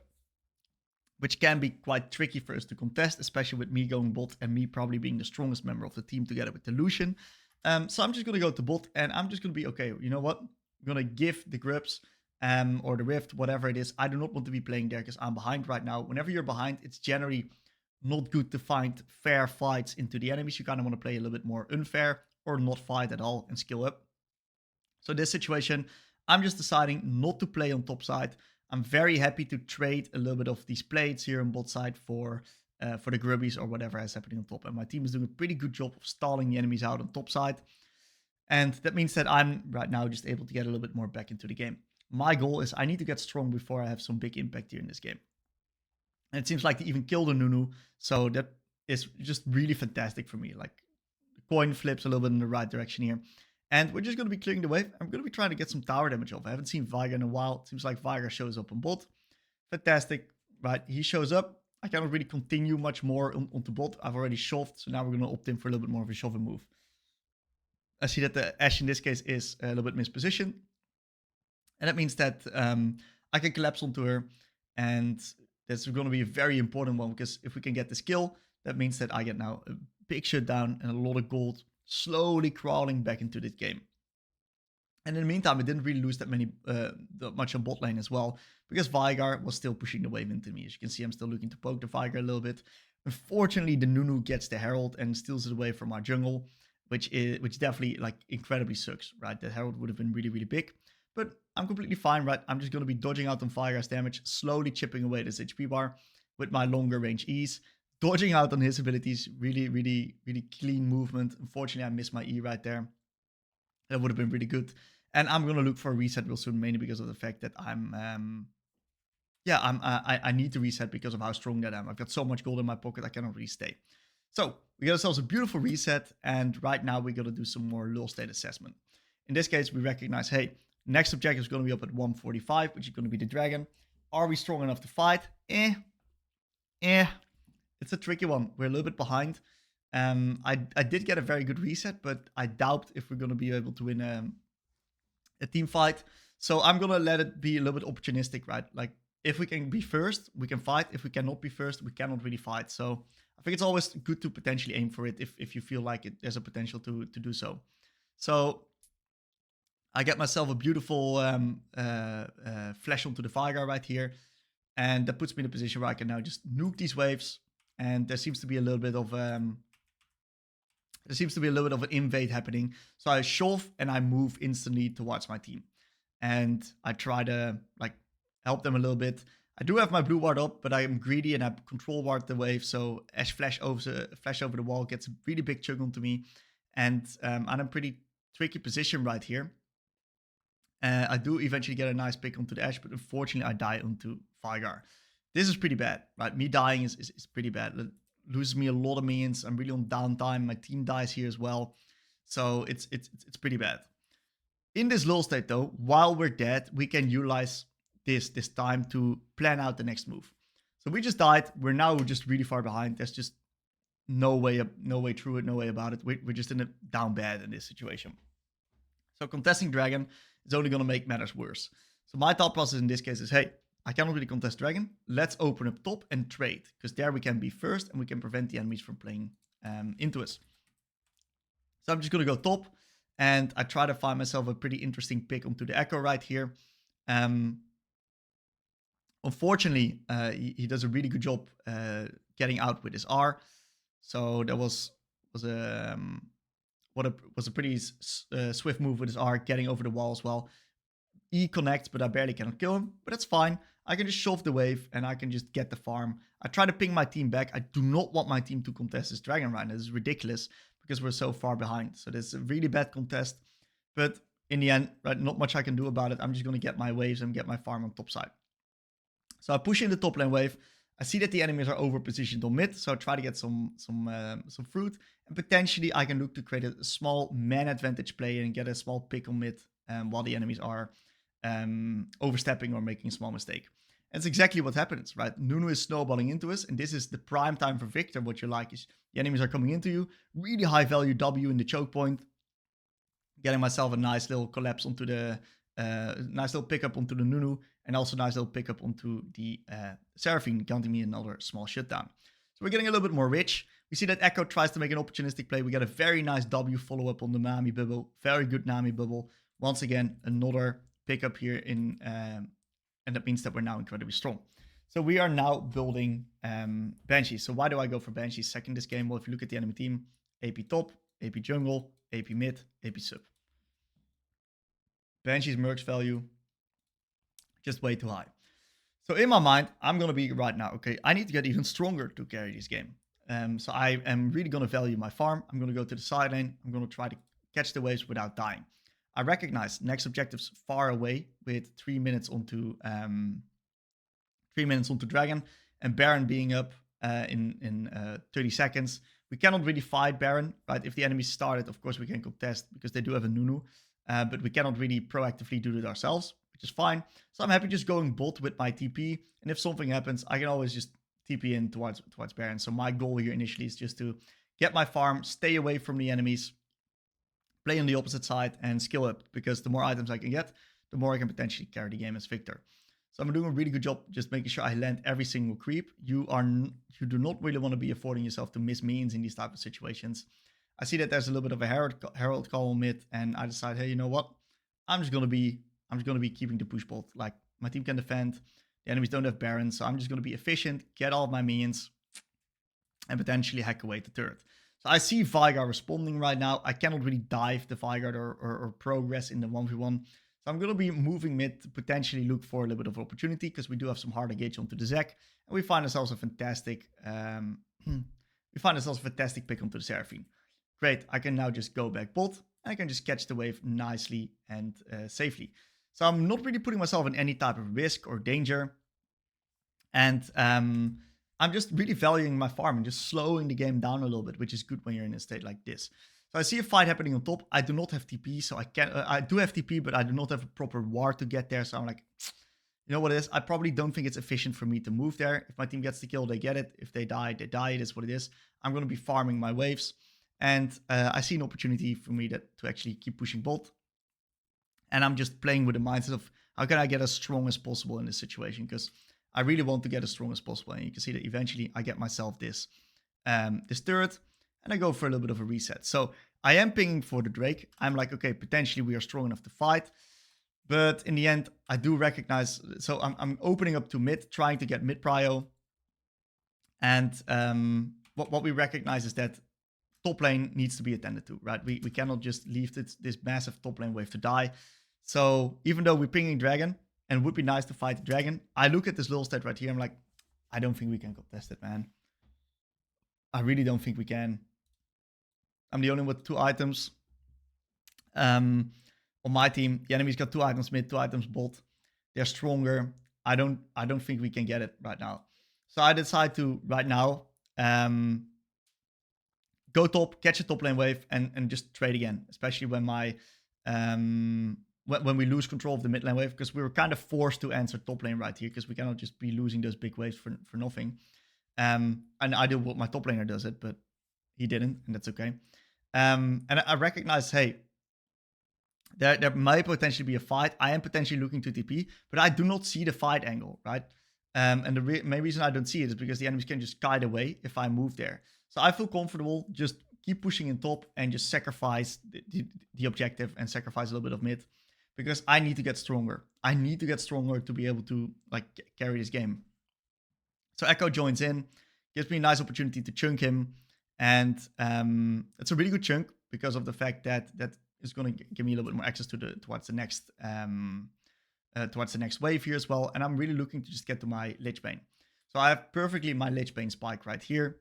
which can be quite tricky for us to contest, especially with me going bot and me probably being the strongest member of the team together with the Lucian. So I'm just going to go to bot, and I'm just going to be, okay, you know what? I'm going to give the Grubs or the Rift, whatever it is. I do not want to be playing there because I'm behind right now. Whenever you're behind, it's generally not good to find fair fights into the enemies. You kind of want to play a little bit more unfair or not fight at all and skill up. So this situation, I'm just deciding not to play on top side. I'm very happy to trade a little bit of these plates here on bot side for the grubbies or whatever is happening on top. And my team is doing a pretty good job of stalling the enemies out on top side. And that means that I'm right now just able to get a little bit more back into the game. My goal is I need to get strong before I have some big impact here in this game. And it seems like they even killed the Nunu. So that is just really fantastic for me. Like the coin flips a little bit in the right direction here. And we're just going to be clearing the wave. I'm going to be trying to get some tower damage off. I haven't seen Veigar in a while. It seems like Veigar shows up on bot. Fantastic. Right, he shows up. I cannot really continue much more onto bot. I've already shoved, so now we're going to opt in for a little bit more of a shoving move. I see that the Ashe in this case is a little bit mispositioned. And that means that I can collapse onto her. And that's going to be a very important one, because if we can get this kill, that means that I get now a big shutdown and a lot of gold slowly crawling back into this game. And in the meantime, I didn't really lose that much on bot lane as well, because Veigar was still pushing the wave into me. As you can see, I'm still looking to poke the Veigar a little bit. Unfortunately, the Nunu gets the Herald and steals it away from our jungle, which definitely like incredibly sucks, right? That Herald would have been really, really big. But I'm completely fine, right? I'm just going to be dodging out on Veigar's damage, slowly chipping away this HP bar with my longer range E's. Dodging out on his abilities, really, really, really clean movement. Unfortunately, I missed my E right there. That would have been really good. And I'm gonna look for a reset real soon, mainly because of the fact that I need to reset because of how strong that I am. I've got so much gold in my pocket, I cannot really stay. So we got ourselves a beautiful reset, and right now we're gonna do some more lull state assessment. In this case, we recognize, hey, next objective is gonna be up at 145, which is gonna be the dragon. Are we strong enough to fight? It's a tricky one. We're a little bit behind. I did get a very good reset, but I doubt if we're gonna be able to win a team fight. So I'm gonna let it be a little bit opportunistic, right? Like if we can be first, we can fight. If we cannot be first, we cannot really fight. So I think it's always good to potentially aim for it if you feel like there's a potential to do so. So I get myself a beautiful flash onto the Veigar right here. And that puts me in a position where I can now just nuke these waves. And there seems to be a little bit of an invade happening. So I shove and I move instantly towards my team. And I try to like help them a little bit. I do have my blue ward up, but I am greedy and I control ward the wave. So Ash flash over the wall gets a really big chunk onto me. And I'm in a pretty tricky position right here. I do eventually get a nice pick onto the Ash, but unfortunately I die onto Veigar. This is pretty bad, right? Me dying is pretty bad. It loses me a lot of minions. I'm really on downtime. My team dies here as well. So it's pretty bad. In this lull state though, while we're dead, we can utilize this time to plan out the next move. So we just died. We're now just really far behind. There's just no way through it, no way about it. We're just in a down bad in this situation. So contesting dragon is only going to make matters worse. So my thought process in this case is, hey, I cannot really contest dragon. Let's open up top and trade, because there we can be first and we can prevent the enemies from playing into us. So I'm just going to go top, and I try to find myself a pretty interesting pick onto the Echo right here. Unfortunately, he does a really good job getting out with his R. So that was a pretty swift move with his R, getting over the wall as well. E connects, but I barely cannot kill him. But that's fine. I can just shove the wave and I can just get the farm. I try to ping my team back. I do not want my team to contest this dragon right now. This is ridiculous because we're so far behind. So this is a really bad contest. But in the end, right, not much I can do about it. I'm just going to get my waves and get my farm on top side. So I push in the top lane wave. I see that the enemies are over positioned on mid, so I try to get some fruit, and potentially I can look to create a small man advantage play and get a small pick on mid while the enemies are overstepping or making a small mistake. And it's exactly what happens, right? Nunu is snowballing into us, and this is the prime time for Viktor. What you like is the enemies are coming into you, really high value W in the choke point, getting myself a nice little collapse onto the nice little pickup onto the Nunu, and also nice little pickup onto the Seraphine, counting me another small shutdown. So we're getting a little bit more rich. We see that Echo tries to make an opportunistic play. We get a very nice W follow-up on the Nami bubble. Very good Nami bubble. Once again, another pickup here in, and that means that we're now incredibly strong. So we are now building Banshees. So why do I go for Banshees second this game? Well, if you look at the enemy team, AP top, AP jungle, AP mid, AP sub. Banshees mercs value, just way too high. So in my mind, I'm going to be right now, okay, I need to get even stronger to carry this game. So I am really going to value my farm. I'm going to go to the side lane. I'm going to try to catch the waves without dying. I recognize next objective's far away with 3 minutes onto 3 minutes onto Dragon, and Baron being up in 30 seconds. We cannot really fight Baron, right? If the enemy started, of course we can contest because they do have a Nunu, but we cannot really proactively do it ourselves, which is fine. So I'm happy just going bot with my TP, and if something happens, I can always just TP in towards Baron. So my goal here initially is just to get my farm, stay away from the enemies, play on the opposite side, and skill up, because the more items I can get, the more I can potentially carry the game as Viktor. So I'm doing a really good job just making sure I land every single creep. You do not really want to be affording yourself to miss minions in these type of situations. I see that there's a little bit of a Herald call on mid, and I decide, hey, you know what? I'm just gonna be keeping the push bot. Like, my team can defend. The enemies don't have barons, so I'm just gonna be efficient, get all of my minions, and potentially hack away the turret. So I see Veigar responding right now. I cannot really dive the Veigar or progress in the 1v1. So I'm going to be moving mid to potentially look for a little bit of opportunity, because we do have some hard engage onto the Zek. And we find ourselves a fantastic pick onto the Seraphine. Great, I can now just go back bot, and I can just catch the wave nicely and safely. So I'm not really putting myself in any type of risk or danger. And I'm just really valuing my farm and just slowing the game down a little bit, which is good when you're in a state like this. So I see a fight happening on top. I do not have TP, so I can't. I do have TP, but I do not have a proper ward to get there. So I'm like, you know what it is? I probably don't think it's efficient for me to move there. If my team gets the kill, they get it. If they die, they die. It is what it is. I'm going to be farming my waves. And I see an opportunity for me to actually keep pushing bot. And I'm just playing with the mindset of how can I get as strong as possible in this situation? Because I really want to get as strong as possible. And you can see that eventually I get myself this turret. And I go for a little bit of a reset. So I am pinging for the Drake. I'm like, okay, potentially we are strong enough to fight. But in the end, I do recognize... So I'm opening up to mid, trying to get mid prio. And what we recognize is that top lane needs to be attended to, right? We cannot just leave this massive top lane wave to die. So even though we're pinging dragon, and it would be nice to fight the dragon, I look at this little stat right here. I'm like, I don't think we can contest it, man. I really don't think we can. I'm the only one with 2 items. On my team, the enemy's got 2 items mid, 2 items bot. They're stronger. I don't think we can get it right now. So I decide to right now go top, catch a top lane wave, and just trade again. Especially when my when we lose control of the mid lane wave, because we were kind of forced to answer top lane right here, because we cannot just be losing those big waves for nothing. And I do what my top laner does it, but he didn't, and that's okay. And I recognize, hey, there might potentially be a fight. I am potentially looking to TP, but I do not see the fight angle, right? And the main reason I don't see it is because the enemies can just kite away if I move there. So I feel comfortable, just keep pushing in top and just sacrifice the objective and sacrifice a little bit of mid, because I need to get stronger. I need to get stronger to be able to like carry this game. So Echo joins in, gives me a nice opportunity to chunk him. And it's a really good chunk because of the fact that is going to give me a little bit more access to towards the next wave here as well. And I'm really looking to just get to my Lich Bane. So I have perfectly my Lich Bane spike right here.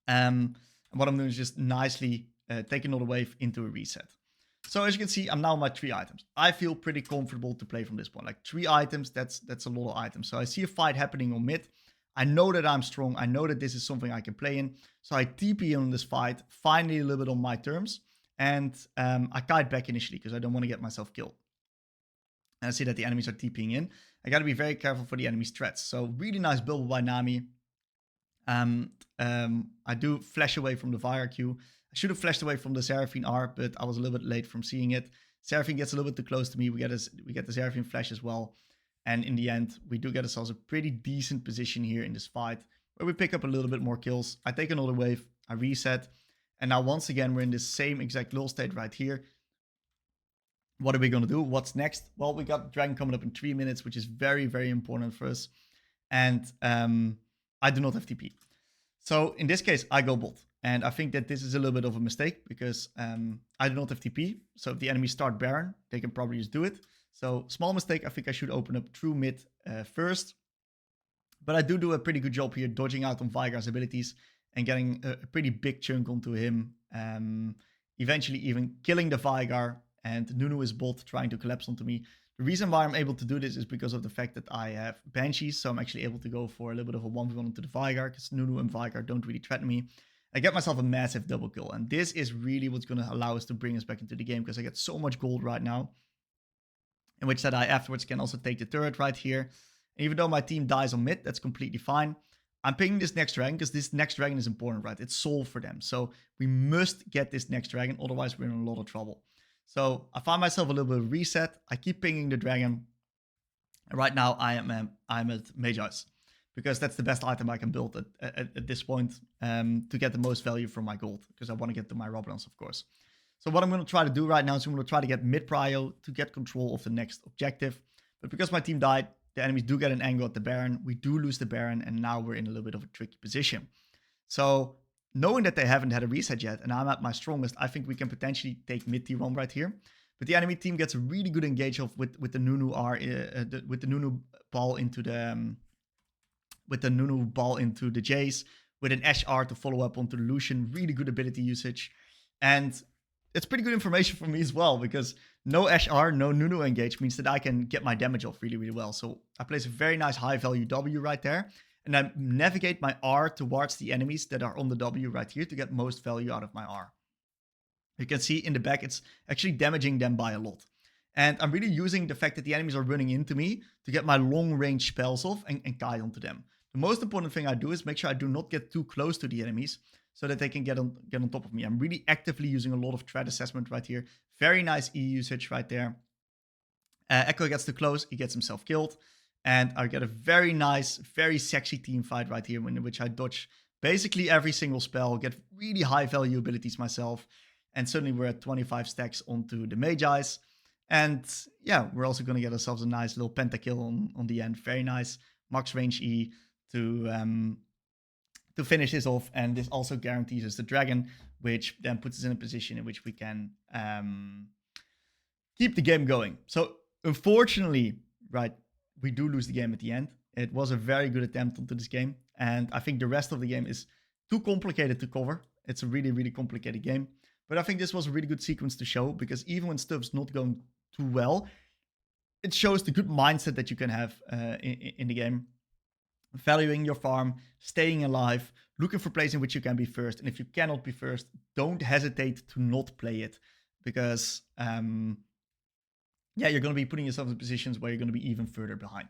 And what I'm doing is just nicely take another wave into a reset. So as you can see, I'm now on my 3 items. I feel pretty comfortable to play from this point. Like 3 items, that's a lot of items. So I see a fight happening on mid. I know that I'm strong. I know that this is something I can play in. So I TP on this fight, finally a little bit on my terms. And I kite back initially because I don't want to get myself killed. And I see that the enemies are TPing in. I got to be very careful for the enemy's threats. So really nice build by Nami. I do flash away from the Veigar Q. I should have flashed away from the Seraphine R, but I was a little bit late from seeing it. Seraphine gets a little bit too close to me. We get the Seraphine flash as well. And in the end, we do get ourselves a pretty decent position here in this fight, where we pick up a little bit more kills. I take another wave, I reset. And now once again, we're in this same exact lull state right here. What are we going to do? What's next? Well, we got Dragon coming up in 3 minutes, which is very, very important for us. And I do not have TP. So in this case, I go bot. And I think that this is a little bit of a mistake because I do not have TP. So if the enemies start Baron, they can probably just do it. So small mistake. I think I should open up through mid first. But I do a pretty good job here dodging out on Veigar's abilities and getting a pretty big chunk onto him. Eventually even killing the Veigar, and Nunu is bot trying to collapse onto me. The reason why I'm able to do this is because of the fact that I have Banshees, so I'm actually able to go for a little bit of a 1v1 onto the Veigar, because Nunu and Veigar don't really threaten me. I get myself a massive double kill, and this is really what's going to allow us to bring us back into the game, because I get so much gold right now, in which that I afterwards can also take the turret right here. And even though my team dies on mid, that's completely fine. I'm picking this next dragon because this next dragon is important, right? It's soul for them, so we must get this next dragon, otherwise we're in a lot of trouble. So I find myself a little bit of reset. I keep pinging the dragon. And right now I'm at Mage Ice, because that's the best item I can build at this point to get the most value from my gold, because I want to get to my Robblons, of course. So what I'm going to try to do right now is I'm going to try to get mid-prio to get control of the next objective. But because my team died, the enemies do get an angle at the Baron. We do lose the Baron, and now we're in a little bit of a tricky position. So knowing that they haven't had a reset yet, and I'm at my strongest, I think we can potentially take mid T1 right here. But the enemy team gets a really good engage of with the Nunu R, with the Nunu ball into the Jace, with an SR to follow up onto the Lucian. Really good ability usage, and it's pretty good information for me as well, because no SR, no Nunu engage means that I can get my damage off really, really well. So I place a very nice high value W right there, and I navigate my R towards the enemies that are on the W right here to get most value out of my R. You can see in the back, it's actually damaging them by a lot. And I'm really using the fact that the enemies are running into me to get my long range spells off and kite onto them. The most important thing I do is make sure I do not get too close to the enemies so that they can get on top of me. I'm really actively using a lot of threat assessment right here. Very nice E usage right there. Echo gets too close, he gets himself killed. And I get a very nice, very sexy team fight right here, in which I dodge basically every single spell, get really high value abilities myself. And suddenly we're at 25 stacks onto the Magi's. And yeah, we're also going to get ourselves a nice little pentakill on the end. Very nice max range E to finish this off. And this also guarantees us the dragon, which then puts us in a position in which we can keep the game going. So unfortunately, right, we do lose the game at the end. It was a very good attempt onto this game. And I think the rest of the game is too complicated to cover. It's a really, really complicated game. But I think this was a really good sequence to show, because even when stuff's not going too well, it shows the good mindset that you can have in the game. Valuing your farm, staying alive, looking for places in which you can be first. And if you cannot be first, don't hesitate to not play it, because yeah, you're going to be putting yourself in positions where you're going to be even further behind.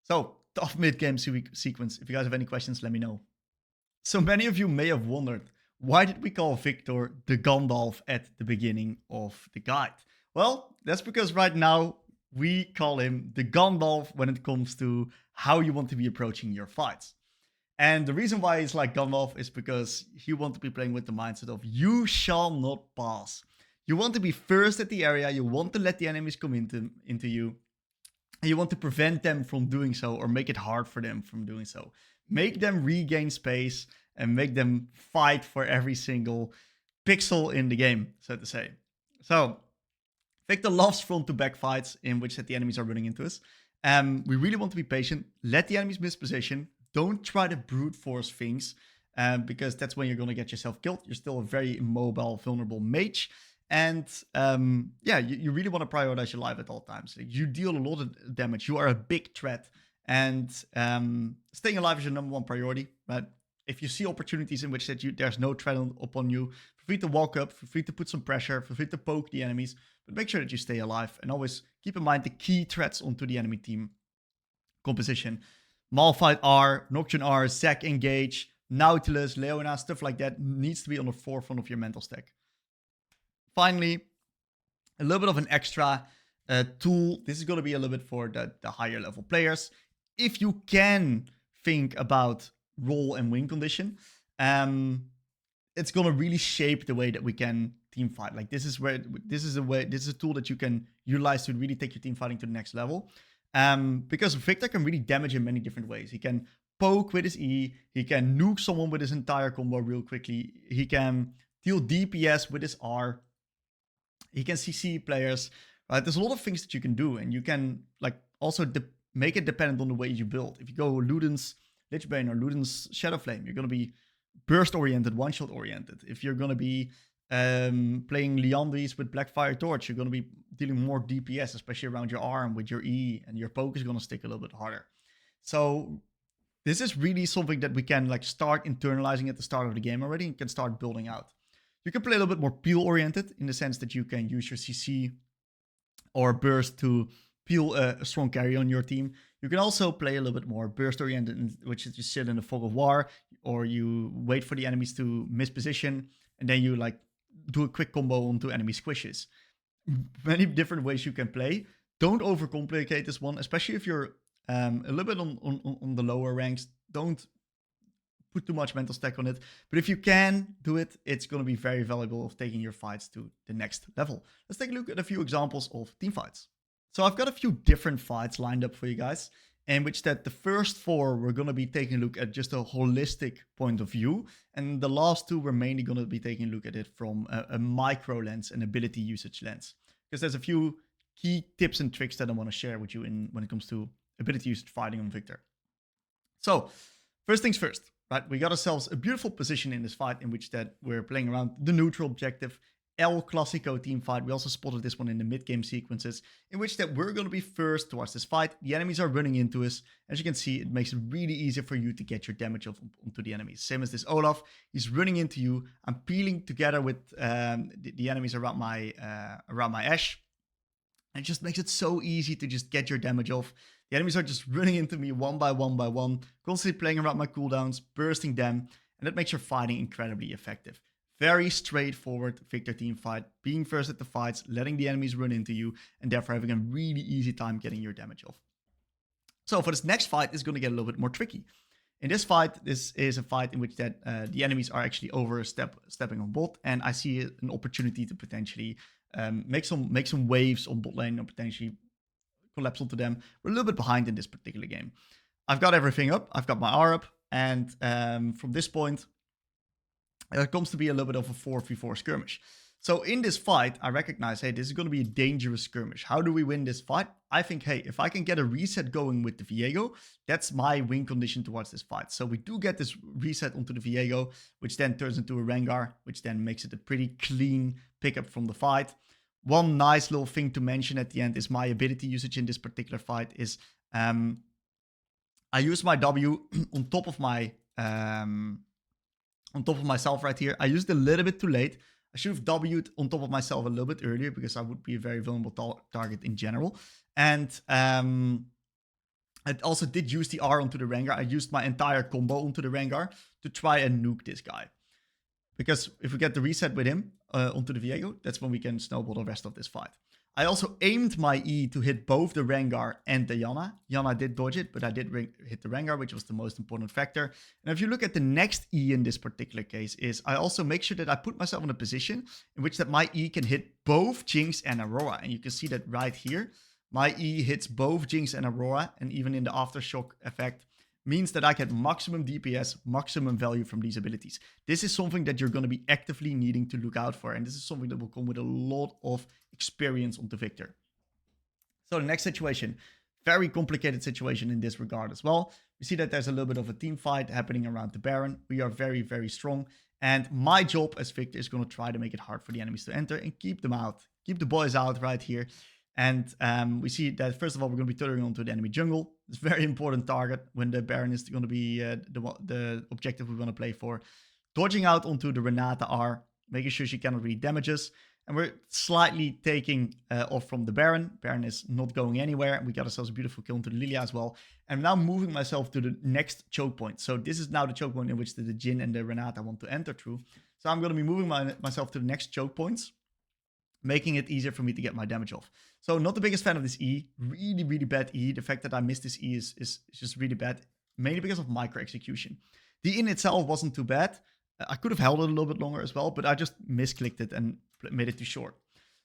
So, tough mid-game sequence. If you guys have any questions, let me know. So many of you may have wondered, why did we call Viktor the Gandalf at the beginning of the guide? Well, that's because right now we call him the Gandalf when it comes to how you want to be approaching your fights. And the reason why he's like Gandalf is because you want to be playing with the mindset of you shall not pass. You want to be first at the area, you want to let the enemies come into you, and you want to prevent them from doing so or make it hard for them from doing so. Make them regain space and make them fight for every single pixel in the game, so to say. So, Viktor loves front to back fights in which the enemies are running into us. We really want to be patient, let the enemies miss position, don't try to brute force things, because that's when you're going to get yourself killed. You're still a very immobile, vulnerable mage. And yeah, you really want to prioritize your life at all times. You deal a lot of damage. You are a big threat. And staying alive is your #1 priority. But if you see opportunities in which there's no threat upon you, feel free to walk up, feel free to put some pressure, feel free to poke the enemies. But make sure that you stay alive. And always keep in mind the key threats onto the enemy team composition. Malphite R, Nocturne R, Zac Engage, Nautilus, Leona, stuff like that needs to be on the forefront of your mental stack. Finally, a little bit of an extra tool. This is going to be a little bit for the higher level players. If you can think about role and win condition, it's going to really shape the way that we can team fight. Like this is a tool that you can utilize to really take your team fighting to the next level. Because Viktor can really damage in many different ways. He can poke with his E, he can nuke someone with his entire combo real quickly, he can deal DPS with his R, he can CC players, right? There's a lot of things that you can do, and you can like also make it dependent on the way you build. If you go Luden's Lichbane or Luden's Shadowflame, you're going to be burst oriented, one-shot oriented. If you're going to be playing Liandry's with Blackfire Torch, you're going to be dealing more DPS, especially around your arm with your E, and your poke is going to stick a little bit harder. So this is really something that we can like start internalizing at the start of the game already and can start building out. You can play a little bit more peel oriented in the sense that you can use your CC or burst to peel a strong carry on your team. You can also play a little bit more burst oriented, which is you sit in the fog of war, or you wait for the enemies to miss position, and then you like do a quick combo onto enemy squishes. Many different ways you can play. Don't overcomplicate this one, especially if you're a little bit on the lower ranks. Don't put too much mental stack on it. But if you can do it, it's going to be very valuable of taking your fights to the next level. Let's take a look at a few examples of team fights. So I've got a few different fights lined up for you guys, in which that the first 4 we're going to be taking a look at just a holistic point of view, and the last 2 we're mainly going to be taking a look at it from a micro lens and ability usage lens, because there's a few key tips and tricks that I want to share with you when it comes to ability usage fighting on Viktor. So first things first, right? We got ourselves a beautiful position in this fight in which that we're playing around the neutral objective. El Clasico team fight. We also spotted this one in the mid-game sequences, in which that we're going to be first towards this fight. The enemies are running into us. As you can see, it makes it really easy for you to get your damage off onto the enemies. Same as this Olaf. He's running into you. I'm peeling together with the enemies around my Ashe. And it just makes it so easy to just get your damage off. The enemies are just running into me one by one, constantly playing around my cooldowns, bursting them, and that makes your fighting incredibly effective. Very straightforward Viktor team fight, being first at the fights, letting the enemies run into you, and therefore having a really easy time getting your damage off. So for this next fight, it's going to get a little bit more tricky. In this fight, this is a fight in which that the enemies are actually stepping on bot, and I see an opportunity to potentially make some waves on bot lane or potentially collapse onto them. We're a little bit behind in this particular game. I've got everything up. I've got my R up, and from this point, it comes to be a little bit of a 4v4 skirmish. So in this fight, I recognize, hey, this is going to be a dangerous skirmish. How do we win this fight? I think, hey, if I can get a reset going with the Veigar, that's my win condition towards this fight. So we do get this reset onto the Veigar, which then turns into a Veigar, which then makes it a pretty clean pickup from the fight. One nice little thing to mention at the end is my ability usage in this particular fight is I use my W on top of myself right here. I used it a little bit too late. I should have W'd on top of myself a little bit earlier because I would be a very vulnerable target in general. And I also did use the R onto the Veigar. I used my entire combo onto the Veigar to try and nuke this guy. Because if we get the reset with him onto the Veigar, that's when we can snowball the rest of this fight. I also aimed my E to hit both the Veigar and the Janna. Janna did dodge it, but I did hit the Veigar, which was the most important factor. And if you look at the next E in this particular case, is I also make sure that I put myself in a position in which that my E can hit both Jinx and Aurora. And you can see that right here. My E hits both Jinx and Aurora, and even in the aftershock effect, means that I get maximum DPS, maximum value from these abilities. This is something that you're going to be actively needing to look out for, and this is something that will come with a lot of experience onto Viktor. So the next situation, very complicated situation in this regard as well. We see that there's a little bit of a team fight happening around the Baron. We are very, very strong, and my job as Viktor is going to try to make it hard for the enemies to enter and keep them out. Keep the boys out right here. And we see that, first of all, we're going to be turning onto the enemy jungle. It's a very important target when the Baron is going to be the objective we want to play for. Dodging out onto the Renata R, making sure she cannot really damage us. And we're slightly taking off from the Baron. Baron is not going anywhere. We got ourselves a beautiful kill onto the Lilia as well. And I'm now moving myself to the next choke point. So this is now the choke point in which the Jhin and the Renata want to enter through. So I'm going to be moving myself to the next choke points, making it easier for me to get my damage off. So not the biggest fan of this E. Really, really bad E. The fact that I missed this E is just really bad, mainly because of micro execution. The in itself wasn't too bad. I could have held it a little bit longer as well, but I just misclicked it and made it too short.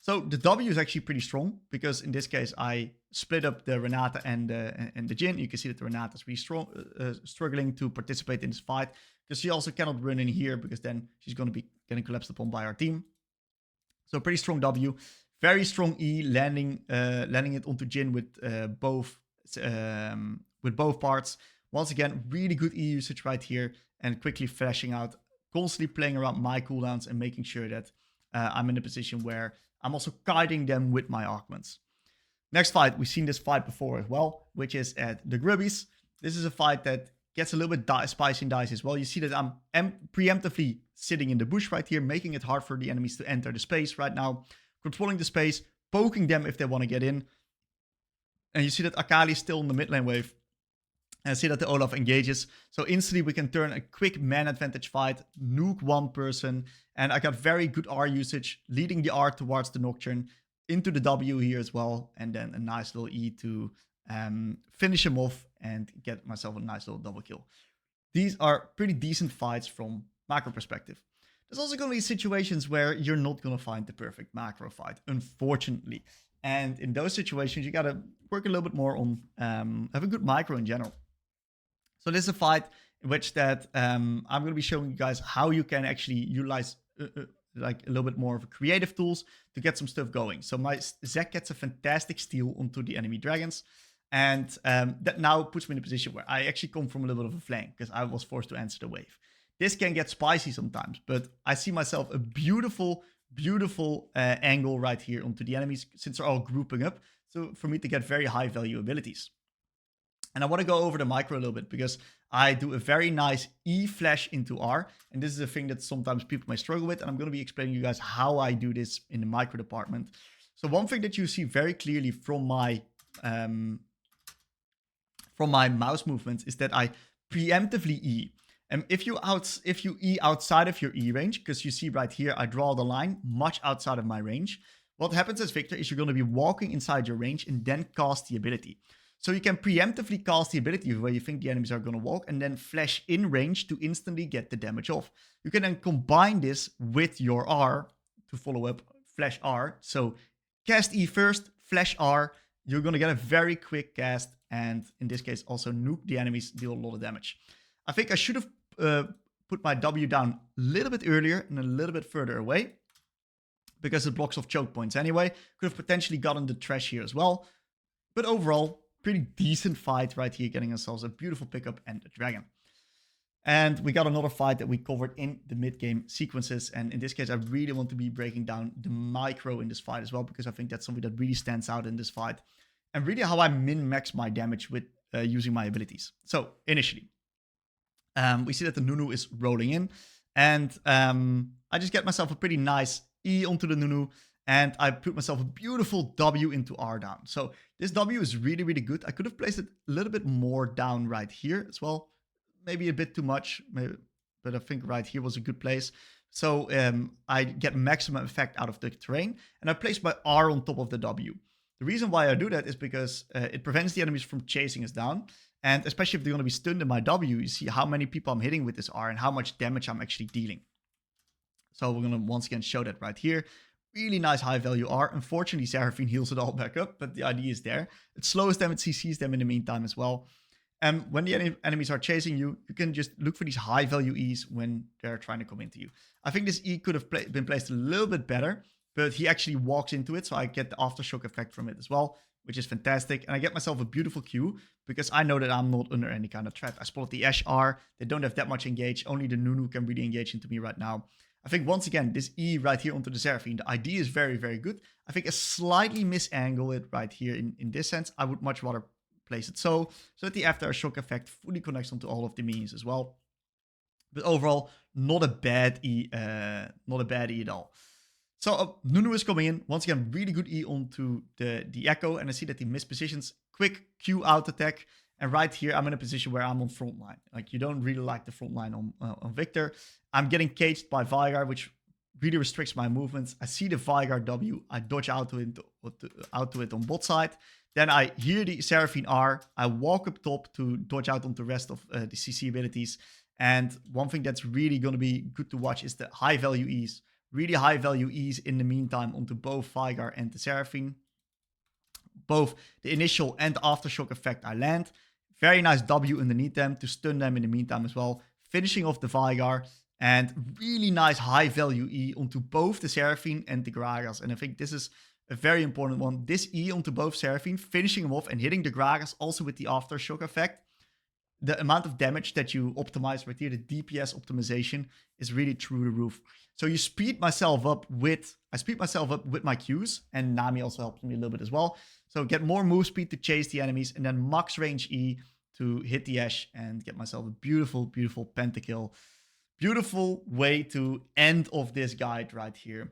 So the W is actually pretty strong, because in this case I split up the Renata and the Jhin. You can see that the Renata is really strong, struggling to participate in this fight, because she also cannot run in here, because then she's going to be getting collapsed upon by our team. So pretty strong W, very strong E, landing it onto Jhin with both parts. Once again, really good E usage right here, and quickly flashing out, constantly playing around my cooldowns and making sure that I'm in a position where I'm also guiding them with my augments. Next fight, we've seen this fight before as well, which is at the Grubbies. This is a fight that gets a little bit spicy and dicey as well. You see that I'm preemptively sitting in the bush right here, making it hard for the enemies to enter the space right now, controlling the space, poking them if they want to get in. And you see that Akali is still in the mid lane wave. And see that the Olaf engages. So instantly we can turn a quick man advantage fight, nuke one person. And I got very good R usage, leading the R towards the Nocturne, into the W here as well. And then a nice little E to finish him off and get myself a nice little double kill. these are pretty decent fights from macro perspective. There's also going to be situations where you're not going to find the perfect macro fight, unfortunately. And in those situations, you got to work a little bit more on have a good micro in general. So this is a fight in which that I'm going to be showing you guys how you can actually utilize like a little bit more of a creative tools to get some stuff going. So my Zek gets a fantastic steal onto the enemy dragons. And that now puts me in a position where I actually come from a little bit of a flank because I was forced to answer the wave. This can get spicy sometimes, but I see myself a beautiful, beautiful angle right here onto the enemies since they're all grouping up. So for me to get very high value abilities. And I want to go over the micro a little bit because I do a very nice E flash into R. And this is a thing that sometimes people may struggle with. And I'm going to be explaining to you guys how I do this in the micro department. So one thing that you see very clearly from my mouse movements is that I preemptively E. And if you E outside of your E range, because you see right here, I draw the line much outside of my range. What happens as Viktor is you're going to be walking inside your range and then cast the ability. So you can preemptively cast the ability where you think the enemies are going to walk and then flash in range to instantly get the damage off. You can then combine this with your R to follow up flash R. So cast E first, flash R. You're going to get a very quick cast and in this case also nuke the enemies, deal a lot of damage. I think I should have put my W down a little bit earlier and a little bit further away because it blocks off choke points anyway. Could have potentially gotten the trash here as well. But overall, pretty decent fight right here, getting ourselves a beautiful pickup and a dragon. And we got another fight that we covered in the mid-game sequences. And in this case, I really want to be breaking down the micro in this fight as well, because I think that's something that really stands out in this fight. And really how I min-max my damage with using my abilities. So initially, we see that the Nunu is rolling in. And I just get myself a pretty nice E onto the Nunu. And I put myself a beautiful W into R down. So this W is really, really good. I could have placed it a little bit more down right here as well. Maybe a bit too much, but I think right here was a good place. So I get maximum effect out of the terrain. And I place my R on top of the W. The reason why I do that is because it prevents the enemies from chasing us down. And especially if they're going to be stunned in my W, you see how many people I'm hitting with this R and how much damage I'm actually dealing. So we're going to once again show that right here. Really nice high value R. Unfortunately, Seraphine heals it all back up, but the idea is there. It slows them, it CCs them in the meantime as well. And when the enemies are chasing you, you can just look for these high value E's when they're trying to come into you. I think this E could have been placed a little bit better, but he actually walks into it, so I get the aftershock effect from it as well, which is fantastic. And I get myself a beautiful Q because I know that I'm not under any kind of threat. I spotted the Ash R. They don't have that much engage. Only the Nunu can really engage into me right now. I think once again, this E right here onto the Seraphine, the idea is very, very good. I think I slightly misangle it right here in this sense. I would much rather place it so that the aftershock effect fully connects onto all of the minions as well. But overall, not a bad E at all. So Nunu is coming in. Once again, really good E onto the Echo. And I see that he mispositions. Quick Q out attack. And right here, I'm in a position where I'm on front line. Like, you don't really like the front line on Viktor. I'm getting caged by Veigar, which really restricts my movements. I see the Veigar W. I dodge out to it on bot side. Then I hear the Seraphine R. I walk up top to dodge out on the rest of the CC abilities. And one thing that's really going to be good to watch is the high value E's. Really high value E's in the meantime onto both Veigar and the Seraphine. Both the initial and the aftershock effect I land. Very nice W underneath them to stun them in the meantime as well. Finishing off the Veigar. And really nice high value E onto both the Seraphine and the Gragas. And I think this is a very important one. This E onto both Seraphine, finishing them off and hitting the Gragas also with the aftershock effect. The amount of damage that you optimize right here, the DPS optimization, is really through the roof. So I speed myself up with my Qs, and Nami also helps me a little bit as well. So get more move speed to chase the enemies, and then max range E to hit the Ashe and get myself a beautiful, beautiful pentakill. Beautiful way to end off this guide right here.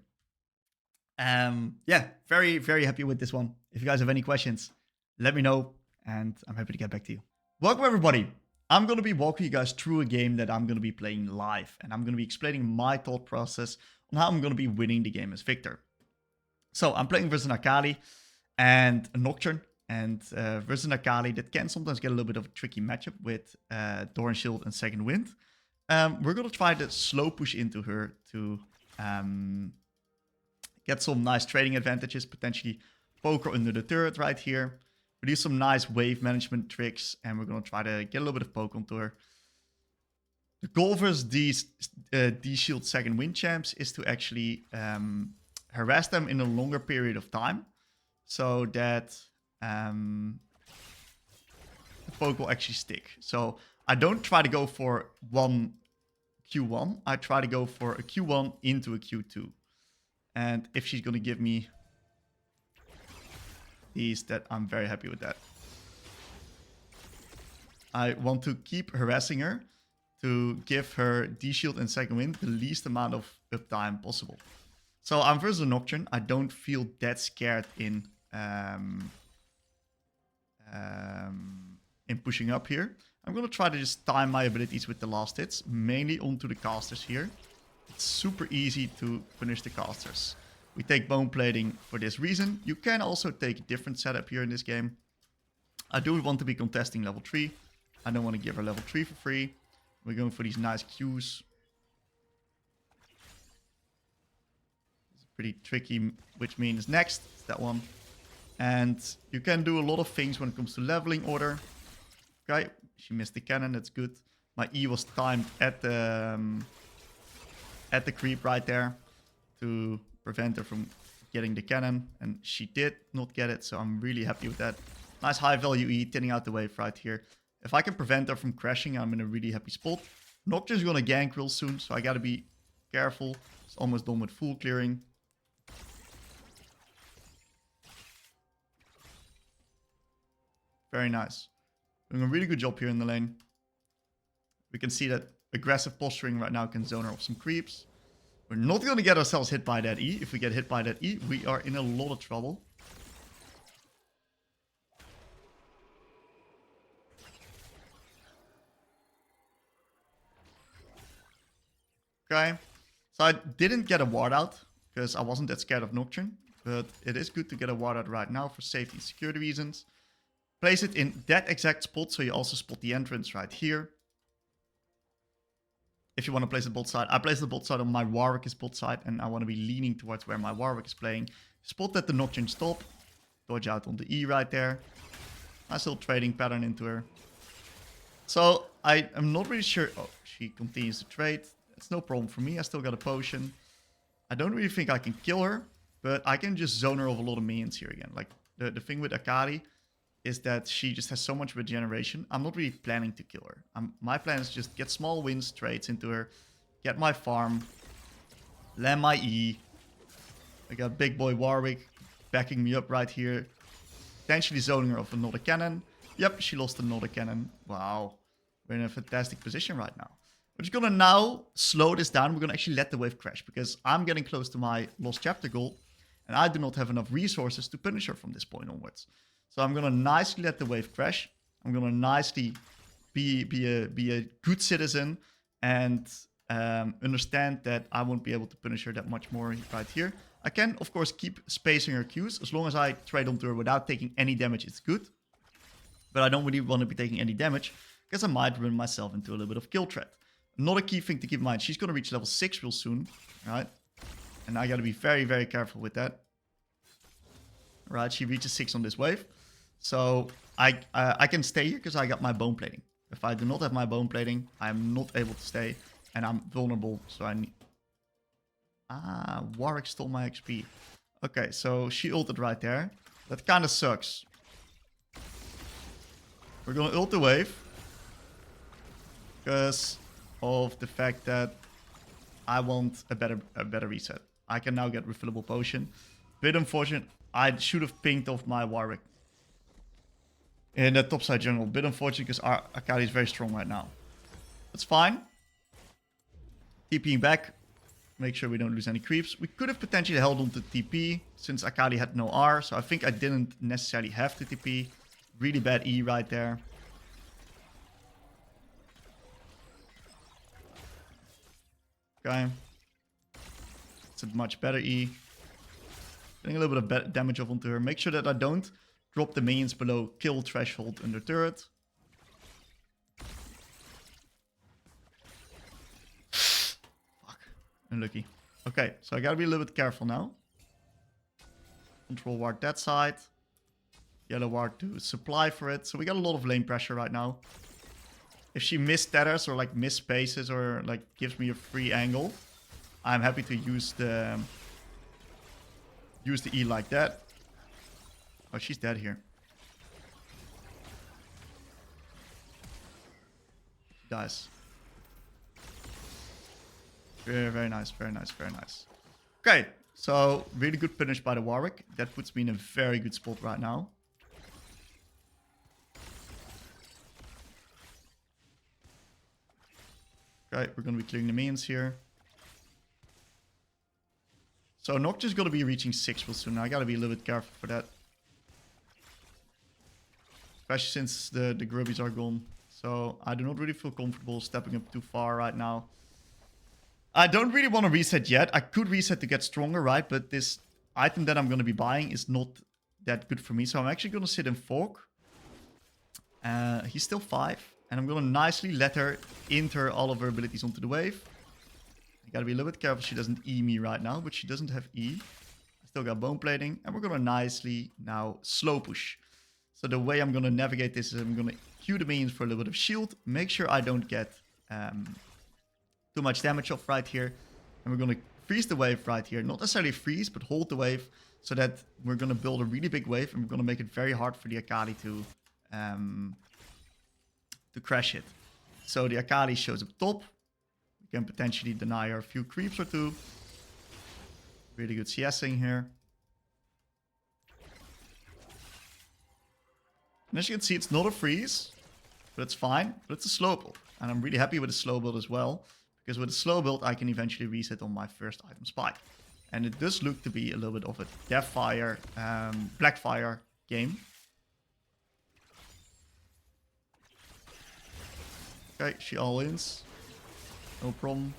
Yeah, very, very happy with this one. If you guys have any questions, let me know, and I'm happy to get back to you. Welcome everybody. I'm going to be walking you guys through a game that I'm going to be playing live, and I'm going to be explaining my thought process on how I'm going to be winning the game as Viktor. So I'm playing versus an Akali and a Nocturne. And versus an Akali, that can sometimes get a little bit of a tricky matchup with Door and Shield and Second Wind. We're going to try to slow push into her to get some nice trading advantages, potentially poke her under the turret right here. We do some nice wave management tricks, and we're going to try to get a little bit of poke onto her. The goal versus these D-Shield Second Wind champs is to actually harass them in a longer period of time, so that the poke will actually stick. So I don't try to go for one Q1. I try to go for a Q1 into a Q2. And if she's going to give me these, that I'm very happy with that. I want to keep harassing her to give her D-Shield and Second Wind the least amount of uptime possible. So I'm versus a Nocturne. I don't feel that scared in pushing up here. I'm going to try to just time my abilities with the last hits, mainly onto the casters here. It's super easy to punish the casters. We take bone plating for this reason. You can also take a different setup here in this game. I do want to be contesting level 3. I don't want to give her level 3 for free. We're going for these nice Qs. It's pretty tricky, which means next is that one. And you can do a lot of things when it comes to leveling order. Okay, she missed the cannon, that's good. My E was timed at the creep right there to prevent her from getting the cannon, and she did not get it, so I'm really happy with that. Nice high value E, thinning out the wave right here. If I can prevent her from crashing, I'm in a really happy spot. Nocturne's gonna gank real soon, so I gotta be careful. It's almost done with full clearing. Very nice. Doing a really good job here in the lane. We can see that aggressive posturing right now can zone her off some creeps. We're not going to get ourselves hit by that E. If we get hit by that E, we are in a lot of trouble. Okay. So I didn't get a ward out because I wasn't that scared of Nocturne. But it is good to get a ward out right now for safety and security reasons. Place it in that exact spot, so you also spot the entrance right here. If you want to place the bot side, I place the bot side on my Warwick is bot side, and I want to be leaning towards where my Warwick is playing. Spot that the Nocturne stop. Dodge out on the E right there. Nice little trading pattern into her. So I am not really sure. Oh, she continues to trade. It's no problem for me. I still got a potion. I don't really think I can kill her, but I can just zone her over a lot of minions here again. Like the thing with Akali is that she just has so much regeneration. I'm not really planning to kill her. My plan is just get small wins, trades into her, get my farm, land my E. I got big boy Warwick backing me up right here. Potentially zoning her off another cannon. Yep, she lost another cannon. Wow. We're in a fantastic position right now. We're just gonna now slow this down. We're gonna actually let the wave crash because I'm getting close to my lost chapter goal. And I do not have enough resources to punish her from this point onwards. So I'm going to nicely let the wave crash. I'm going to nicely be a good citizen and understand that I won't be able to punish her that much more right here. I can, of course, keep spacing her Qs. As long as I trade onto her without taking any damage, it's good. But I don't really want to be taking any damage because I might run myself into a little bit of kill threat. Another key thing to keep in mind, she's going to reach level 6 real soon, right? And I got to be very, very careful with that. Right, she reaches 6 on this wave. So I can stay here because I got my bone plating. If I do not have my bone plating, I'm not able to stay. And I'm vulnerable, so I need... Ah, Warwick stole my XP. Okay, so she ulted right there. That kind of sucks. We're going to ult the wave. Because of the fact that I want a better reset. I can now get refillable potion. Bit unfortunate. I should have pinged off my Warwick in the topside jungle. Bit unfortunate because our Akali is very strong right now. That's fine. TPing back. Make sure we don't lose any creeps. We could have potentially held on to TP since Akali had no R. So I think I didn't necessarily have to TP. Really bad E right there. Okay. It's a much better E. Getting a little bit of damage off onto her. Make sure that I don't drop the minions below kill threshold under turret. Fuck. Unlucky. Okay, so I gotta be a little bit careful now. Control ward that side. Yellow ward to supply for it. So we got a lot of lane pressure right now. If she mis-tethers or like miss-spaces or like gives me a free angle, I'm happy to use the E like that. Oh, she's dead here. Dies. Very, very nice, very nice, very nice. Okay, so really good finish by the Warwick. That puts me in a very good spot right now. Okay, we're going to be clearing the minions here. So Nocturne's going to be reaching 6 real soon. I got to be a little bit careful for that. Especially since the grubbies are gone. So I do not really feel comfortable stepping up too far right now. I don't really want to reset yet. I could reset to get stronger, right? But this item that I'm going to be buying is not that good for me. So I'm actually going to sit in Fog. He's still 5. And I'm going to nicely let her enter all of her abilities onto the wave. I got to be a little bit careful she doesn't E me right now. But she doesn't have E. I still got bone plating. And we're going to nicely now slow push. So the way I'm going to navigate this is I'm going to Q the minions for a little bit of shield. Make sure I don't get too much damage off right here. And we're going to freeze the wave right here. Not necessarily freeze, but hold the wave. So that we're going to build a really big wave. And we're going to make it very hard for the Akali to crash it. So the Akali shows up top. We can potentially deny her a few creeps or two. Really good CSing here. And as you can see, it's not a freeze, but it's fine. But it's a slow build. And I'm really happy with the slow build as well. Because with a slow build, I can eventually reset on my first item spike. And it does look to be a little bit of a Deathfire, Blackfire game. Okay, she all wins. No problem.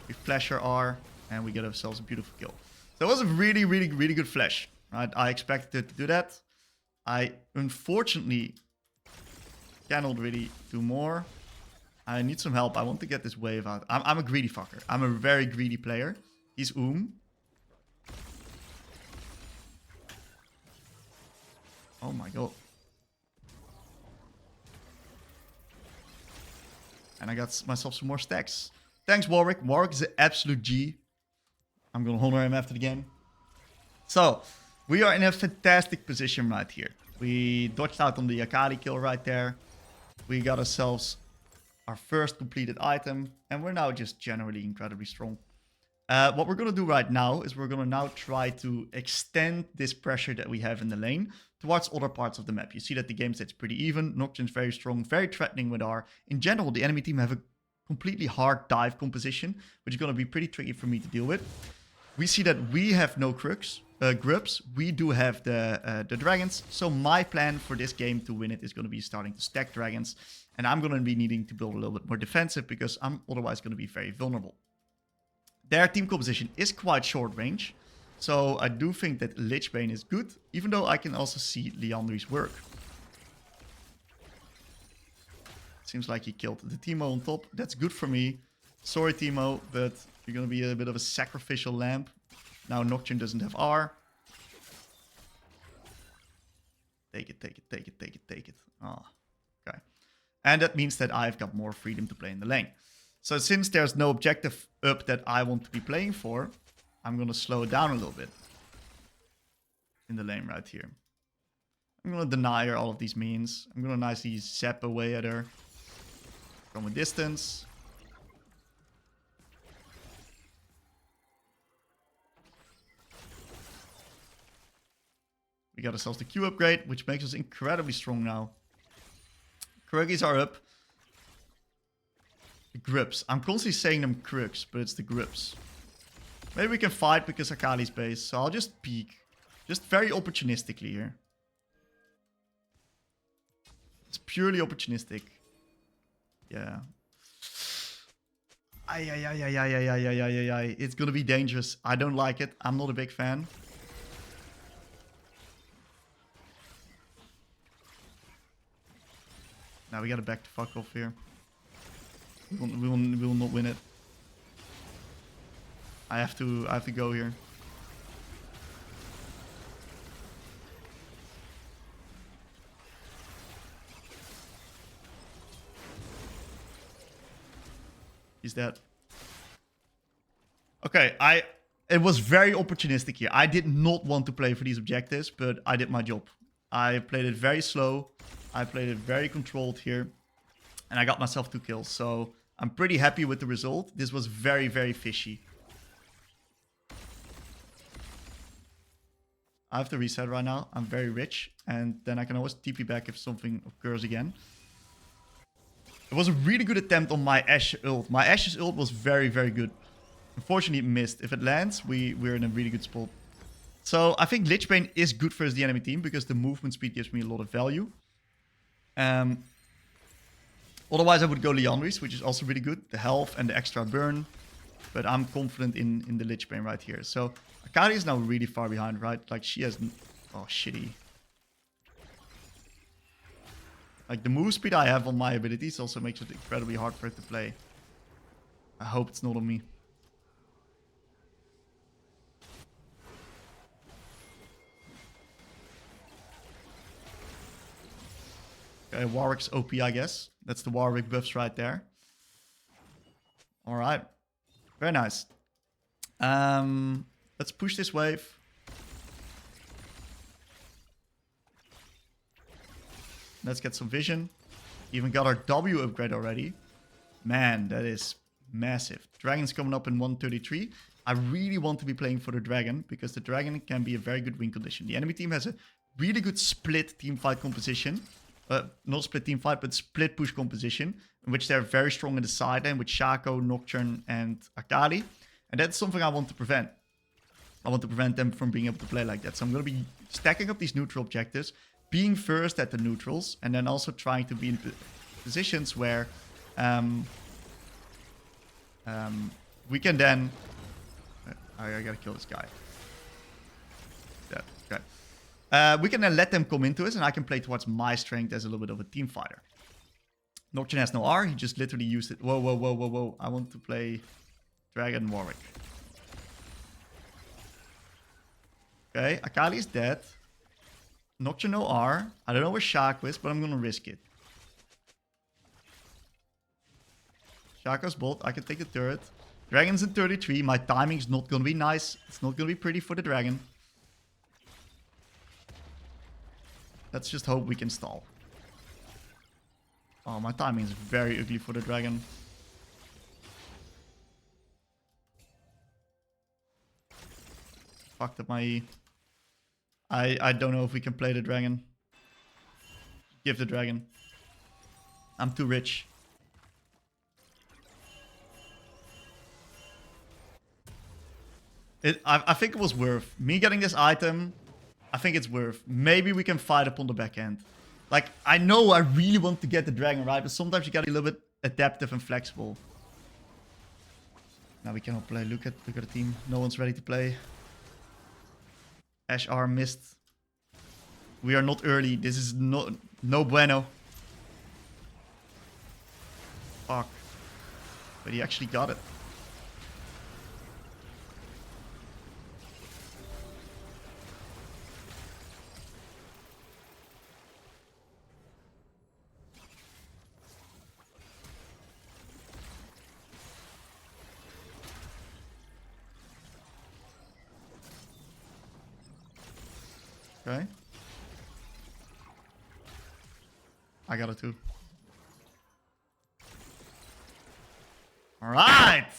We flash her R, and we get ourselves a beautiful kill. So it was a really, really, really good flash. Right? I expected to do that. I unfortunately cannot really do more. I need some help. I want to get this wave out. I'm a greedy fucker. I'm a very greedy player. He's Oh my god. And I got myself some more stacks. Thanks, Warwick. Warwick is an absolute G. I'm going to honor him after the game. So, we are in a fantastic position right here. We dodged out on the Akali kill right there. We got ourselves our first completed item. And we're now just generally incredibly strong. What we're going to do right now is we're going to now try to extend this pressure that we have in the lane towards other parts of the map. You see that the game state's pretty even. Nocturne's very strong, very threatening with R. In general, the enemy team have a completely hard dive composition, which is going to be pretty tricky for me to deal with. We see that we have no grubs. We do have the dragons. So my plan for this game to win it is going to be starting to stack dragons. And I'm going to be needing to build a little bit more defensive because I'm otherwise going to be very vulnerable. Their team composition is quite short range. So I do think that Lichbane is good, even though I can also see Liandry's work. Seems like he killed the Teemo on top. That's good for me. Sorry, Teemo, but you're going to be a bit of a sacrificial lamb. Now Nocturne doesn't have R. Take it, take it, take it, take it, take it. Ah, okay. And that means that I've got more freedom to play in the lane. So since there's no objective up that I want to be playing for, I'm going to slow it down a little bit in the lane right here. I'm going to deny her all of these minions. I'm going to nicely zap away at her from a distance. We got ourselves the Q upgrade, which makes us incredibly strong now. Kruggies are up. The grips. I'm constantly saying them Krugs, but it's the grips. Maybe we can fight because Akali's base, so I'll just peek. Just very opportunistically here. It's purely opportunistic. Yeah. Ay. It's gonna be dangerous. I don't like it. I'm not a big fan. Nah, we gotta back the fuck off here. We will not win it. I have to go here. He's dead. Okay, it was very opportunistic here. I did not want to play for these objectives, but I did my job. I played it very slow. I played it very controlled here. And I got myself 2 kills. So I'm pretty happy with the result. This was very, very fishy. I have to reset right now. I'm very rich. And then I can always TP back if something occurs again. It was a really good attempt on my Ashe ult. My Ashe's ult was very, very good. Unfortunately, it missed. If it lands, we're in a really good spot. So I think Lichbane is good versus the enemy team because the movement speed gives me a lot of value. Otherwise, I would go Liandry's, which is also really good. The health and the extra burn. But I'm confident in the Lichbane right here. So Akali is now really far behind, right? Like she has... Oh, shitty. Like the move speed I have on my abilities also makes it incredibly hard for it to play. I hope it's not on me. Okay, Warwick's OP, I guess. That's the Warwick buffs right there. Alright. Very nice. Let's push this wave. Let's get some vision. Even got our W upgrade already. Man, that is massive. Dragon's coming up in 133. I really want to be playing for the Dragon because the Dragon can be a very good win condition. The enemy team has a really good split team fight composition. Not split team fight, but split push composition, in which they're very strong in the side lane with Shaco, Nocturne, and Akali. And that's something I want to prevent. I want to prevent them from being able to play like that. So I'm going to be stacking up these neutral objectives, being first at the neutrals, and then also trying to be in positions where we can then... I gotta kill this guy. Dead. Okay. We can then let them come into us, and I can play towards my strength as a little bit of a team fighter. Nocturne has no R. He just literally used it. Whoa, whoa, whoa, whoa, whoa. I want to play Dragon Warwick. Okay, Akali is dead. Nocturne no R. I don't know where Shaco is, but I'm gonna risk it. Shaco's bolt. I can take the turret. Dragon's in 33. My timing's not gonna be nice. It's not gonna be pretty for the Dragon. Let's just hope we can stall. Oh, my timing is very ugly for the Dragon. Fucked up my E. I don't know if we can play the Dragon. Give the Dragon. I'm too rich. I think it was worth. Me getting this item, I think it's worth. Maybe we can fight up on the back end. Like, I know I really want to get the Dragon right, but sometimes you gotta be a little bit adaptive and flexible. Now we cannot play. Look at the team. No one's ready to play. Ashe R missed. We are not early. This is no bueno. Fuck. But he actually got it. Okay. I got it too. Alright!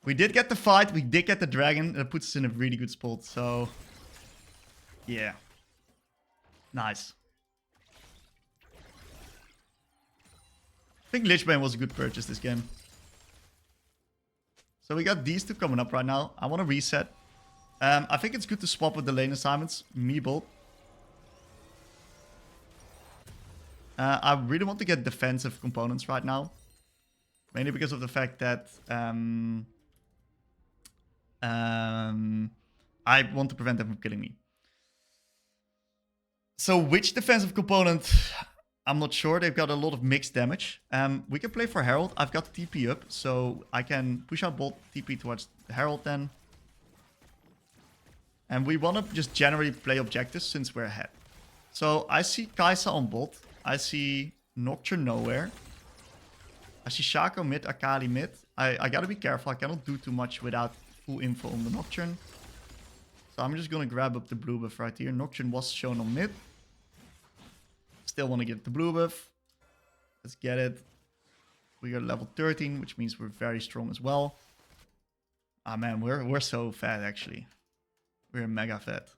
We did get the fight. We did get the Dragon. That puts us in a really good spot. So, yeah. Nice. I think Lichbane was a good purchase this game. So we got these two coming up right now. I want to reset. I think it's good to swap with the lane assignments. Me bolt. I really want to get defensive components right now. Mainly because of the fact that I want to prevent them from killing me. So which defensive component I'm not sure. They've got a lot of mixed damage. We can play for Herald. I've got TP up, so I can push out bot, TP towards the Herald then. And we want to just generally play objectives since we're ahead. So I see Kai'Sa on bot. I see Nocturne nowhere. I see Shaco mid, Akali mid. I gotta be careful. I cannot do too much without full info on the Nocturne. So I'm just gonna grab up the blue buff right here. Nocturne was shown on mid. Still want to get the blue buff. Let's get it. We are level 13, which means we're very strong as well. Ah man, we're so fat actually. We're mega fat.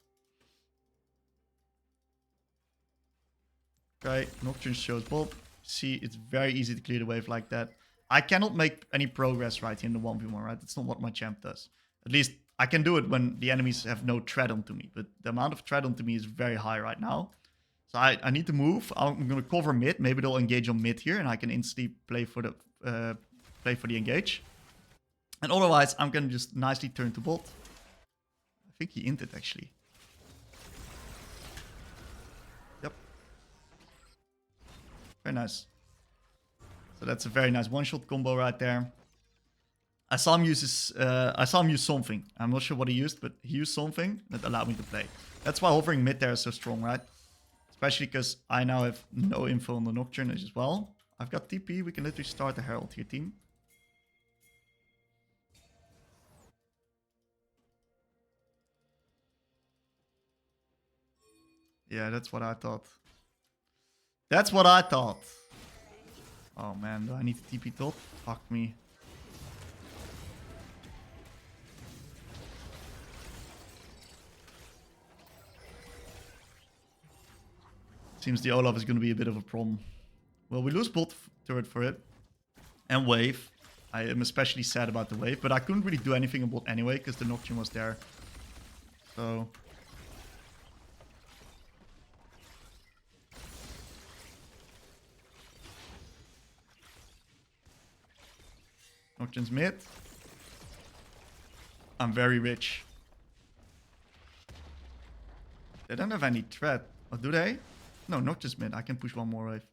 Okay, Nocturne shows bot. See, it's very easy to clear the wave like that. I cannot make any progress right here in the 1v1, right? That's not what my champ does. At least I can do it when the enemies have no threat onto me. But the amount of threat onto me is very high right now. So I need to move. I'm going to cover mid. Maybe they'll engage on mid here. And I can instantly play for the engage. And otherwise, I'm going to just nicely turn to bot. I think he inted actually. Yep. Very nice. So that's a very nice one-shot combo right there. I saw him use something. I'm not sure what he used, but he used something that allowed me to play. That's why hovering mid there is so strong, right? Especially because I now have no info on the Nocturne as well. I've got TP. We can literally start the Herald here, team. Yeah, that's what I thought. That's what I thought. Oh man, do I need to TP top? Fuck me. Seems the Olaf is going to be a bit of a problem. Well, we lose bot turret for it. And wave. I am especially sad about the wave, but I couldn't really do anything on bot anyway, because the Nocturne was there. So... Nocturne's mid. I'm very rich. They don't have any threat. Or do they? No, Nocturne's mid. I can push one more wave.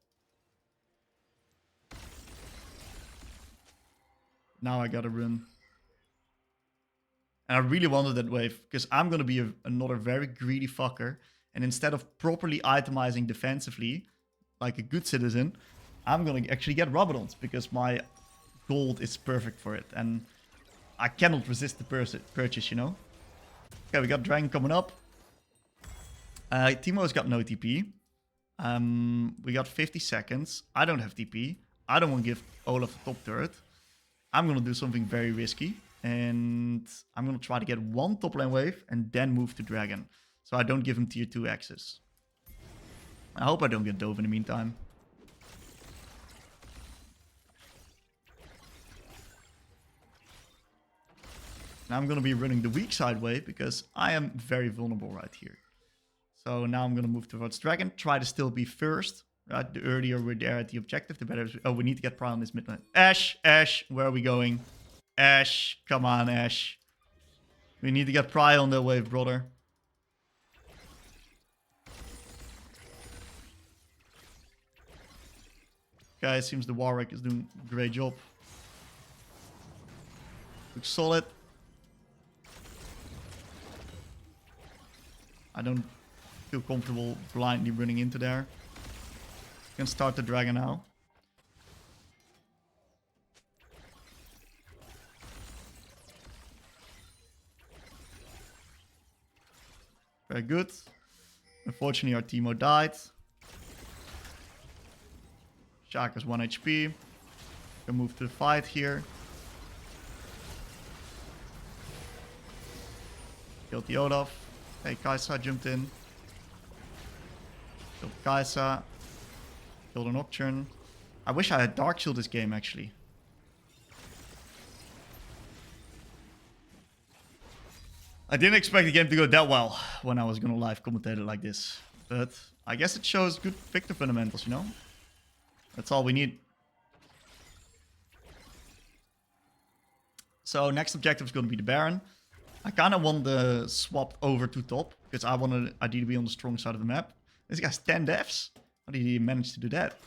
Now I gotta run. And I really wanted that wave, because I'm gonna be another very greedy fucker. And instead of properly itemizing defensively, like a good citizen, I'm gonna actually get Rabadons, because my gold is perfect for it. And I cannot resist the purchase, you know? Okay, we got Dragon coming up. Teemo's got no TP. We got 50 seconds. I don't have TP. I don't want to give Olaf the top turret. I'm going to do something very risky. And I'm going to try to get one top lane wave and then move to Dragon. So I don't give him tier 2 access. I hope I don't get dove in the meantime. Now I'm going to be running the weak side wave because I am very vulnerable right here. So now I'm going to move towards Dragon. Try to still be first. Right? The earlier we're there at the objective, the better. Oh, we need to get Pry on this mid lane. Ashe, where are we going? Ashe, come on, Ashe. We need to get Pry on the wave, brother. Okay, it seems the Warwick is doing a great job. Looks solid. I don't feel comfortable blindly running into there. Can start the Dragon now. Very good. Unfortunately, our Teemo died. Shaka's 1 HP. Can move to the fight here. Killed the Olaf. Hey, Kai'Sa jumped in. Killed Kai'Sa. Killed a Nocturne. I wish I had Dark Shield this game, actually. I didn't expect the game to go that well when I was going to live commentate it like this. But I guess it shows good Viktor fundamentals, you know? That's all we need. So next objective is going to be the Baron. I kind of want the swap over to top, because I want to ideally be on the strong side of the map. This guy's 10 deaths. How did he manage to do that?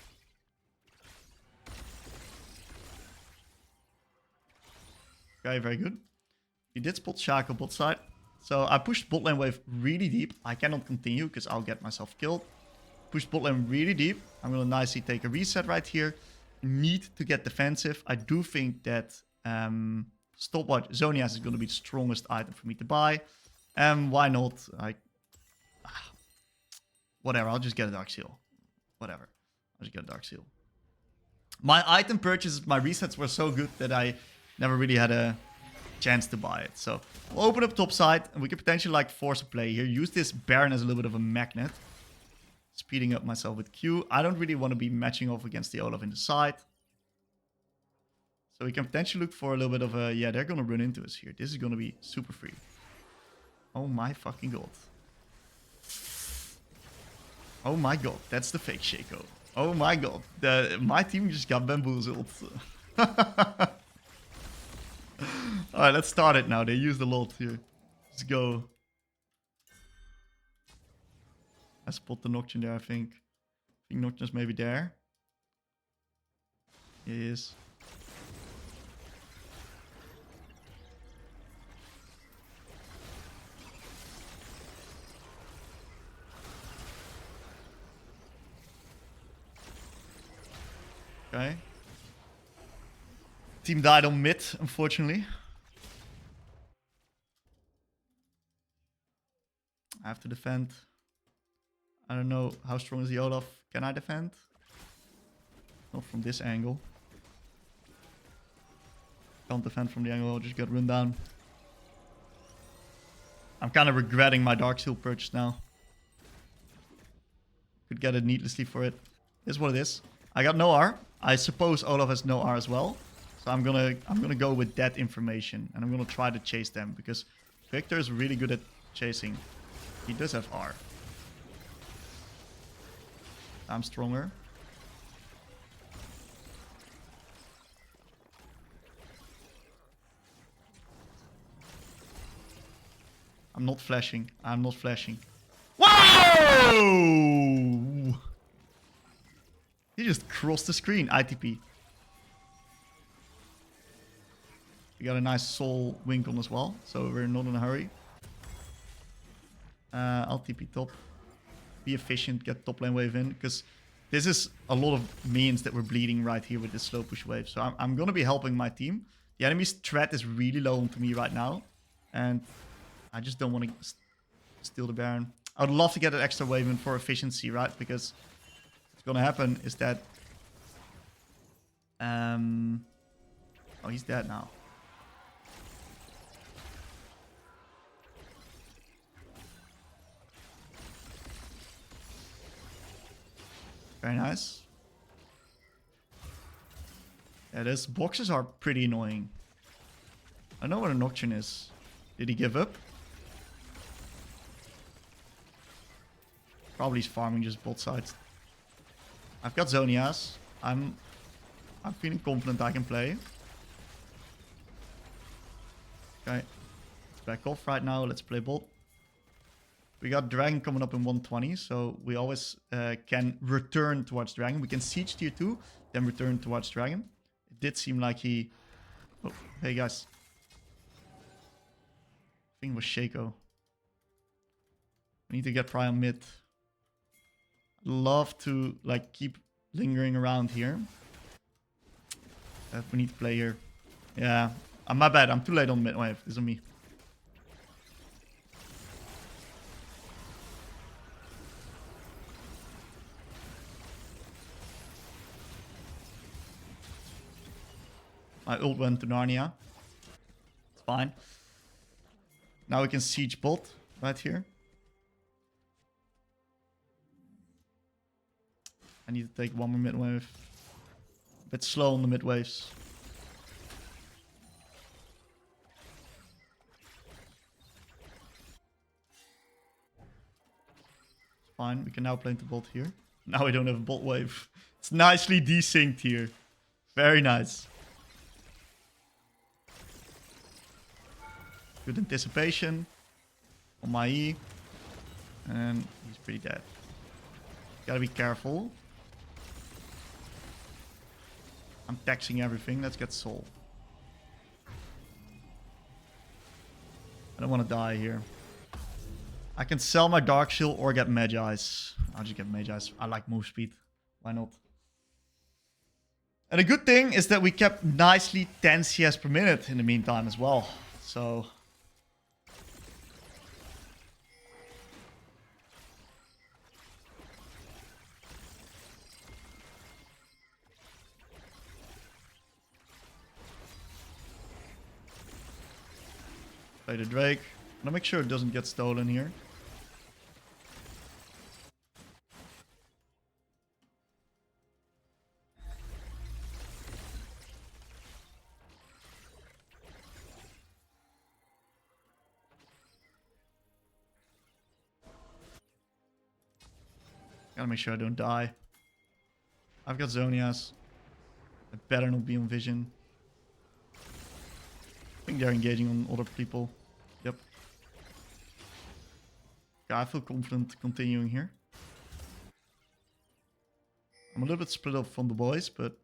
Okay, very good. He did spot Shaco bot side. So I pushed bot lane wave really deep. I cannot continue because I'll get myself killed. Pushed bot lane really deep. I'm going to nicely take a reset right here. Need to get defensive. I do think that stopwatch Zonias is going to be the strongest item for me to buy. Why not? Whatever, I'll just get a Dark Seal. Whatever. I'll just get a Dark Seal. My item purchases, my resets were so good that I never really had a chance to buy it. So we'll open up top side and we could potentially like force a play here. Use this Baron as a little bit of a magnet. Speeding up myself with Q. I don't really want to be matching off against the Olaf in the side. So we can potentially look for a little bit of a... Yeah, they're going to run into us here. This is going to be super free. Oh my fucking god. Oh my god, that's the fake Shaco. Oh my god, my team just got bamboozled. Alright, let's start it now. They used a lot here. Let's go. I spot the Nocturne there, I think. I think Nocturne's maybe there. He is. Okay. Team died on mid, unfortunately. I have to defend. I don't know how strong is the Olaf. Can I defend? Not from this angle. Can't defend from the angle, I'll just get run down. I'm kind of regretting my Dark Seal purchase now. Could get it needlessly for it. This is what it is. I got no R. I suppose Olaf has no R as well. So I'm gonna go with that information. And I'm gonna try to chase them. Because Viktor is really good at chasing. He does have R. I'm stronger. I'm not flashing. I'm not flashing. Whoa! He just crossed the screen. ITP. We got a nice soul wink on as well. So we're not in a hurry. I'll TP top. Be efficient. Get top lane wave in. Because this is a lot of minions that we're bleeding right here with this slow push wave. So I'm going to be helping my team. The enemy's threat is really low onto me right now. And I just don't want to steal the Baron. I would love to get an extra wave in for efficiency, right? Because what's going to happen is that... Oh, he's dead now. Very nice. Yeah, those boxes are pretty annoying. I know what a Nocturne is. Did he give up? Probably he's farming just bot sides. I've got Zonias. I'm feeling confident I can play. Okay. Let's back off right now. Let's play bot. We got Dragon coming up in 120, so we always can return towards Dragon. We can siege tier 2, then return towards Dragon. It did seem like he... Oh, hey guys. I think it was Shaco. We need to get Pry on mid. Love to like keep lingering around here. We need to play here. Yeah, my bad. I'm too late on mid wave. This is on me. My ult went to Narnia. It's fine. Now we can siege bot right here. I need to take one more mid wave. A bit slow on the mid waves. It's fine. We can now play into bot here. Now we don't have a bot wave. It's nicely desynced here. Very nice. Good anticipation on my E. And he's pretty dead. Gotta be careful. I'm taxing everything. Let's get soul. I don't want to die here. I can sell my Dark Shield or get Magi's. I'll just get Magi's. I like move speed. Why not? And the good thing is that we kept nicely 10 CS per minute in the meantime as well. So... play the Drake. I'm gonna make sure it doesn't get stolen here. Gotta make sure I don't die. I've got Zonias. I better not be on vision. I think they're engaging on other people. Yep. Yeah, I feel confident continuing here. I'm a little bit split up from the boys, but...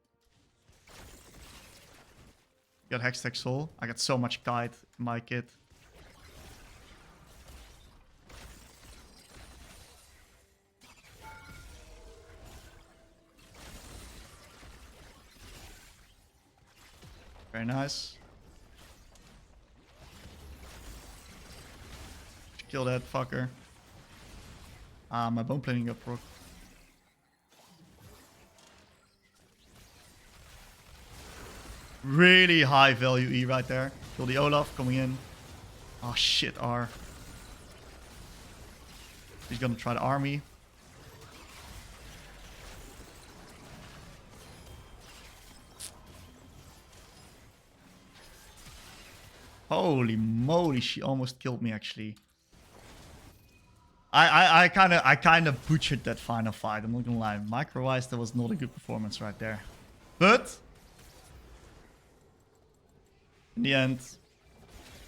got Hextech Soul. I got so much kite in my kit. Very nice. Kill that fucker. My bone plating got proc. Really high value E right there. Kill the Olaf coming in. Oh shit, R. He's gonna try the army. Holy moly, she almost killed me actually. I kind of butchered that final fight. I'm not gonna lie. Micro-wise, that was not a good performance right there. But in the end,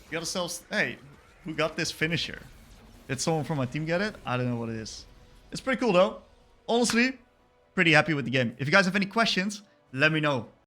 we got ourselves. Hey, who got this finisher? Did someone from my team get it? I don't know what it is. It's pretty cool though. Honestly, pretty happy with the game. If you guys have any questions, let me know.